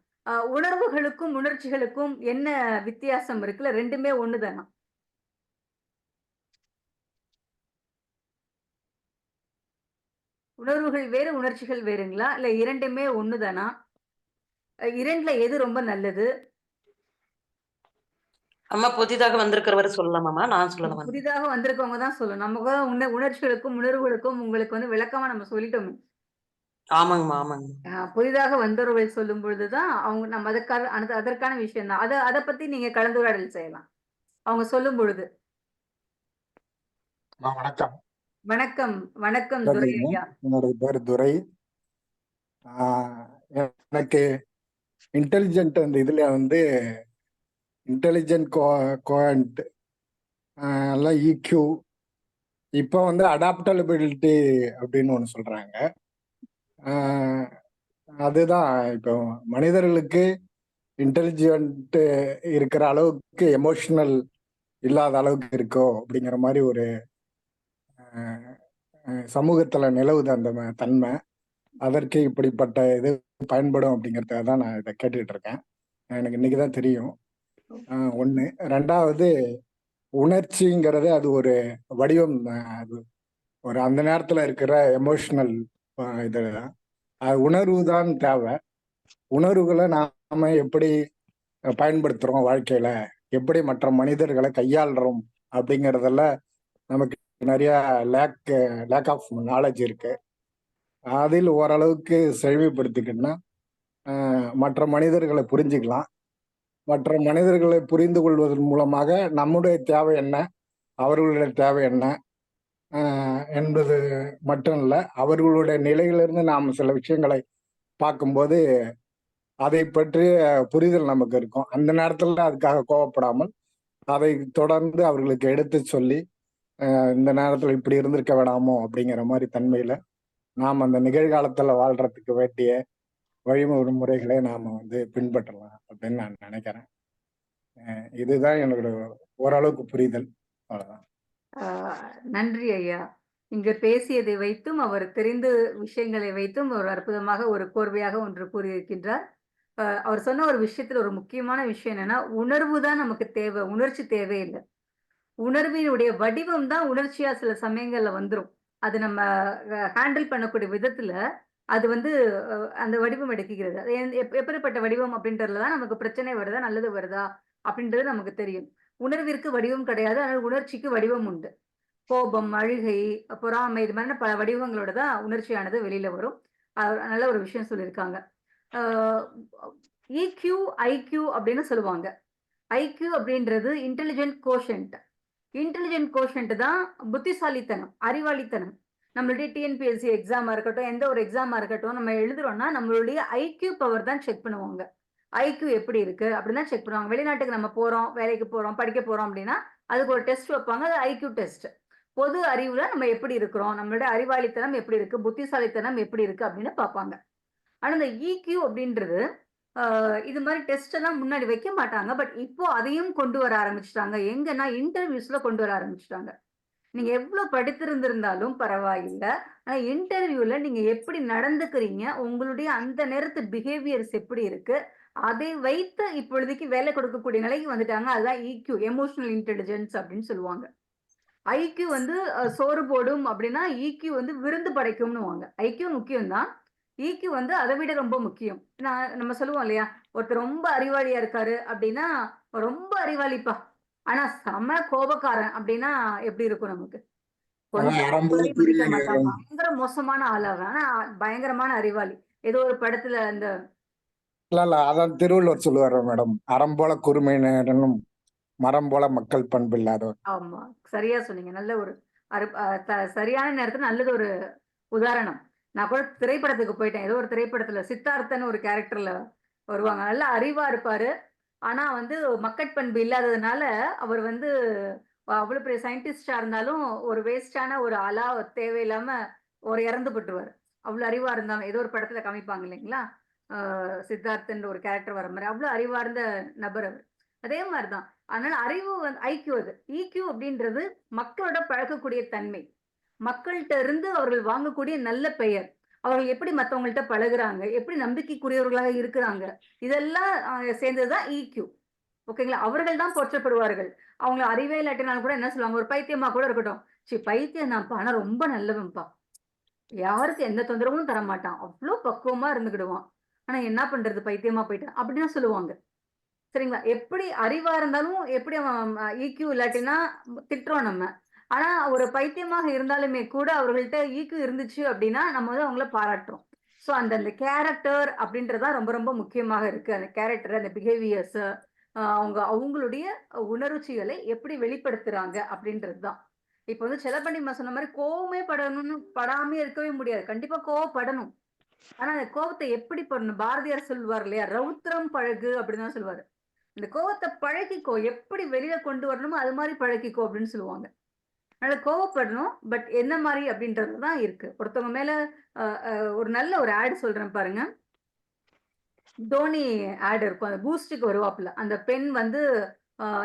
உணர்வுகளுக்கும் உணர்ச்சிகளுக்கும் என்ன வித்தியாசம் இருக்குல்ல? ரெண்டுமே ஒண்ணுதானா? உணர்வுகள் வேறு, உணர்ச்சிகள் வேறுங்களா? இல்ல இரண்டுமே ஒண்ணுதானா? இரண்டுல எது ரொம்ப நல்லது? அம்மா புதிதாக வந்திருக்கிறவரை சொல்லலாமாம்மா? நான் சொல்லலாமா? புதிதாக வந்திருக்கவங்க தான் சொல்லணும். நம்ம உணர்ச்சிகளுக்கும் உணர்வுகளுக்கும் உங்களுக்கு வந்து விளக்கமா நம்ம சொல்லிட்டோம். ஆமாங்கம்மா, ஆமாங்க. புதிதாக வந்தவர்கள் சொல்லும் பொழுதுதான் அவங்க நம்ம அதற்கான விஷயம் தான். அத பத்தி நீங்க கலந்துரையாடல் செய்யலாம். அவங்க சொல்லும் பொழுது. வணக்கம். வணக்கம், வணக்கம் துரை ஐயா. என்னோட பேர் துரை. எனக்கு இன்டெலிஜென்ட் அந்த இதுல வந்து இன்டெலிஜென்ட் கோயண்ட் எல்லாம் இக்யூ, இப்போ வந்து அடாப்டபிலிட்டி அப்படின்னு ஒன்று சொல்றாங்க. அதுதான் இப்போ மனிதர்களுக்கு இன்டெலிஜென்ட் இருக்கிற அளவுக்கு எமோஷனல் இல்லாத அளவுக்கு இருக்கோ அப்படிங்கிற மாதிரி ஒரு சமூகத்துல நிலவுது அந்த தன்மை. அதற்கு இப்படிப்பட்ட இது பயன்படும் அப்படிங்கிறத தான் நான் இதை கேட்டுக்கிட்டு இருக்கேன். எனக்கு இன்னைக்கு தான் தெரியும். ஒன்று. ரெண்டாவது, உணர்ச்சிங்கிறது அது ஒரு வடிவம். அது ஒரு அந்த நேரத்தில் இருக்கிற எமோஷனல் இது தான். அது உணர்வு தான் தேவை. உணர்வுகளை நாம எப்படி பயன்படுத்துகிறோம் வாழ்க்கையில், எப்படி மற்ற மனிதர்களை கையாளுறோம் அப்படிங்கிறதுல நமக்கு நிறைய லேக் ஆஃப் நாலேஜ் இருக்கு. அதில் ஓரளவுக்கு செழுமைப்படுத்திக்கிட்டோம்னா மற்ற மனிதர்களை புரிஞ்சுக்கலாம். மற்ற மனிதர்களை புரிந்து கொள்வதன் மூலமாக நம்முடைய தேவை என்ன, அவர்களுடைய தேவை என்ன என்பது மட்டும் இல்லை, அவர்களுடைய நிலையிலிருந்து நாம் சில விஷயங்களை பார்க்கும்போது அதை பற்றிய புரிதல் நமக்கு இருக்கும். அந்த நேரத்தில் அதுக்காக கோவப்படாமல் அதை தொடர்ந்து அவர்களுக்கு எடுத்து சொல்லி இந்த நேரத்தில் இப்படி இருந்திருக்க வேணாமோ அப்படிங்கிற மாதிரி தன்மையில நாம் அந்த நிகழ்காலத்துல வாழ்றதுக்கு வேண்டிய வழிமுறைகளை நாம வந்து பின்பற்றலாம் அப்படின்னு நான் நினைக்கிறேன். இதுதான் என்னோட ஓரளவுக்கு புரிதல். அவ்வளவுதான். நன்றி ஐயா. இங்க பேசியதை வைத்தும் அவர் தெரிந்த விஷயங்களை வைத்தும் ஒரு அற்புதமாக ஒரு கோர்வையாக ஒன்று கூறியிருக்கின்றார். அவர் சொன்ன ஒரு விஷயத்துல ஒரு முக்கியமான விஷயம் என்னன்னா, உணர்வு தான் நமக்கு தேவை, உணர்ச்சி தேவையில்லை. உணர்வினுடைய வடிவம் தான் உணர்ச்சியா சில சமயங்கள்ல வந்துரும். அது நம்ம ஹேண்டில் பண்ணக்கூடிய விதத்துல அது வந்து அந்த வடிவம் எடுக்கிறது. அது எப்படிப்பட்ட வடிவம் அப்படின்றதுல தான் நமக்கு பிரச்சனை வருதா, நல்லது வருதா அப்படின்றது நமக்கு தெரியும். உணர்விற்கு வடிவம் கிடையாது, ஆனால் உணர்ச்சிக்கு வடிவம் உண்டு. கோபம், அழுகை, பொறாமை, இது மாதிரி பல வடிவங்களோட தான் உணர்ச்சியானது வெளியில வரும். நல்ல ஒரு விஷயம் சொல்லியிருக்காங்க. EQ, IQ அப்படின்னு சொல்லுவாங்க. IQ அப்படின்றது இன்டெலிஜென்ட் கோஷன்ட். இன்டெலிஜென்ட் கோஷன்ட் தான் புத்திசாலித்தனம், அறிவாளித்தனம். நம்மளுடைய டிஎன்பிஎஸ்சி எக்ஸாமா இருக்கட்டும், எந்த ஒரு எக்ஸாமா இருக்கட்டும், நம்ம எழுதுறோம்னா நம்மளுடைய IQ பவர் தான் செக் பண்ணுவாங்க. IQ எப்படி இருக்கு அப்படின்னு தான் செக் பண்ணுவாங்க. வெளிநாட்டுக்கு நம்ம போறோம், வேலைக்கு போறோம், படிக்க போறோம் அப்படின்னா அதுக்கு ஒரு டெஸ்ட் வைப்பாங்க. அது IQ டெஸ்ட். பொது அறிவுல நம்ம எப்படி இருக்கிறோம், நம்மளுடைய அறிவாளித்தனம் எப்படி இருக்கு, புத்திசாலித்தனம் எப்படி இருக்கு அப்படின்னு பார்ப்பாங்க. ஆனா இந்த EQ அப்படின்றது இது மாதிரி டெஸ்ட் எல்லாம் முன்னாடி வைக்க மாட்டாங்க. பட் இப்போ அதையும் கொண்டு வர ஆரம்பிச்சிட்டாங்க. எங்கன்னா இன்டர்வியூஸ்ல கொண்டு வர ஆரம்பிச்சிட்டாங்க. நீங்க எவ்வளவு படித்திருந்திருந்தாலும் பரவாயில்ல. ஆனா இன்டர்வியூல நீங்க எப்படி நடந்துக்கிறீங்க, உங்களுடைய அந்த நேரத்து பிஹேவியர்ஸ் எப்படி இருக்கு, அதை வைத்து இப்பொழுதைக்கு வேலை கொடுக்கக்கூடிய நிலைக்கு வந்துட்டாங்க. அதுதான் EQ, எமோஷனல் இன்டெலிஜென்ஸ் அப்படின்னு சொல்லுவாங்க. IQ வந்து சோறு போடும் அப்படின்னா EQ வந்து விருந்து படைக்கும்னுவாங்க. IQ முக்கியம் தான். EQ வந்து அதை விட ரொம்ப முக்கியம். நம்ம சொல்லுவோம் இல்லையா, ஒருத்தர் ரொம்ப அறிவாளியா இருக்காரு அப்படின்னா ரொம்ப அறிவாளிப்பா, ஆனா செம கோபக்காரன் அப்படின்னா எப்படி இருக்கும் நமக்கு? கொஞ்சம் மதிக்க மாட்டான், பயங்கர மோசமான ஆளாவன், ஆனா பயங்கரமான அறிவாளி. ஏதோ ஒரு படத்துல அந்த இல்ல அதான் திருவள்ளுவர் சொல்லுவாரு மேடம், அறம் போல குறுமை நேரனும் மரம் போல மக்கள் பண்பு இல்லாதவர். ஆமா, சரியா சொன்னீங்க. நல்ல ஒரு சரியான நேரத்துல நல்லது ஒரு உதாரணம். நான் கூட திரைப்படத்துக்கு போயிட்டேன். ஏதோ ஒரு திரைப்படத்துல சித்தார்த்தன் ஒரு கேரக்டர்ல வருவாங்க. நல்ல அறிவா இருப்பாரு. ஆனா வந்து மக்கட்பண்பு இல்லாததுனால அவர் வந்து அவ்வளவு பெரிய சயின்டிஸ்டா இருந்தாலும் ஒரு வேஸ்டான ஒரு ஆளா தேவையில்லாம ஒரு இறந்து போட்டுருவாரு. அவ்வளவு அறிவா இருந்தாலும் ஏதோ ஒரு படத்துல காமிப்பாங்க இல்லைங்களா, சித்தார்த்தன் ஒரு கேரக்டர் வர மாதிரி அவ்வளவு அறிவார்ந்த நபர் அவர். அதே மாதிரிதான். அதனால அறிவு வந்து ஐக்யூ, அது இக்யூ அப்படின்றது மக்களோட பழகக்கூடிய தன்மை, மக்கள்கிட்ட இருந்து அவர்கள் வாங்கக்கூடிய நல்ல பெயர், அவர்கள் எப்படி மத்தவங்கள்ட்ட பழகுறாங்க, எப்படி நம்பிக்கைக்குரியவர்களாக இருக்கிறாங்க, இதெல்லாம் சேர்ந்ததுதான் இக்யூ. ஓகேங்களா? அவர்கள் தான் போற்றப்படுவார்கள். அவங்க அறிவே இல்லாட்டினாலும் கூட என்ன சொல்லுவாங்க, ஒரு பைத்தியமா கூட இருக்கட்டும், பைத்தியம் தான்ப்பா, ஆனா ரொம்ப நல்லவன்ப்பா, யாருக்கும் எந்த தொந்தரவும் தரமாட்டான், அவ்வளோ பக்குவமா இருந்துக்கிடுவான், ஆனா என்ன பண்றது பைத்தியமா போயிட்டான் அப்படின்னு சொல்லுவாங்க. சரிங்களா? எப்படி அறிவா இருந்தாலும் எப்படி அவன் இக்யூ இல்லாட்டினா திட்டுறோம் நம்ம. ஆனா ஒரு பைத்தியமாக இருந்தாலுமே கூட அவர்கள்ட்ட இக்யூ இருந்துச்சு அப்படின்னா நம்ம வந்து அவங்கள பாராட்டுறோம். சோ அந்த கேரக்டர் அப்படின்றதா ரொம்ப ரொம்ப முக்கியமாக இருக்கு. அந்த கேரக்டர், அந்த பிஹேவியர்ஸ், அவங்களுடைய உணர்ச்சிகளை எப்படி வெளிப்படுத்துறாங்க அப்படின்றது தான். இப்ப வந்து செல்லப்பண்டிமா சொன்ன மாதிரி கோவமே படாமே இருக்கவே முடியாது. கண்டிப்பா கோவப்படணும். ஆனா அந்த கோவத்தை எப்படி படணும்? பாரதியார் சொல்லுவார் இல்லையா, ரௌத்ரம் பழகு அப்படின்னு தான் சொல்லுவாரு. இந்த கோவத்தை பழகிக்கோ, எப்படி வெளியில கொண்டு வரணுமோ அது மாதிரி பழகிக்கோ அப்படின்னு சொல்லுவாங்க. அதனால கோவப்படணும், பட் என்ன மாதிரி அப்படின்றதுதான் இருக்கு. ஒருத்தவங்க மேல ஒரு நல்ல ஒரு ஆட் சொல்றேன் பாருங்க. தோனி ஆட் இருக்கும், அந்த பூஸ்டுக்கு வருவாப்புல, அந்த பெண் வந்து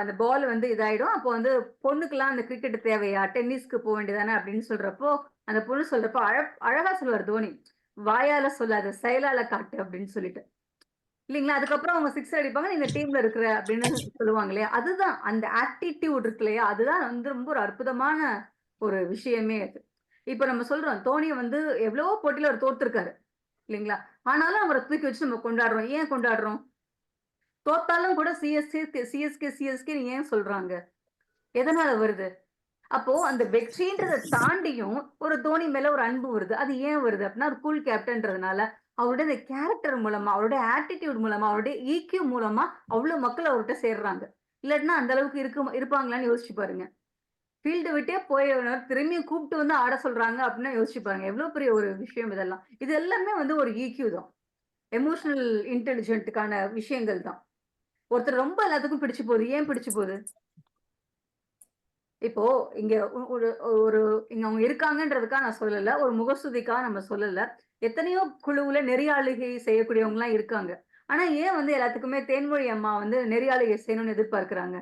அந்த பால் வந்து இதாயிடும், அப்போ வந்து பொண்ணுக்கெல்லாம் அந்த கிரிக்கெட் தேவையா, டென்னிஸ்க்கு போக வேண்டியதானே அப்படின்னு சொல்றப்போ அந்த பொண்ணு சொல்றப்போ அழகா சொல்லுவார் தோனி, வாயால சொல்லாத செயலால காட்டு அப்படின்னு சொல்லிட்டு இல்லைங்களா. அதுக்கப்புறம் அவங்க 6 அடிப்பாங்க, நீ இந்த டீம்ல இருக்கிற அப்படின்னு சொல்லுவாங்க இல்லையா. அதுதான் அந்த ஆட்டிடியூட் இருக்கு இல்லையா, அதுதான் வந்து ரொம்ப ஒரு அற்புதமான ஒரு விஷயமே அது. இப்ப நம்ம சொல்றோம் தோனியை வந்து எவ்வளவோ போட்டியில அவர் தோத்துருக்காரு இல்லைங்களா, ஆனாலும் அவரை தூக்கி வச்சு நம்ம கொண்டாடுறோம். ஏன் கொண்டாடுறோம்? தோத்தாலும் கூட சிஎஸ்கே சிஎஸ்கே சிஎஸ்கே ஏன் சொல்றாங்க? எதனால வருது? அப்போ அந்த வெற்றின்றதை தாண்டியும் ஒரு தோனி மேல ஒரு அன்பு வருது. அது ஏன் வருது அப்படின்னா, ஒரு கூல் கேப்டன்றதுனால, அவருடைய அந்த கேரக்டர் மூலமா, அவருடைய ஆட்டிடியூட் மூலமா, அவருடைய இக்யூ மூலமா அவ்வளவு மக்கள் அவர்கிட்ட சேர்றாங்க. இல்லாட்டினா அந்த அளவுக்கு இருப்பாங்களான்னு யோசிச்சு பாருங்க. ஃபீல்டு விட்டே போயவர் திரும்பியும் கூப்பிட்டு வந்து ஆட சொல்றாங்க அப்படின்னா யோசிச்சு பாருங்க. எவ்வளவு பெரிய ஒரு விஷயம் இதெல்லாம். இது எல்லாமே வந்து ஒரு இக்யூ தான். எமோஷனல் இன்டெலிஜென்ட்டுக்கான விஷயங்கள் தான். ஒருத்தர் ரொம்ப எல்லாத்துக்கும் பிடிச்சு போகுது. ஏன் பிடிச்சு போகுது? இப்போ இங்க ஒரு ஒரு இங்க அவங்க இருக்காங்கன்றதுக்காக நான் சொல்லல. ஒரு முகஸ்துதிக்காக நம்ம சொல்லல. எத்தனையோ குழுவுல நெறியாளுகை செய்யக்கூடியவங்க எல்லாம் இருக்காங்க. ஆனா ஏன் வந்து எல்லாத்துக்குமே தேன்மொழி அம்மா வந்து நெறியாளுகை செய்யணும்னு எதிர்பார்க்கிறாங்க?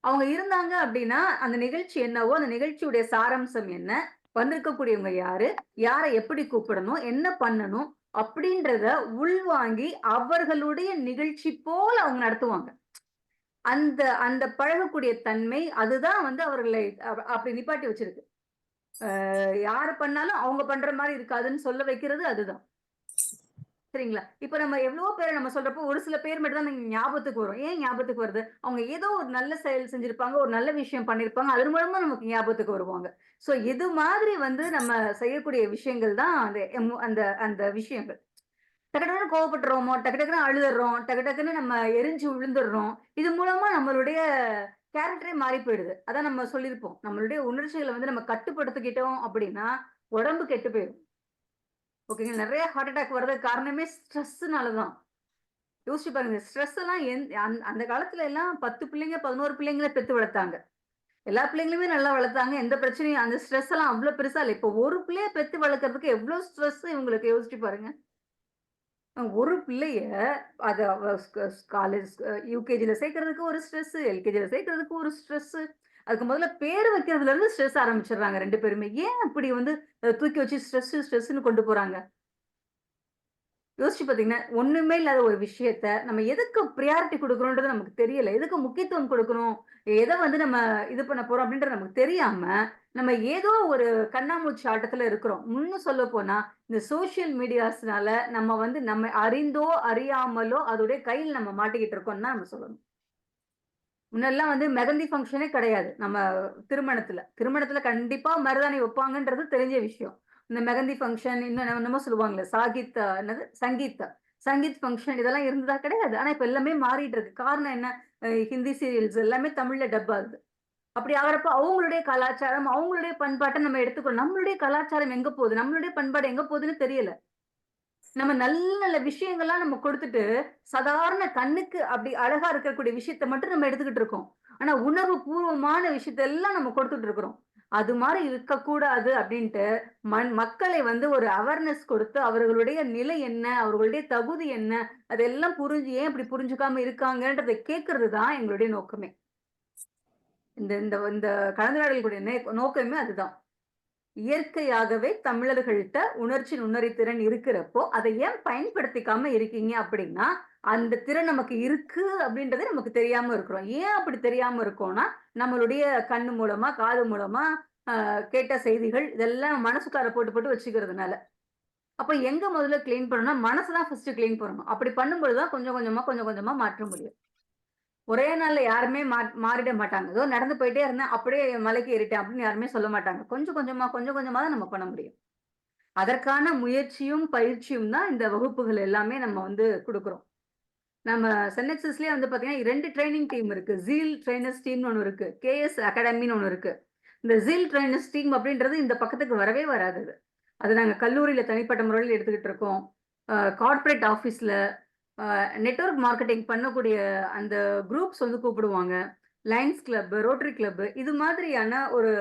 அவங்க இருந்தாங்க அப்படின்னா அந்த நிகழ்ச்சி என்னவோ, அந்த நிகழ்ச்சியுடைய சாராம்சம் என்ன, வந்திருக்கக்கூடியவங்க யாரு, யாரை எப்படி கூப்பிடணும், என்ன பண்ணணும் அப்படின்றத உள்வாங்கி அவர்களுடைய நிகழ்ச்சி போல அவங்க நடத்துவாங்க. அந்த அந்த பழகக்கூடிய தன்மை அதுதான் வந்து அவர்களை அப்படி நிப்பாட்டி வச்சிருக்கு. யாரு பண்ணாலும் அவங்க பண்ற மாதிரி இருக்காதுன்னு சொல்ல வைக்கிறது அதுதான். சரிங்களா? இப்ப நம்ம எவ்வளவோ பேரை நம்ம சொல்றப்போ ஒரு சில பேர் மட்டும் தான் ஞாபகத்துக்கு வரும். ஏன் ஞாபகத்துக்கு வருது? அவங்க ஏதோ ஒரு நல்ல செயல் செஞ்சிருப்பாங்க, ஒரு நல்ல விஷயம் பண்ணிருப்பாங்க, அதன் மூலமா நமக்கு ஞாபகத்துக்கு வருவாங்க. சோ இது மாதிரி வந்து நம்ம செய்யக்கூடிய விஷயங்கள் தான் அந்த அந்த விஷயங்கள். டக்கு டக்குன்னு கோவப்படுறோமோ, டக்கு டக்குன்னு அழுதுறோம், டக்கு டக்குன்னு நம்ம எரிஞ்சு விழுந்துடுறோம். இது மூலமா நம்மளுடைய கேரக்டரே மாறி போயிடுது. அதான் நம்ம சொல்லியிருப்போம். நம்மளுடைய உணர்ச்சிகளை வந்து நம்ம கட்டுப்படுத்திக்கிட்டோம் அப்படின்னா, உடம்பு கெட்டு போயிடும். ஓகேங்க. நிறைய ஹார்ட் அட்டாக் வர்றதுக்கு காரணமே ஸ்ட்ரெஸ்னால தான். யோசிச்சு பாருங்க. ஸ்ட்ரெஸ் எல்லாம் அந்த காலத்துல எல்லாம் 10 பிள்ளைங்க, 11 பிள்ளைங்கள பெத்து வளர்த்தாங்க. எல்லா பிள்ளைங்களுமே நல்லா வளர்த்தாங்க. எந்த பிரச்சனையும் அந்த ஸ்ட்ரெஸ் எல்லாம் அவ்வளவு பெருசா இல்ல. இப்போ ஒரு பிள்ளைய பெத்து வளர்க்கறதுக்கு எவ்வளவு ஸ்ட்ரெஸ் இவங்களுக்கு யோசிச்சு பாருங்க. ஒரு பிள்ளைய அத காலேஜ் யுகேஜில சேர்க்கறதுக்கு ஒரு ஸ்ட்ரெஸ், எல்கேஜில சேர்க்கறதுக்கு ஒரு ஸ்ட்ரெஸ். அதுக்கு முதல்ல பேர் வைக்கிறதுல இருந்து ஸ்ட்ரெஸ் ஆரம்பிச்சிடுறாங்க 2 பேருமே. ஏன் அப்படி வந்து தூக்கி வச்சு ஸ்ட்ரெஸ்ன்னு கொண்டு போறாங்க? யோசிச்சு பார்த்தீங்கன்னா, ஒண்ணுமே இல்லாத ஒரு விஷயத்த நம்ம எதுக்கு பிரியாரிட்டி குடுக்குறோம்ன்றது நமக்கு தெரியல. எதுக்கு முக்கியத்துவம் குடுக்கணும்? எத வந்து நம்ம இது பண்ண போறோம் அப்படின்றது நமக்கு தெரியாம, நம்ம ஏதோ ஒரு கண்ணாமூச்சி ஆட்டத்துல இருக்கிறோம். இன்னும் சொல்லப்போனா, இந்த சோசியல் மீடியாஸ்னால நம்ம வந்து நம்ம அறிந்தோ, அறியாமலோ அதோடைய கையில நம்ம மாட்டிக்கிட்டு இருக்கோம்னு தான் நம்ம சொல்லணும். முன்னெல்லாம் வந்து மெகந்தி ஃபங்ஷனே கிடையாது. நம்ம திருமணத்துல. திருமணத்துல கண்டிப்பா மருதாணி வைப்பாங்கன்றது தெரிஞ்ச விஷயம். இந்த மெகந்தி ஃபங்ஷன் இன்னும் என்னமோ சொல்லுவாங்கல்ல. என்னது? சங்கீத் ஃபங்ஷன் இதெல்லாம் இருந்ததா கிடையாது. ஆனா இப்ப எல்லாமே மாறிட்டு இருக்கு. காரணம் என்ன? ஹிந்தி சீரியல்ஸ் எல்லாமே தமிழ்ல டப் ஆகுது. அப்படி ஆகுறப்ப அவங்களுடைய கலாச்சாரம், அவங்களுடைய பண்பாட்ட நம்ம எடுத்துக்கணும். நம்மளுடைய கலாச்சாரம் எங்க போகுது? நம்மளுடைய பண்பாடு எங்க போகுதுன்னு தெரியல. நம்ம நல்ல நல்ல விஷயங்கள்லாம் நம்ம கொடுத்துட்டு, சாதாரண கண்ணுக்கு அப்படி அழகா இருக்கக்கூடிய விஷயத்த மட்டும் நம்ம எடுத்துக்கிட்டு இருக்கோம். ஆனா உணர்வு பூர்வமான விஷயத்த எல்லாம் நம்ம கொடுத்துட்டு இருக்கிறோம். அது மாதிரி இருக்கக்கூடாது அப்படின்ட்டு மக்களை வந்து ஒரு அவேர்னஸ் கொடுத்து அவர்களுடைய நிலை என்ன, அவர்களுடைய தகுதி என்ன, அதெல்லாம் புரிஞ்சு ஏன் இப்படி புரிஞ்சுக்காம இருக்காங்கன்றதை கேட்கறது தான் எங்களுடைய நோக்கமே. இந்த இந்த இந்த கலந்துரையாடலுடைய நோக்கமே அதுதான். இயற்கையாகவே தமிழர்கள்ட்ட உணர்ச்சி நுண்ணறிதிறன் இருக்கிறப்போ அதை ஏன் பயன்படுத்திக்காம இருக்கீங்க அப்படின்னா, அந்த திறன் நமக்கு இருக்கு அப்படின்றதே நமக்கு தெரியாம இருக்கிறோம். ஏன் அப்படி தெரியாம இருக்கோம்னா, நம்மளுடைய கண்ணு மூலமா, காது மூலமா கேட்ட செய்திகள் இதெல்லாம் மனசுக்குள்ளார போட்டு போட்டு வச்சுக்கிறதுனால. அப்ப எங்க முதல்ல கிளீன் பண்ணணும்னா, மனசு தான் ஃபர்ஸ்ட் கிளீன் பண்ணணும். அப்படி பண்ணும்போது தான் கொஞ்சம் கொஞ்சமா மாற்ற முடியும். ஒரே நாள்ல யாருமே மாறிட மாட்டாங்க. ஏதோ நடந்து போயிட்டே இருந்தேன், அப்படியே மலைக்கு ஏறிட்டேன் அப்படின்னு யாருமே சொல்ல மாட்டாங்க. கொஞ்சம் கொஞ்சமா தான் நம்ம பண்ண முடியும். அதற்கான முயற்சியும், பயிற்சியும் தான் இந்த வகுப்புகள் எல்லாமே நம்ம வந்து குடுக்குறோம். நம்ம சென்னெக்ஸஸ்லயே வந்து பாத்தீங்கன்னா 2 ட்ரெய்னிங் டீம் இருக்கு. ஜீல் ட்ரெய்னர்ஸ் டீம்னு ஒண்ணு இருக்கு. கேஎஸ் அகாடமின்னு ஒண்ணு இருக்கு. இந்த ஜீல் ட்ரெய்னர்ஸ் டீம் அப்படின்றது இந்த பக்கத்துக்கு வரவே வராது. அது நாங்க கல்லூரியில தனிப்பட்ட முறையில் எடுத்துக்கிட்டு இருக்கோம். கார்ப்பரேட் ஆஃபீஸ்ல நெட்வொர்க் மார்க்கெட்டிங் பண்ணக்கூடிய அந்த குரூப்ஸ் வந்து கூப்பிடுவாங்க. லயன்ஸ் கிளப், ரோட்டரி கிளப் இது மாதிரியான ஒரு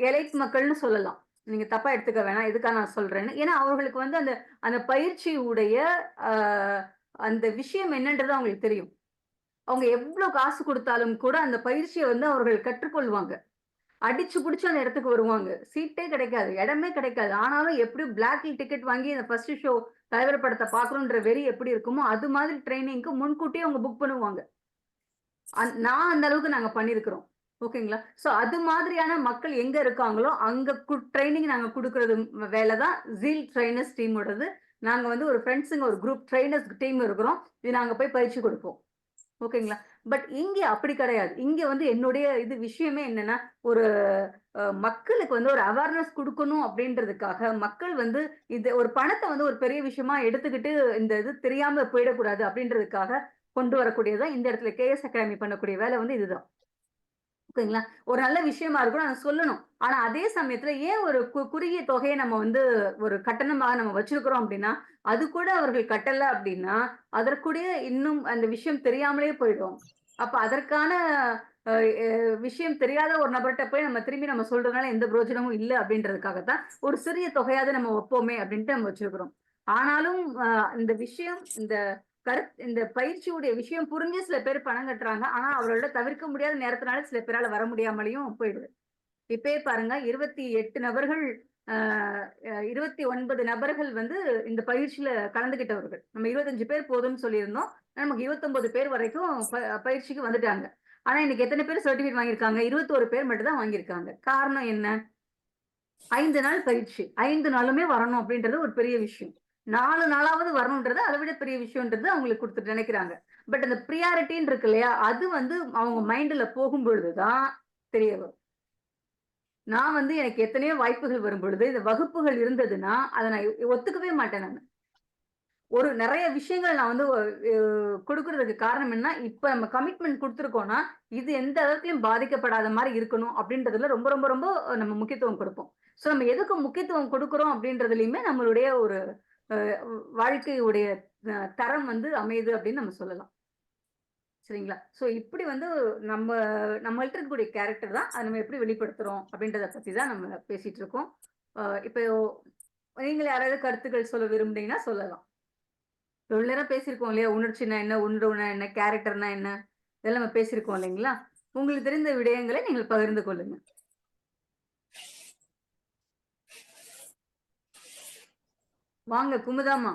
எலைட் மக்கள்னு சொல்லலாம். நீங்க தப்பா எடுத்துக்க வேணாம். எதுக்காக நான் சொல்றேன்னு. ஏன்னா அவர்களுக்கு வந்து அந்த அந்த பயிற்சியுடைய அந்த விஷயம் என்னன்றது அவங்களுக்கு தெரியும். அவங்க எவ்வளவு காசு கொடுத்தாலும் கூட அந்த பயிற்சியை வந்து அவர்கள் கற்றுக்கொள்வாங்க. அடிச்சு புடிச்சு அந்த இடத்துக்கு வருவாங்க. சீட்டே கிடைக்காது, இடமே கிடைக்காது. ஆனாலும் எப்படி பிளாக்ல டிக்கெட் வாங்கி அந்த ஃபர்ஸ்ட் ஷோ தலைவர் படத்தை பார்க்கணுன்ற வெறி எப்படி இருக்குமோ அது மாதிரி ட்ரைனிங்க்கு முன்கூட்டியே அவங்க புக் பண்ணுவாங்க. நான் அந்த அளவுக்கு நாங்க பண்ணியிருக்கிறோம். ஓகேங்களா? சோ அது மாதிரியான மக்கள் எங்க இருக்காங்களோ அங்க ட்ரைனிங் நாங்க குடுக்கறது வேலை தான் ஜீல் ட்ரைனர்ஸ் டீமோடது. நாங்க வந்து ஒரு ஃப்ரெண்ட்ஸுங்க ஒரு குரூப் ட்ரைனர்ஸ் டீம் இருக்கிறோம். இது நாங்க போய் பயிற்சி கொடுப்போம். ஓகேங்களா? பட் இங்க அப்படி கிடையாது. இங்க வந்து என்னுடைய விஷயமே என்னன்னா, ஒரு மக்களுக்கு வந்து ஒரு அவேர்னஸ் குடுக்கணும் அப்படின்றதுக்காக, மக்கள் வந்து இது ஒரு பணத்த வந்து ஒரு பெரிய விஷயமா எடுத்துக்கிட்டு இந்த இது தெரியாம போயிடக்கூடாது அப்படின்றதுக்காக கொண்டு வரக்கூடியது தான் இந்த இடத்துல கேஎஸ் அகாடமி பண்ணக்கூடிய வேலை வந்து இதுதான். ஓகேங்களா? ஒரு நல்ல விஷயமா இருக்கும். அத சொல்லணும். ஆனா அதே சமயத்துல ஏன் ஒரு குறுகிய தொகையை நம்ம வந்து ஒரு கட்டணமாக நம்ம வச்சிருக்கிறோம் அப்படின்னா, அது கூட அவர்கள் கட்டல அப்படின்னா, அதற்குடைய இன்னும் அந்த விஷயம் தெரியாமலே போயிடும். அப்ப அதற்கான விஷயம் தெரியாத ஒரு நபர்ட்ட போய் நம்ம திரும்பி நம்ம சொல்றதுனால எந்த பிரயோஜனமும் இல்ல அப்படின்றதுக்காக தான் ஒரு சிறிய தொகையாவது நம்ம வைப்போமே அப்படின்ட்டு நம்ம வச்சிருக்கிறோம். ஆனாலும் இந்த விஷயம் இந்த பயிற்சியுடைய விஷயம் புரிஞ்சு சில பேர் பணம் கட்டுறாங்க. ஆனா அவர்களோட தவிர்க்க முடியாத நேரத்தினால சில பேரால வர முடியாமலையும் போயிடுது. இப்பயே பாருங்க 28 நபர்கள் 29 நபர்கள் வந்து இந்த பயிற்சியில கலந்துகிட்டவர்கள். நம்ம 25 பேர் போதும்னு சொல்லியிருந்தோம். நமக்கு 29 பேர் வரைக்கும் பயிற்சிக்கு வந்துட்டாங்க. ஆனா இன்னைக்கு எத்தனை பேர் சர்டிபிகேட் வாங்கியிருக்காங்க? 21 பேர் மட்டும் தான் வாங்கியிருக்காங்க. காரணம் என்ன? 5 நாள் பயிற்சி. 5 நாளுமே வரணும் அப்படின்றது ஒரு பெரிய விஷயம். 4 நாளாவது வரணும்ன்றது அதை விட பெரிய விஷயம்ன்றது அவங்களுக்கு கொடுத்துட்டு நினைக்கிறாங்க. பட் அந்த பிரியாரிட்டின்னு இருக்கு இல்லையா? அது வந்து அவங்க மைண்ட்ல போகும் பொழுதுதான் தெரிய வரும். நான் வந்து எனக்கு எத்தனையோ வாய்ப்புகள் வரும் பொழுது இந்த வகுப்புகள் இருந்ததுன்னா அதை நான் ஒத்துக்கவே மாட்டேன். நான் ஒரு நிறைய விஷயங்கள் நான் வந்து கொடுக்கறதுக்கு காரணம் என்ன, இப்ப நம்ம கமிட்மெண்ட் கொடுத்துருக்கோம்னா இது எந்த அளவுக்குலயும் பாதிக்கப்படாத மாதிரி இருக்கணும் அப்படின்றதுல ரொம்ப ரொம்ப ரொம்ப நம்ம முக்கியத்துவம் கொடுப்போம். சோ நம்ம எதுக்கு முக்கியத்துவம் கொடுக்குறோம் அப்படின்றதுலயுமே நம்மளுடைய ஒரு வாழ்க்கையுடைய தரம் வந்து அமையுது அப்படின்னு நம்ம சொல்லலாம். சரிங்களா? சோ இப்படி வந்து நம்மள்ட்ட இருக்கக்கூடிய கேரக்டர் தான் அதை நம்ம எப்படி வெளிப்படுத்துறோம் அப்படின்றத பத்தி தான் நம்ம பேசிட்டு இருக்கோம். இப்போ நீங்கள் யாராவது கருத்துக்கள் சொல்ல விரும்புனீங்கன்னா சொல்லலாம். இவ்வளவு நேரம் பேசியிருக்கோம் இல்லையா? உணர்ச்சினா என்ன, உணர்வுனா என்ன, கேரக்டர்னா என்ன, இதெல்லாம் நம்ம பேசியிருக்கோம் இல்லைங்களா? உங்களுக்கு தெரிந்த விடயங்களை நீங்கள் பகிர்ந்து கொள்ளுங்க. வாங்க குமுதாமா.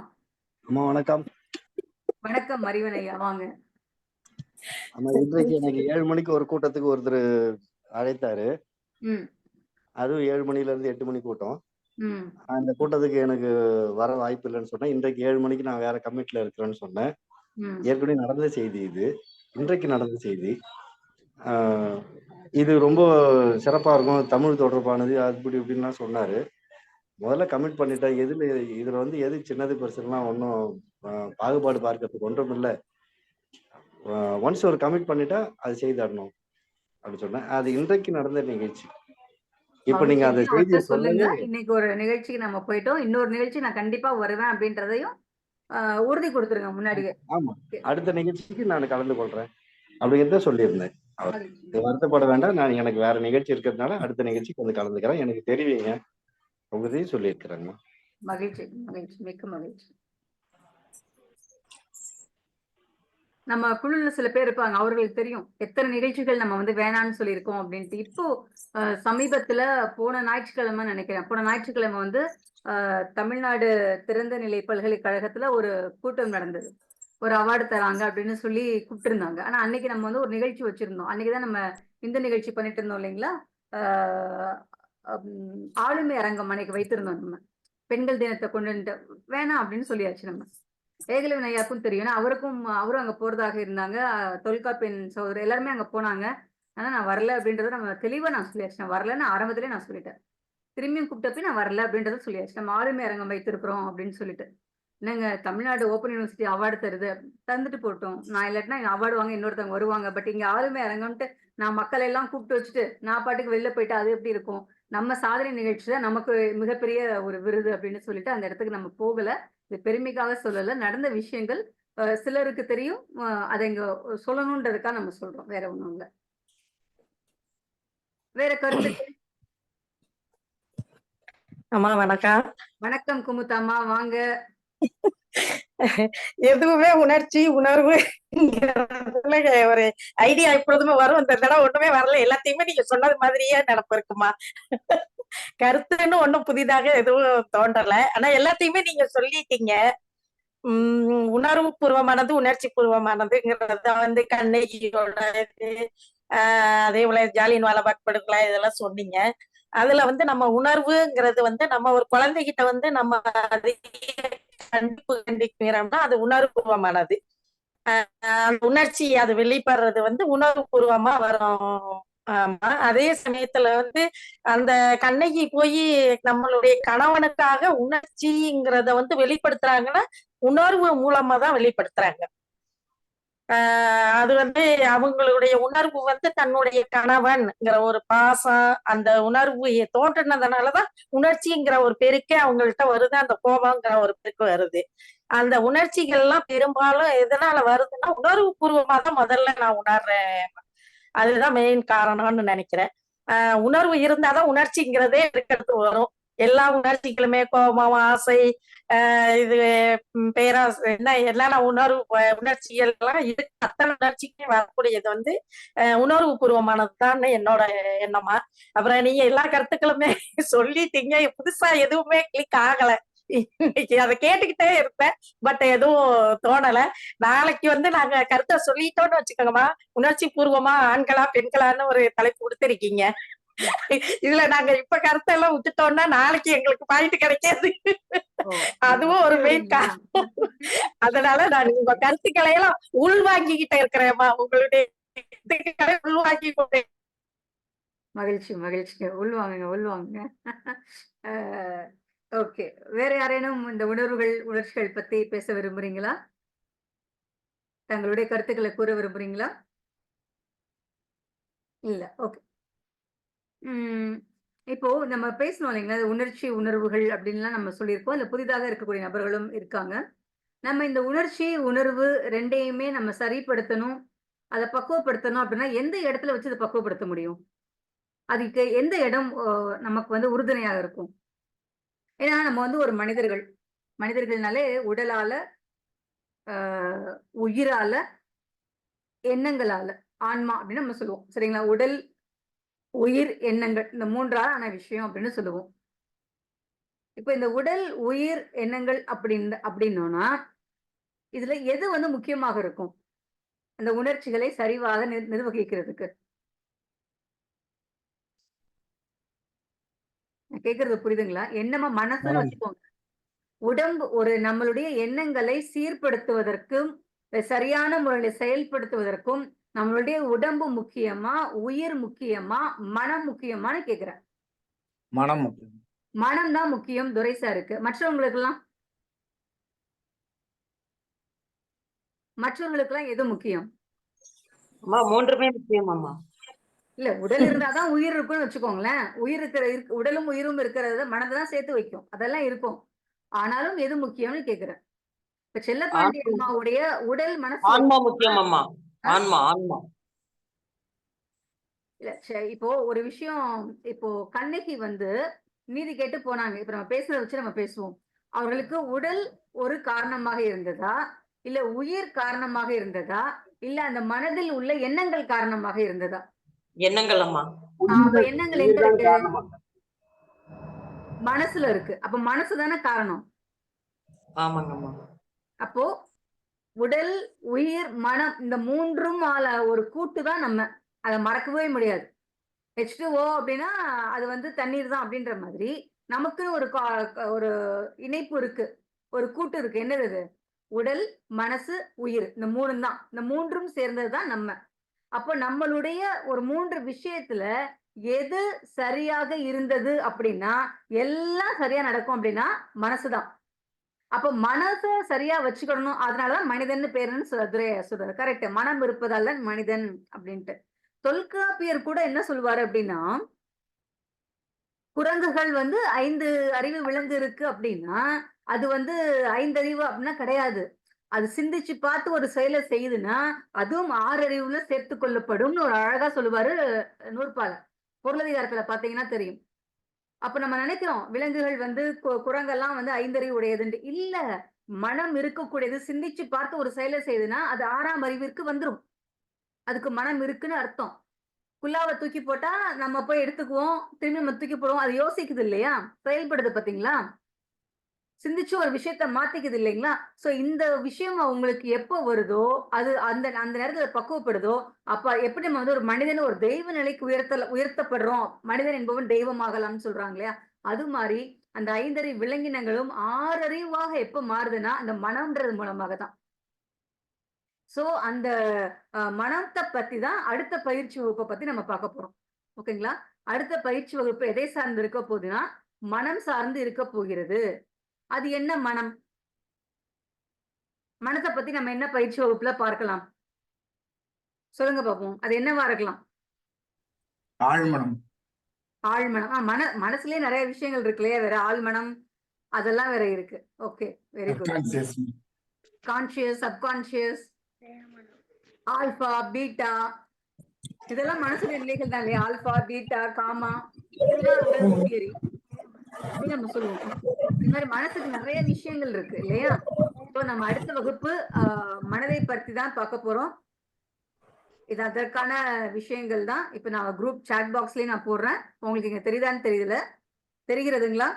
அம்மா வணக்கம். வணக்கம் மரிவன் ஐயா, வாங்க. ஆமா, இன்றைக்கு எனக்கு 7 மணிக்கு ஒரு கூட்டத்துக்கு ஒருத்தர் அழைத்தாரு. அதுவும் 7 மணில இருந்து 8 மணி கூட்டம். அந்த கூட்டத்துக்கு எனக்கு வர வாய்ப்பு இல்லைன்னு சொன்னேன். இன்றைக்கு 7 மணிக்கு நான் வேற கமிட்டில இருக்கிறேன்னு சொன்னேன். ஏற்கனவே நடந்த செய்தி இது. இன்றைக்கு நடந்த செய்தி. இது ரொம்ப சிறப்பா இருக்கும், தமிழ் தொடர்பானது அப்படி இப்படின்லாம் சொன்னாரு. முதல்ல கமிட் பண்ணிட்டேன். இதுல வந்து எது சின்னது பெருசுலாம் ஒன்றும் பாகுபாடு பார்க்கறதுக்கு ஒன்றும் இல்லை. ஒன்ஸ் ஒரு கமிட் பண்ணிட்டா அது செய்தாடணும் அப்படின்னு சொன்னேன். அது இன்றைக்கு நடந்த நிகழ்ச்சி. இப்ப நீங்க அந்த செய்தியை சொல்லுங்க. இன்னைக்கு ஒரு நிகழ்ச்சிக்கு நம்ம போயிட்டோம். இன்னொரு நிகழ்ச்சி நான் கண்டிப்பா வருவேன் அப்படின்றதையும் உறுதி கொடுத்துருங்க முன்னாடியே. ஆமா, அடுத்த நிகழ்ச்சிக்கு நான் கலந்து கொள்றேன் அப்படிங்கிறத சொல்லியிருந்தேன். அவர் மகிழ்ச்சி வருத்தப்பட வேண்டாம். நான் எனக்கு வேற நிகழ்ச்சி இருக்கிறதுனால அடுத்த நிகழ்ச்சிக்கு வந்து கலந்துக்கிறேன். எனக்கு தெரிவிங்க. உங்களையும் சொல்லியிருக்கிறேங்கம்மா. மகிழ்ச்சி மகிழ்ச்சி மிக்க மகிழ்ச்சி. நம்ம குழுல சில பேர் இருப்பாங்க. அவர்களுக்கு தெரியும் எத்தனை நிகழ்ச்சிகள் நம்ம வந்து வேணான்னு சொல்லியிருக்கோம் அப்படின்ட்டு. இப்போ சமீபத்துல போன ஞாயிற்றுக்கிழமை நினைக்கிறேன். போன ஞாயிற்றுக்கிழமை வந்து தமிழ்நாடு திறந்த நிலை பல்கலைக்கழகத்துல ஒரு கூட்டம் நடந்தது. ஒரு அவார்டு தராங்க அப்படின்னு சொல்லி கூப்பிட்டுருந்தாங்க. ஆனா அன்னைக்கு நம்ம வந்து ஒரு நிகழ்ச்சி வச்சிருந்தோம். அன்னைக்குதான் நம்ம இந்த நிகழ்ச்சி பண்ணிட்டு இருந்தோம் இல்லைங்களா? ஆளுமை அரங்கம் அன்னைக்கு வைத்திருந்தோம் நம்ம. பெண்கள் தினத்தை கொண்டு வேணாம் அப்படின்னு சொல்லியாச்சு நம்ம. ஏகலைவன் ஐயாவுக்கும் தெரியும். ஏன்னா அவரும் அங்க போறதாக இருந்தாங்க. தொல்காப்பியன் சகோதரர் எல்லாருமே அங்க போனாங்க. ஆனா நான் வரல அப்படின்றத நம்ம தெளிவா நான் சொல்லியாச்சு. நான் வரலன்னு ஆரம்பத்திலே நான் சொல்லிட்டேன். திரும்பியும் கூப்பிட்டப்ப நான் வரல அப்படின்றத சொல்லியாச்சு. நம்ம ஆளுமை அரங்கம் வைத்திருக்கிறோம் அப்படின்னு சொல்லிட்டு. என்னங்க தமிழ்நாடு ஓப்பன் யூனிவர்சிட்டி அவார்டு தருது, தந்துட்டு போட்டோம். நான் இல்லாட்டினா அவார்டு வாங்க இன்னொருத்தவங்க வருவாங்க. பட் இங்க ஆளுமை அரங்கம்ட்டு நான் மக்களை எல்லாம் கூப்பிட்டு வச்சுட்டு நான் பாட்டுக்கு வெளில போயிட்டு அது எப்படி இருக்கும்? நம்ம சாதனை நிகழ்ச்சி தான் நமக்கு மிகப்பெரிய ஒரு விருது அப்படின்னு சொல்லிட்டு அந்த இடத்துக்கு நம்ம போகல. இது பெருமைக்காக சொல்லல. நடந்த விஷயங்கள் சிலருக்கு தெரியும். அதை இங்க சொல்லணுன்றதுக்காக நம்ம சொல்றோம். வேற ஒண்ணும் இல்ல. வேற கருத்து? அம்மா வணக்கம். வணக்கம் குமுத்தாமா, வாங்க. எதுவுமே உணர்ச்சி உணர்வு ஒரு ஐடியா எப்பொழுதுமே வரும். இந்த தடவை ஒண்ணுமே வரல. எல்லாத்தையுமே நீங்க சொன்னது மாதிரியே நடப்பு இருக்குமா? கருத்துன்னு ஒண்ணும் புதிதாக எதுவும் தோன்றல. ஆனா எல்லாத்தையுமே நீங்க சொல்லிட்டீங்க. உணர்வு பூர்வமானது உணர்ச்சி பூர்வமானதுங்கிறத வந்து கண்ணகியோட இது அதே போல ஜாலியன் வாலாபாக் படுகொலை இதெல்லாம் சொன்னீங்க. அதுல வந்து நம்ம உணர்வுங்கிறது வந்து நம்ம ஒரு குழந்தைகிட்ட வந்து நம்ம கண்டிக்கிறோம்னா அது உணர்வு பூர்வமானது. அந்த உணர்ச்சி அது வெளிப்படுறது வந்து உணர்வு பூர்வமா வரும். ஆமா. அதே சமயத்துல வந்து அந்த கண்ணகி போய் நம்மளுடைய கணவனுக்காக உணர்ச்சிங்கிறத வந்து வெளிப்படுத்துறாங்கன்னா உணர்வு மூலமா தான் வெளிப்படுத்துறாங்க. அது வந்து அவங்களுடைய உணர்வு வந்து தன்னுடைய கணவன்ங்கிற ஒரு பாசம் அந்த உணர்வு தோன்றினதுனாலதான் உணர்ச்சிங்கிற ஒரு பெருக்கே அவங்கள்ட்ட வருது. அந்த கோபங்கிற ஒரு பெருக்கு வருது. அந்த உணர்ச்சிகள் எல்லாம் பெரும்பாலும் எதனால வருதுன்னா உணர்வு பூர்வமா தான் முதல்ல நான் உணர்றேன். அதுதான் மெயின் காரணம்னு நினைக்கிறேன். உணர்வு இருந்தாதான் உணர்ச்சிங்கிறதே இருக்கிறது வரும். எல்லா உணர்ச்சிகளுமே கோபம், ஆசை, இது பேராசை என்ன எல்லா உணர்ச்சிகள் எல்லாம் இருக்கு. அத்தனை உணர்ச்சிக்கு வரக்கூடியது வந்து உணர்வு பூர்வமானதுதான் என்னோட எண்ணமா. அப்புறம் நீங்க எல்லா கருத்துக்களுமே சொல்லிட்டீங்க. புதுசா எதுவுமே கிளிக் ஆகல. இன்னைக்கு அதை கேட்டுக்கிட்டே இருப்பேன். பட் எதுவும் தோணல. நாளைக்கு வந்து நாங்க கருத்தை சொல்லிட்டோம்னு வச்சுக்கோங்கம்மா. உணர்ச்சி பூர்வமா ஆண்களா பெண்களான்னு ஒரு தலைப்பு கொடுத்திருக்கீங்க. இதுல நாங்க இப்ப கருத்தெல்லாம் விட்டுட்டோம்னா நாளைக்கு எங்களுக்கு பாயிண்ட் கிடைக்காது. அதுவும் ஒரு மெயின் காரணம். அதனால நான் உங்க கருத்துக்களை எல்லாம் உள்வாங்கிக்கிட்டே இருக்கிறேன்மா. உங்களுடைய உள்வாங்கி கொண்டேன். மகிழ்ச்சி மகிழ்ச்சி. உள்வாங்க. ஓகே. வேற யாரேனும் இந்த உணர்ச்சிகள் பத்தி பேச விரும்புறீங்களா? தங்களுடைய கருத்துக்களை கூற விரும்புறீங்களா? இல்ல. ஓகே. இப்போ நம்ம பேசணும் இல்லைங்களா? உணர்ச்சி உணர்வுகள் அப்படின்லாம் நம்ம சொல்லியிருக்கோம். இல்ல புதிதாக இருக்கக்கூடிய நபர்களும் இருக்காங்க. நம்ம இந்த உணர்ச்சி உணர்வு ரெண்டையுமே நம்ம சரிப்படுத்தணும், அதை பக்குவப்படுத்தணும் அப்படின்னா எந்த இடத்துல வச்சு அதை பக்குவப்படுத்த முடியும்? அதுக்கு எந்த இடம் நமக்கு வந்து உறுதுணையாக இருக்கும்? ஏன்னா நம்ம வந்து ஒரு மனிதர்கள்னாலே உடலால, உயிரால, எண்ணங்களால, ஆன்மா அப்படின்னு நம்ம சொல்லுவோம். சரிங்களா? உடல், உயிர், எண்ணங்கள் இந்த 3ஆல ஆன விஷயம் அப்படின்னு சொல்லுவோம். இப்ப இந்த உடல், உயிர், எண்ணங்கள் அப்படின்னோம்னா இதுல எது வந்து முக்கியமாக இருக்கும் அந்த உணர்ச்சிகளை சரிவாக நிர்வகிக்கிறதுக்கு? கேக்குறது புரியுதுங்களா? எண்ணமா மனசுன்னு வச்சுக்கோங்க. உடம்பு நம்மளுடைய எண்ணங்களை சீர்படுத்துவதற்கும் சரியான முறையில செயல்படுத்துவதற்கும் நம்மளுடைய உடம்பு முக்கியமா, உயிர் முக்கியமா, மனம் முக்கியமான்னு கேக்குறேன். மனம் முக்கியம். மனம் தான் முக்கியம் துரை சாருக்கு. மற்றவங்களுக்கெல்லாம் எது முக்கியம்? மூன்றுமே முக்கியம் அம்மா. இல்ல உடல் இருந்தாதான் உயிர் இருக்கும்னு வச்சுக்கோங்களேன். உடலும் உயிரும் இருக்கிறத மனதை தான் சேர்த்து வைக்கும். அதெல்லாம் இருக்கும். ஆனாலும் எது முக்கியம்னு கேக்குறேன். இப்ப செல்லப்பாண்டி அம்மாவுடைய உடல் மனசு ஆன்மா முக்கியம் அம்மா. ஆன்மா. இல்ல இப்போ ஒரு விஷயம், இப்போ கண்ணகி வந்து நீதி கேட்டு போனாங்க. இப்ப நம்ம பேசுறத வச்சு நம்ம பேசுவோம். அவர்களுக்கு உடல் ஒரு காரணமாக இருந்ததா, இல்ல உயிர் காரணமாக இருந்ததா, இல்ல அந்த மனதில் உள்ள எண்ணங்கள் காரணமாக இருந்ததா? எண்ணங்கள் அம்மா. அப்ப எண்ணங்கள் எங்க இருக்கு? மனசுல இருக்கு. அப்ப மனசு தானே காரணம். ஆமாங்கம்மா. அப்போ உடல், உயிர், மனம் இந்த மூன்றும் ஒரு கூட்டு தான் நம்ம. அத மறக்கவே முடியாது. H2O அப்படின்னா அது வந்து தண்ணீர் தான் அப்படின்ற மாதிரி நமக்குன்னு ஒரு இணைப்பு இருக்கு. ஒரு கூட்டு இருக்கு. என்னது அது? உடல், மனசு, உயிர். இந்த 3 தான். இந்த 3ம் சேர்ந்தது தான் நம்ம. அப்போ நம்மளுடைய ஒரு 3 விஷயத்துல எது சரியாக இருந்தது அப்படின்னா, எல்லாம் சரியா நடக்கும் அப்படின்னா மனசுதான். அப்ப மனச சரியா வச்சுக்கணும். அதனாலதான் மனிதன்னு பேருன்னு சொல்றாரு. கரெக்ட். மனம் இருப்பதால மனிதன் அப்படின்ட்டு. தொல்காப்பியர் கூட என்ன சொல்வாரு அப்படின்னா, குரங்குகள் வந்து 5 அறிவு விலங்கு இருக்கு அப்படின்னா, அது வந்து 5 அறிவு அப்படின்னா கிடையாது. அது சிந்திச்சு பார்த்து ஒரு செயலை செய்யுதுன்னா, அதுவும் 6 அறிவுல சேர்த்துக் கொள்ளப்படும்னு ஒரு அழகா சொல்லுவாரு நூற்பாலை. பொருளதிகாரத்துல பாத்தீங்கன்னா தெரியும். அப்ப நம்ம நினைக்கிறோம் விலங்குகள் வந்து குரங்கெல்லாம் வந்து 5 அறிவு உடையதுன்ட்டு. இல்ல. மனம் இருக்கக்கூடியது சிந்திச்சு பார்த்து ஒரு செயலை செய்யுதுன்னா, அது 6ஆம் அறிவிற்கு வந்துரும். அதுக்கு மனம் இருக்குன்னு அர்த்தம். குல்லாவ தூக்கி போட்டா நம்ம போய் எடுத்துக்குவோம். திரும்பி நம்ம தூக்கி போடுவோம். அது யோசிக்குது இல்லையா? செயல்படுது பாத்தீங்களா? சிந்திச்சு ஒரு விஷயத்த மாத்திக்குது இல்லைங்களா? சோ இந்த விஷயம் உங்களுக்கு எப்போ வருதோ, அது அந்த அந்த நேரத்துல பக்குவப்படுதோ, அப்ப எப்படி நம்ம வந்து ஒரு மனிதன ஒரு தெய்வ நிலைக்கு உயர்த்தப்படுறோம். மனிதன் என்பவன் தெய்வமாகலாம்னு சொல்றாங்க இல்லையா? அது மாரி அந்த 5 அறிவு விலங்கினங்களும் 6 அறிவாக எப்ப மாறுதுன்னா, அந்த மனம்ன்றது மூலமாக தான். சோ அந்த மனத்த பத்தி தான் அடுத்த பயிற்சி வகுப்ப பத்தி நம்ம பார்க்க போறோம். ஓகேங்களா? அடுத்த பயிற்சி வகுப்பு எதை சார்ந்து இருக்க போகுதுன்னா, மனம் சார்ந்து இருக்க போகிறது. அது என்ன மனம்? மனச பத்தி நம்ம என்ன பயிற்சி வகுப்புல பார்க்கலாம்? சொல்லுங்க பாப்போம். அது என்னவா இருக்கலாம்? ஆழ்மனம். ஆழ்மனம். மனசுலயே நிறைய விஷயங்கள் இருக்கு இல்லையா? வேற ஆழ்மனம் அதெல்லாம் வேற இருக்கு. Okay. Very good. Conscious, subconscious, alpha, beta இதெல்லாம் மனசுல நிலைகள் தான் இல்லையா? ஆல்பா, பீட்டா, காமா இதெல்லாம் உடல் தியரி. அப்படின்னு நம்ம சொல்லுவோம். இந்த மாதிரி மனசுக்கு நிறைய விஷயங்கள் இருக்கு இல்லையா? இப்போ நம்ம அடுத்த வகுப்பு மனதை பற்றி தான் பார்க்க போறோம். இது அதற்கான விஷயங்கள் தான். இப்ப நான் குரூப் சாட் பாக்ஸ்லயே நான் போடுறேன். உங்களுக்கு இங்க தெரியுதான்னு தெரியல. தெரிகிறதுங்களா?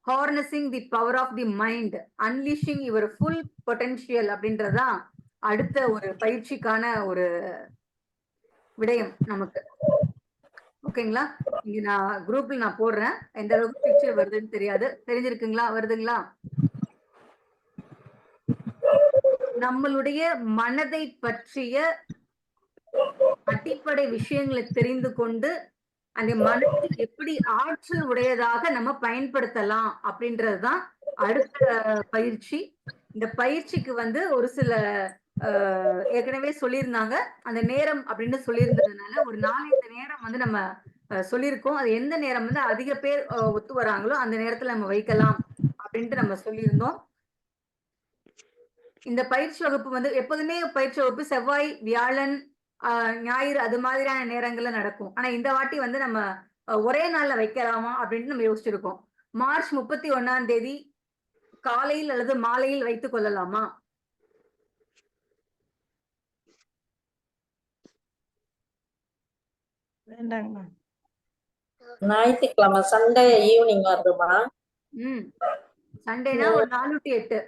Harnessing the power of the mind, unleashing your full potential அப்படின்றதான் அடுத்த ஒரு பயிற்சிக்கான ஒரு விடயம் நமக்கு. ஓகேங்களா? இங்க நான் குரூப்ல நான் போடுறேன். எந்த அளவுக்கு பிக்சர் வருதுன்னு தெரியாது. தெரிஞ்சிருக்குங்களா? வருதுங்களா? நம்மளுடைய மனதை பற்றிய அடிப்படை விஷயங்களை தெரிந்து கொண்டு அந்த மனதை எப்படி ஆற்றல் உடையதாக நம்ம பயன்படுத்தலாம் அப்படின்றதுதான் அடுத்த பயிற்சி. இந்த பயிற்சிக்கு வந்து ஒரு சில ஏற்கனவே சொல்லியிருந்தாங்க. அந்த நேரம் அப்படின்னு சொல்லியிருந்ததுனால ஒரு 4 நேரம் வந்து நம்ம சொல்லியிருக்கோம். அது எந்த நேரம் வந்து அதிக பேர் ஒத்து வராங்களோ அந்த நேரத்துல நம்ம வைக்கலாம் அப்படின்ட்டு நம்ம சொல்லியிருந்தோம். இந்த பயிற்சி வகுப்பு வந்து எப்போதுமே பயிற்சி வகுப்பு செவ்வாய், வியாழன், ஞாயிறு அது மாதிரியான நேரங்கள்ல நடக்கும். ஆனா இந்த வாட்டி வந்து நம்ம ஒரே நாள்ல வைக்கலாமா அப்படின்னு நம்ம யோசிச்சிருக்கோம். மார்ச் 31ஆம் தேதி காலையில் அல்லது மாலையில் வைத்துக் கொள்ளலாமா? வேண்டாங்கண்ணா. ஞாயிற்றுக்கிழமை சண்டே ஈவினிங் வருதுமா? சண்டேனா ஒரு 4 to 8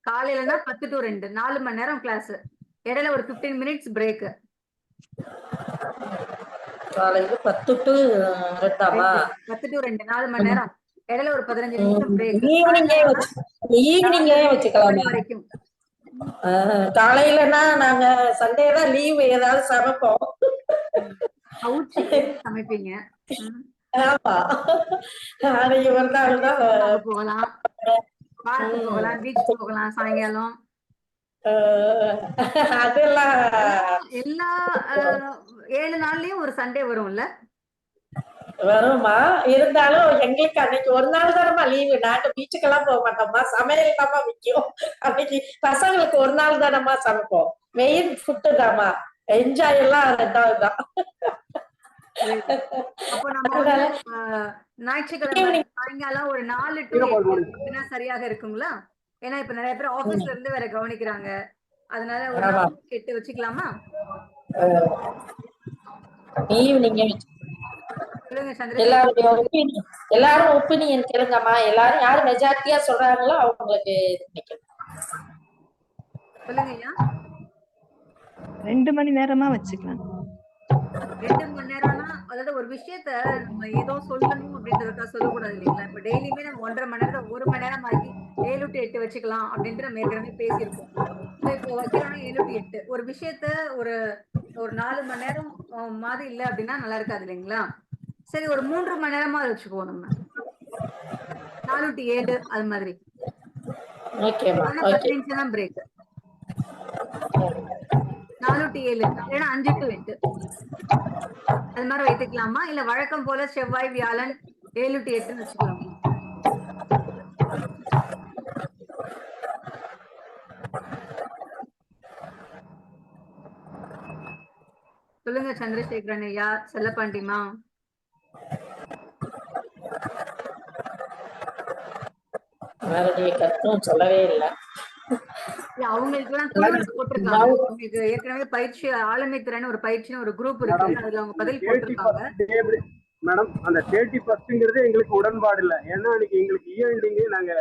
காலையிலனா 10 to 2 4 மணி நேரம் கிளாஸ். இடையில ஒரு 15 minutes பிரேக். காலையில 10 to 2 10 to 2 4 மணி நேரம். இடையில ஒரு 15 நிமிஷம் பிரேக். ஈவினிங்கே வச்சுக்கலாம் வரைக்கும். காலையிலனா நாங்க சண்டே தான் லீவ், ஏதாவது சமைப்போம். சமைப்பீங்க? ஆமா. நாளைக்கு ஒரு நாள் தான் போகலாம், பார்க்கு போகலாம், பீச் போகலாம் சாயங்காலம். அதெல்லாம் எல்லா 7 நாள்லயும் ஒரு சண்டே வரும்ல? வருமா? இருந்தாலும் எங்களுக்கு அன்னைக்கு ஒரு நாள் தானமா லீவு. நாங்க பீச்சுக்கெல்லாம் போக மாட்டோம்மா, சமையல் தாமா முக்கியம். அன்னைக்கு பசங்களுக்கு ஒரு நாள் தானமா சமைப்போம். மெயின் ஃபுட்டு தாமா, என்ஜாய் எல்லாம் 2வது தான். அப்போ நம்ம வந்து ஞாயிற்றுக்கிழமை சாயங்காலம் ஒரு 4 to 8 சரியாக இருக்குங்களா? ஏன்னா இப்ப நிறைய பேர் ஆபீஸ்ல இருந்து வேற கவனிக்கிறாங்க, அதனால ஒரு 4 to 8 வச்சுக்கலாமா? ஈவினிங் சொல்லுங்க சந்திரசேகர். எல்லாரும் ஒப்பீனியன் கேளுங்கம்மா. எல்லாரும் யாரு மெஜாரிட்டியா சொல்றாங்களோ அவங்களுக்கு சொல்லுங்க ஐயா. 2 மணி நேரமா வச்சுக்கலாம். 2 மணி நேரம்னா அதாவது ஒரு விஷயத்த நம்ம ஏதோ சொல்லணும் அப்படின்றதுக்காக சொல்லக்கூடாது இல்லைங்களா? இப்ப டெய்லியுமே நம்ம 1.5 மணி நேரத்தை 1 மணி நேரம் ஆக்கி 7 to 8 வச்சுக்கலாம் அப்படின்ட்டு நம்ம ஏற்கனவே பேசியிருக்கோம். இப்போ வைக்கிறோம்னா 7 to 8 ஒரு விஷயத்த ஒரு 4 மணி நேரம் மாதிரி இல்லை அப்படின்னா நல்லா இருக்காது இல்லைங்களா? சரி, ஒரு 3 மணி நேரமா அதை வச்சுக்குவோம் நம்ம, 4 to 7 அது மாதிரி. 10 நிமிஷம் தான் பிரேக். 4 to 7 இல்லைன்னா 5 to 8 அது மாதிரி வைத்துக்கலாமா? இல்ல வழக்கம் போல செவ்வாய் வியாழன் 7 to 8 வச்சுக்கலாமா? சொல்லுங்க சந்திரசேகரன் ஐயா, செல்லப்பாண்டிமா. சொல்லவே இல்லை. அவங்களுக்கு எல்லாம் குழுல போட்டிருக்காங்க. உங்களுக்கு ஏற்கனவே பயிற்சி ஆளுமை திறன் ஒரு பயிற்சின்னு ஒரு குரூப் இருக்கு, அதுல அவங்க பதில் போட்டிருக்காங்க. மேடம் அந்த 31ங்கிறது எங்களுக்கு உடன்பாடு இல்லை. ஏன்னா இன்னைக்கு எங்களுக்கு ஈவெண்டிங் நாங்க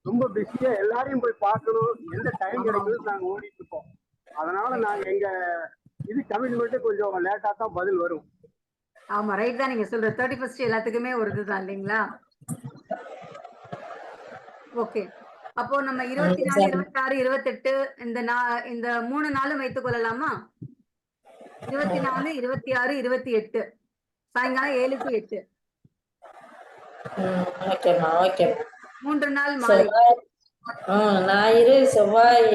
ரொம்ப பிஸியா எல்லாரையும் போய் பார்க்கணும், எந்த டைம் கிடைக்குது நாங்க ஓடிட்டு இருக்கோம். அதனால நாங்க எங்க இது கமிட்மெண்ட் கொஞ்சம் லேட்டா தான் பதில் வரும். ஆமா ரைட் தான் நீங்க சொல்ற. 31 எல்லாத்துக்குமே ஒரு இதுதான் இல்லைங்களா? ஓகே, அப்போ நம்ம 24, 26, 28 இந்த 3 நாளும் வைத்துக் கொள்ளலாமா? 24, 26, 28 சாயங்காலம் 7 to 8. 3 நாள் மாலை. ஞாயிறு, செவ்வாய்,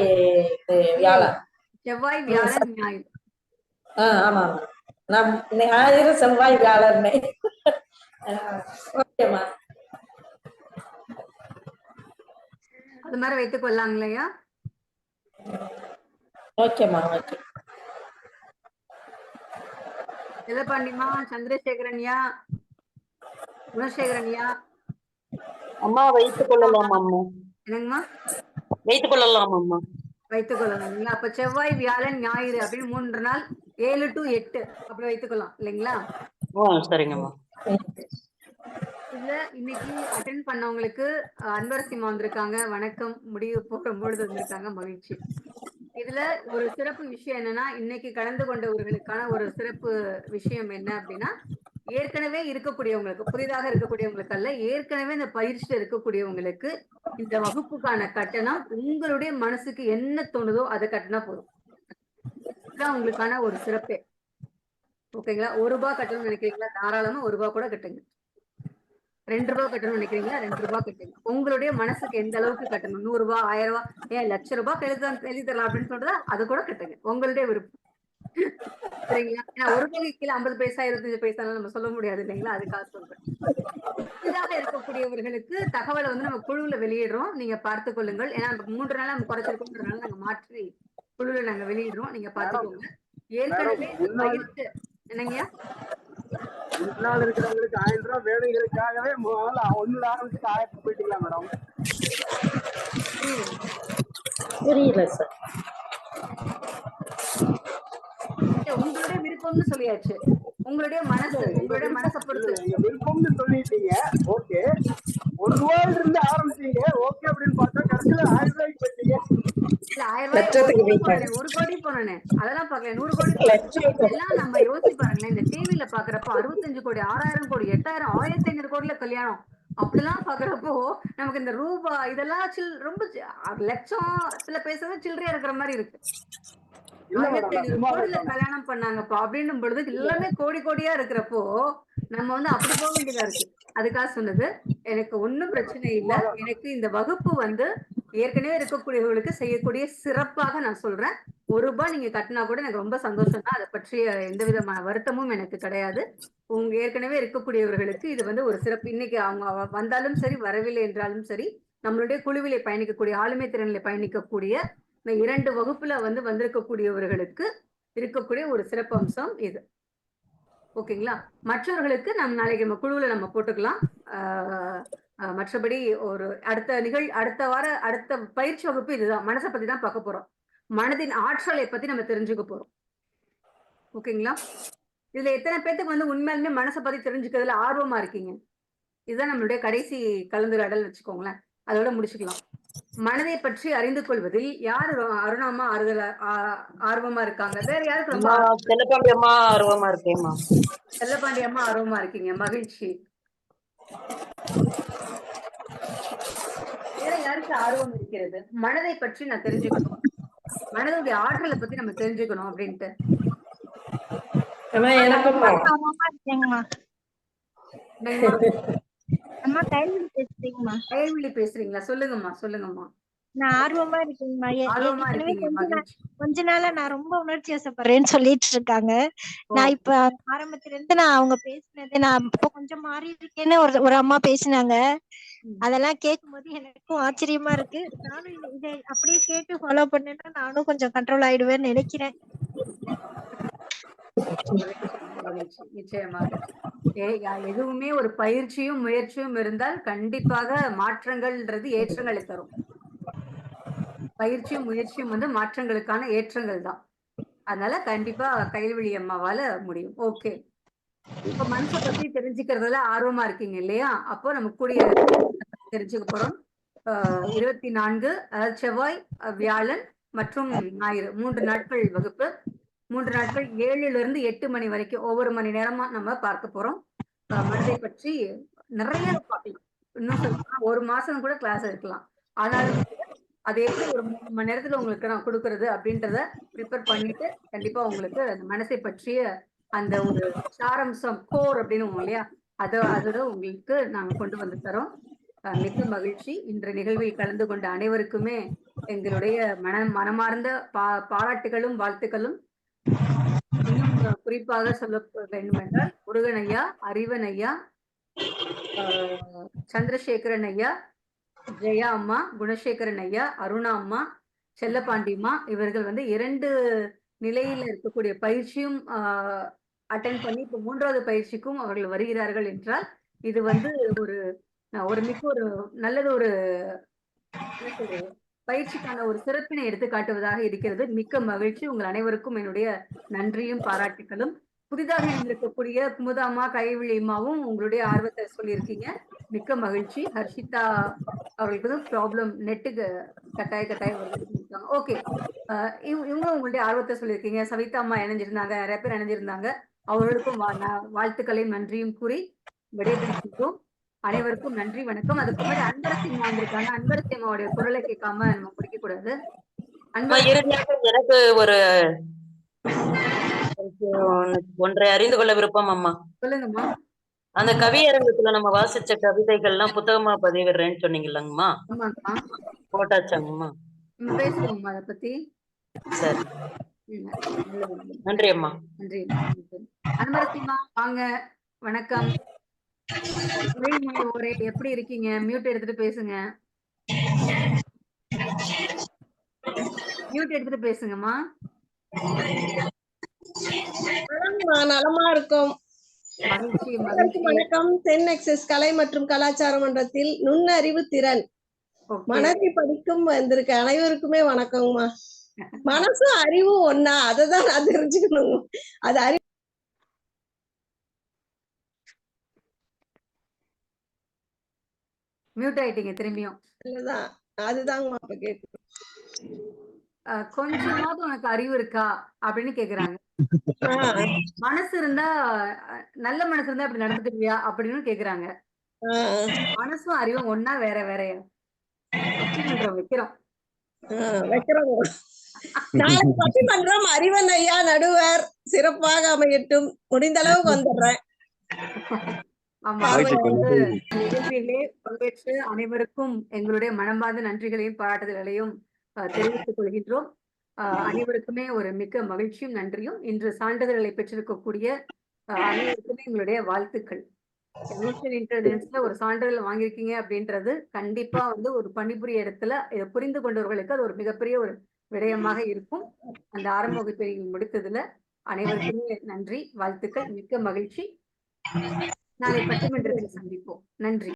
வியாழன். செவ்வாய் வியாழன் ஞாயிறு. ஆமா நான் ஞாயிறு செவ்வாய் வியாழன். ஓகேமா, அது மாதிரி வைத்துக் கொள்ளலாங்களையா? ஓகேமா, ஓகே. செல்லப்பாண்டிமா, சந்திரசேகரன்யா, குணசேகரன்யா. அம்மா வைத்துக் கொள்ளலாம் அம்மா. என்னங்கம்மா? வைத்துக் கொள்ளலாம் அம்மா. வைத்துக் கொள்ளலாம் இல்லைங்களா? அப்ப செவ்வாய் வியாழன் ஞாயிறு அப்படின்னு 3 நாள் 7 to 8 அப்படி வைத்துக் கொள்ளலாம் இல்லைங்களா? சரிங்கம்மா. இதுல இன்னைக்கு அட்டென்ட் பண்ணவங்களுக்கு அன்பரசிமா வந்திருக்காங்க, வணக்கம். முடிவு போகும்பொழுது வந்திருக்காங்க, மகிழ்ச்சி. இதுல ஒரு சிறப்பு விஷயம் என்னன்னா, இன்னைக்கு கலந்து கொண்டவர்களுக்கான ஒரு சிறப்பு விஷயம் என்ன அப்படின்னா, ஏற்கனவே இருக்கக்கூடியவங்களுக்கு, புதிதாக இருக்கக்கூடியவங்களுக்கு அல்ல, ஏற்கனவே இந்த பயிற்சியில் இருக்கக்கூடியவங்களுக்கு இந்த வகுப்புக்கான கட்டணம் உங்களுடைய மனசுக்கு என்ன தோணுதோ அதை கட்டினா போதும். இதுதான் உங்களுக்கான ஒரு சிறப்பே. ஓகேங்களா? ₹1 கட்டணும்னு நினைக்கிறீங்களா? தாராளமா ₹1 கூட கட்டுங்க. ₹2 கட்டணும்னு நினைக்கிறீங்களா? ₹2 கட்டுங்க. உங்களுடைய மனசுக்கு எந்த அளவுக்கு கட்டணும், ₹100, ₹1000, ஏன் ₹1,00,000 எழுதி தரலாம் அப்படின்னு சொல்றதா அதை கூட கட்டுங்க, உங்களுடைய விருப்பம். சரிங்களா? ஏன்னா ₹1 கீழே 50 பைசா 25 பைசா நம்ம சொல்ல முடியாது இல்லைங்களா? அதுக்காக சொல்றேன். புதிதாக இருக்கக்கூடியவர்களுக்கு தகவலை வந்து நம்ம குழுவுல வெளியிடுறோம், நீங்க பார்த்துக் கொள்ளுங்கள். ஏன்னா 3 நாளா நம்ம குறைச்சிருக்கோம்ன்றதுனால நாங்க மாற்றி குழுவுல நாங்க வெளியிடுறோம், நீங்க பார்த்துக்கோங்க. ஏற்கனவே பயிற்சி என்னங்கய்யா? முன்னாள் இருக்கிறவங்களுக்கு ₹1000 வேணுங்கிறதுக்காகவே முதல்ல 1 ஆரம்பிச்சு 1000 போயிட்டீங்களா மேடம்? புரியல சார். உங்களுடைய விருப்பம்னு சொல்லியாச்சு, உங்களுடைய மனசை பொறுத்து. எங்க விருப்பம்னு சொல்லிட்டீங்க, ஓகே. ₹1 இருந்து ஆரம்பிச்சீங்க, ஓகே அப்படின்னு பார்த்தா கடைசியில ₹1000 போயிட்டீங்க. ₹1000 1 கோடி போனே அதெல்லாம் பாக்கல, 100 கோடி எல்லாம் நம்ம யோசிச்சு பாருங்களேன். இந்த டிவில பாக்குறப்ப 65 கோடி, 6000 கோடி, 8000, 1500 கோடில கல்யாணம் அப்படிலாம் பாக்குறப்போ நமக்கு இந்த ரூபாய் இதெல்லாம் ரொம்ப லட்சம் சில பேசுறது சில்லறையா இருக்கிற மாதிரி இருக்கு. 1500 கோடியில கல்யாணம் பண்ணாங்கப்பா அப்படின்னும் பொழுது எல்லாமே கோடி கோடியா இருக்கிறப்போ நம்ம வந்து அப்படி போக வேண்டியதா இருக்கு. அதுக்காக சொன்னது, எனக்கு ஒன்னும் பிரச்சனை இல்லை. எனக்கு இந்த வகுப்பு வந்து ஏற்கனவே இருக்கக்கூடியவர்களுக்கு செய்யக்கூடிய சிறப்பாக நான் சொல்றேன். ₹1 நீங்க கட்டினா கூட எனக்கு ரொம்ப சந்தோஷம் தான். அதை பற்றிய எந்த விதமான வருத்தமும் எனக்கு கிடையாது. உங்க ஏற்கனவே இருக்கக்கூடியவர்களுக்கு இது வந்து ஒரு சிறப்பு. இன்னைக்கு அவங்க வந்தாலும் சரி, வரவில்லை என்றாலும் சரி, நம்மளுடைய குழுவிலே பயணிக்கக்கூடிய, ஆளுமை திறனிலே பயணிக்கக்கூடிய இந்த 2 வகுப்புல வந்து வந்திருக்கக்கூடியவர்களுக்கு இருக்கக்கூடிய ஒரு சிறப்பு அம்சம் இது. ஓகேங்களா? மற்றவர்களுக்கு நாளைக்கு நம்ம குழுவுல நம்ம போட்டுக்கலாம். மற்றபடி ஒரு அடுத்த பயிற்சி வகுப்பு இதுதான். மனசை பத்தி தான் பார்க்க போறோம். மனதின் ஆற்றலை பத்தி நம்ம தெரிஞ்சுக்க போறோம். ஓகேங்களா? இதுல எத்தனை பேத்துக்கு வந்து உண்மையாலுமே மனசை பத்தி தெரிஞ்சுக்கிறதுல ஆர்வமா இருக்கீங்க? இதுதான் நம்மளுடைய கடைசி கலந்துரையாடல் வச்சுக்கோங்களேன். அதோட முடிச்சுக்கலாம். மனதை பற்றி அறிந்து கொள்வதில் யாரு அருணாமா ஆர்வமா இருக்காங்க? வேற யாருக்கு ரொம்ப செல்லப்பாண்டி அம்மா ஆர்வமா இருக்கேம்மா. செல்லப்பாண்டி அம்மா ஆர்வமா இருக்கீங்க, மகிழ்ச்சி. வேற யாருக்கு ஆர்வம் இருக்கிறது? மனதை பற்றி நான் தெரிஞ்சுக்கணும், மனதுடைய ஆற்றலை பத்தி நம்ம தெரிஞ்சுக்கணும் அப்படின்ட்டு. கைவிழி பேசுறீங்களா? சொல்லுங்கம்மா. நான் ஆர்வமா இருக்கேங்கம்மா. ஆர்வமா இருக்கீங்க. கொஞ்ச நாளா நான் ரொம்ப உணர்ச்சி வசப்படுறேன்னு சொல்லிட்டு இருக்காங்க. நான் இப்ப ஆரம்பத்துல இருந்து நான் அவங்க பேசினது நான் இப்ப கொஞ்சம் மாறி இருக்கேன்னு ஒரு அம்மா பேசினாங்க. அதெல்லாம் கேட்கும்போது எனக்கும் ஆச்சரியமா இருக்கு. நானும் இதை அப்படியே கேட்டு ஃபாலோ பண்ணேன்னா நானும் கொஞ்சம் கண்ட்ரோல் ஆயிடுவேன்னு நினைக்கிறேன். நிச்சயமாக எதுவுமே ஒரு பயிற்சியும் முயற்சியும் இருந்தால் கண்டிப்பாக மாற்றங்கள்ன்றது ஏற்றங்களை தரும். பயிற்சியும் முயற்சியும் வந்து மாற்றங்களுக்கான ஏற்றங்கள் தான். அதனால கண்டிப்பா கைவிழி அம்மாவால முடியும். ஓகே, இப்ப மனசை பத்தி தெரிஞ்சுக்கிறதுல ஆர்வமா இருக்கீங்க இல்லையா? அப்போ நம்ம கூடிய தெரிஞ்சுக்க போறோம். 24 அதாவது செவ்வாய், வியாழன் மற்றும் ஞாயிறு 3 நாட்கள் வகுப்பு. 3 நாட்கள் 7ல இருந்து 8 மணி வரைக்கும் ஒவ்வொரு மணி நேரமா நம்ம பார்க்க போறோம். மனதை பற்றி நிறைய பார்க்கலாம். இன்னும் சொல்ல ஒரு மாசம் கூட கிளாஸ் எடுக்கலாம். ஆனாலும் அது எப்படி ஒரு 3 மணி நேரத்துல உங்களுக்கு நான் கொடுக்கறது அப்படின்றத ப்ரிப்பேர் பண்ணிட்டு கண்டிப்பா உங்களுக்கு அந்த மனசை பற்றிய அந்த ஒரு சாரம்சம் கோர் அப்படின்னு இல்லையா, அதோட உங்களுக்கு நாங்க கொண்டு வந்து தரோம். மிக்க மகிழ்ச்சி. இன்று நிகழ்வில் கலந்து கொண்ட அனைவருக்குமே எங்களுடைய மனமார்ந்த பாராட்டுகளும் வாழ்த்துக்களும். இன்னும் குறிப்பாக சொல்ல வேண்டும் என்றால் முருகன் ஐயா, அறிவன் ஐயா, சந்திரசேகரன் ஐயா, ஜெயா அம்மா, குணசேகரன் ஐயா, அருணா அம்மா, செல்லப்பாண்டி அம்மா இவர்கள் வந்து 2 நிலையில இருக்கக்கூடிய பயிற்சியும் அட்டென்ட் பண்ணி இப்போ 3வது பயிற்சிக்கும் அவர்கள் வருகிறார்கள் என்றால் இது வந்து ஒரு மிக ஒரு நல்லது, ஒரு பயிற்சிக்கான ஒரு சிறப்பினை எடுத்து காட்டுவதாக இருக்கிறது. மிக்க மகிழ்ச்சி. உங்கள் அனைவருக்கும் என்னுடைய நன்றியும் பாராட்டுகளும். புதிதாக இணைந்திருக்கக்கூடிய குமுதாமா, கைவிழிமாவும் உங்களுடைய ஆர்வத்தை சொல்லியிருக்கீங்க. மிக்க மகிழ்ச்சி. ஹர்ஷிதா அவர்களுக்கு ப்ராப்ளம், நெட்டுக்கு கட்டாய வருது. ஓகே, இவங்க உங்களுடைய ஆர்வத்தை சொல்லியிருக்கீங்க. சவிதா அம்மா இணைஞ்சிருந்தாங்க, நிறைய பேர் இணைஞ்சிருந்தாங்க. அவர்களுக்கும் வாழ்த்துக்களையும் நன்றியும் கூறி விடைபெறுகின்றோம். அனைவருக்கும் நன்றி, வணக்கம். அதுக்கு முன்னாடி அன்பரசி அம்மா வந்திருக்காங்க. அன்பரசி அம்மாவுடைய குரலை கேட்காம நம்ம குடிக்க கூடாது. எனக்கு ஒரு ஒன்றை அறிந்து கொள்ள விருப்பம் அம்மா. சொல்லுங்கம்மா. அந்த கவியரங்கத்துல நம்ம வாசிச்ச கவிதைகள்லாம் புத்தகமா பதிவிடுறேன்னு சொன்னீங்கல்லங்கம்மா, போட்டாச்சாங்கம்மா? பேசுவோம் அதை பத்தி. சரி, நன்றி அம்மா. நன்றி. அன்பரசிமா வாங்க, வணக்கம். எப்படி இருக்கீங்க? மியூட் எடுத்துட்டு பேசுங்க. மியூட் எடுத்துட்டு பேசுங்கம்மா. நலமா இருக்கும். வணக்கம். தென்னெக்ஸஸ் கலை மற்றும் கலாச்சார மன்றத்தில் நுண்ணறிவு திறன் மனதை படிக்கும் வந்திருக்க அனைவருக்குமே வணக்கம்மா. மனசும் அறிவும் ஒன்னா, அததான் நான் தெரிஞ்சுக்கணும். அது அறிவு மியூட் ஆயிட்டீங்க திரும்பியும். இல்லதான், அதுதாங்கம்மா இப்ப கேட்கணும். கொஞ்சமாவது உனக்கு அறிவு இருக்கா அப்படின்னு கேக்குறாங்க. மனசு இருந்தா, நல்ல மனசு இருந்தா அப்படி நடந்துக்குவியா அப்படின்னு கேக்குறாங்க. மனசும் அறிவும் ஒன்னா வேற வேறையா? வைக்கிறோம். பட்டிமன்றம் அறிவன் ஐயா நடுவர் சிறப்பாக அமையட்டும். முடிந்த அளவுக்கு வந்துடுறேன். நிகழ்ச்சியிலே பங்கேற்று அனைவருக்கும் எங்களுடைய மனமார்ந்த நன்றிகளையும் பாராட்டுதல்களையும் தெரிவித்துக் கொள்கின்றோம். அனைவருக்குமே ஒரு மிக்க மகிழ்ச்சியும் நன்றியும். இன்று சான்றிதழ்களை பெற்றிருக்கக்கூடிய அனைவருக்குமே எங்களுடைய வாழ்த்துக்கள். எமோஷனல் இன்டெலிஜென்ஸ்ல ஒரு சான்றிதழ் வாங்கியிருக்கீங்க அப்படின்றது கண்டிப்பா வந்து ஒரு பணிபுரிய இடத்துல இதை புரிந்து கொண்டவர்களுக்கு அது ஒரு மிகப்பெரிய ஒரு விடயமாக இருக்கும். அந்த ஆரம்ப வகுப்பை முடித்ததுல அனைவருக்குமே நன்றி, வாழ்த்துக்கள், மிக்க மகிழ்ச்சி. நாளை பட்டிமன்றத்தில் சந்திப்போம். நன்றி.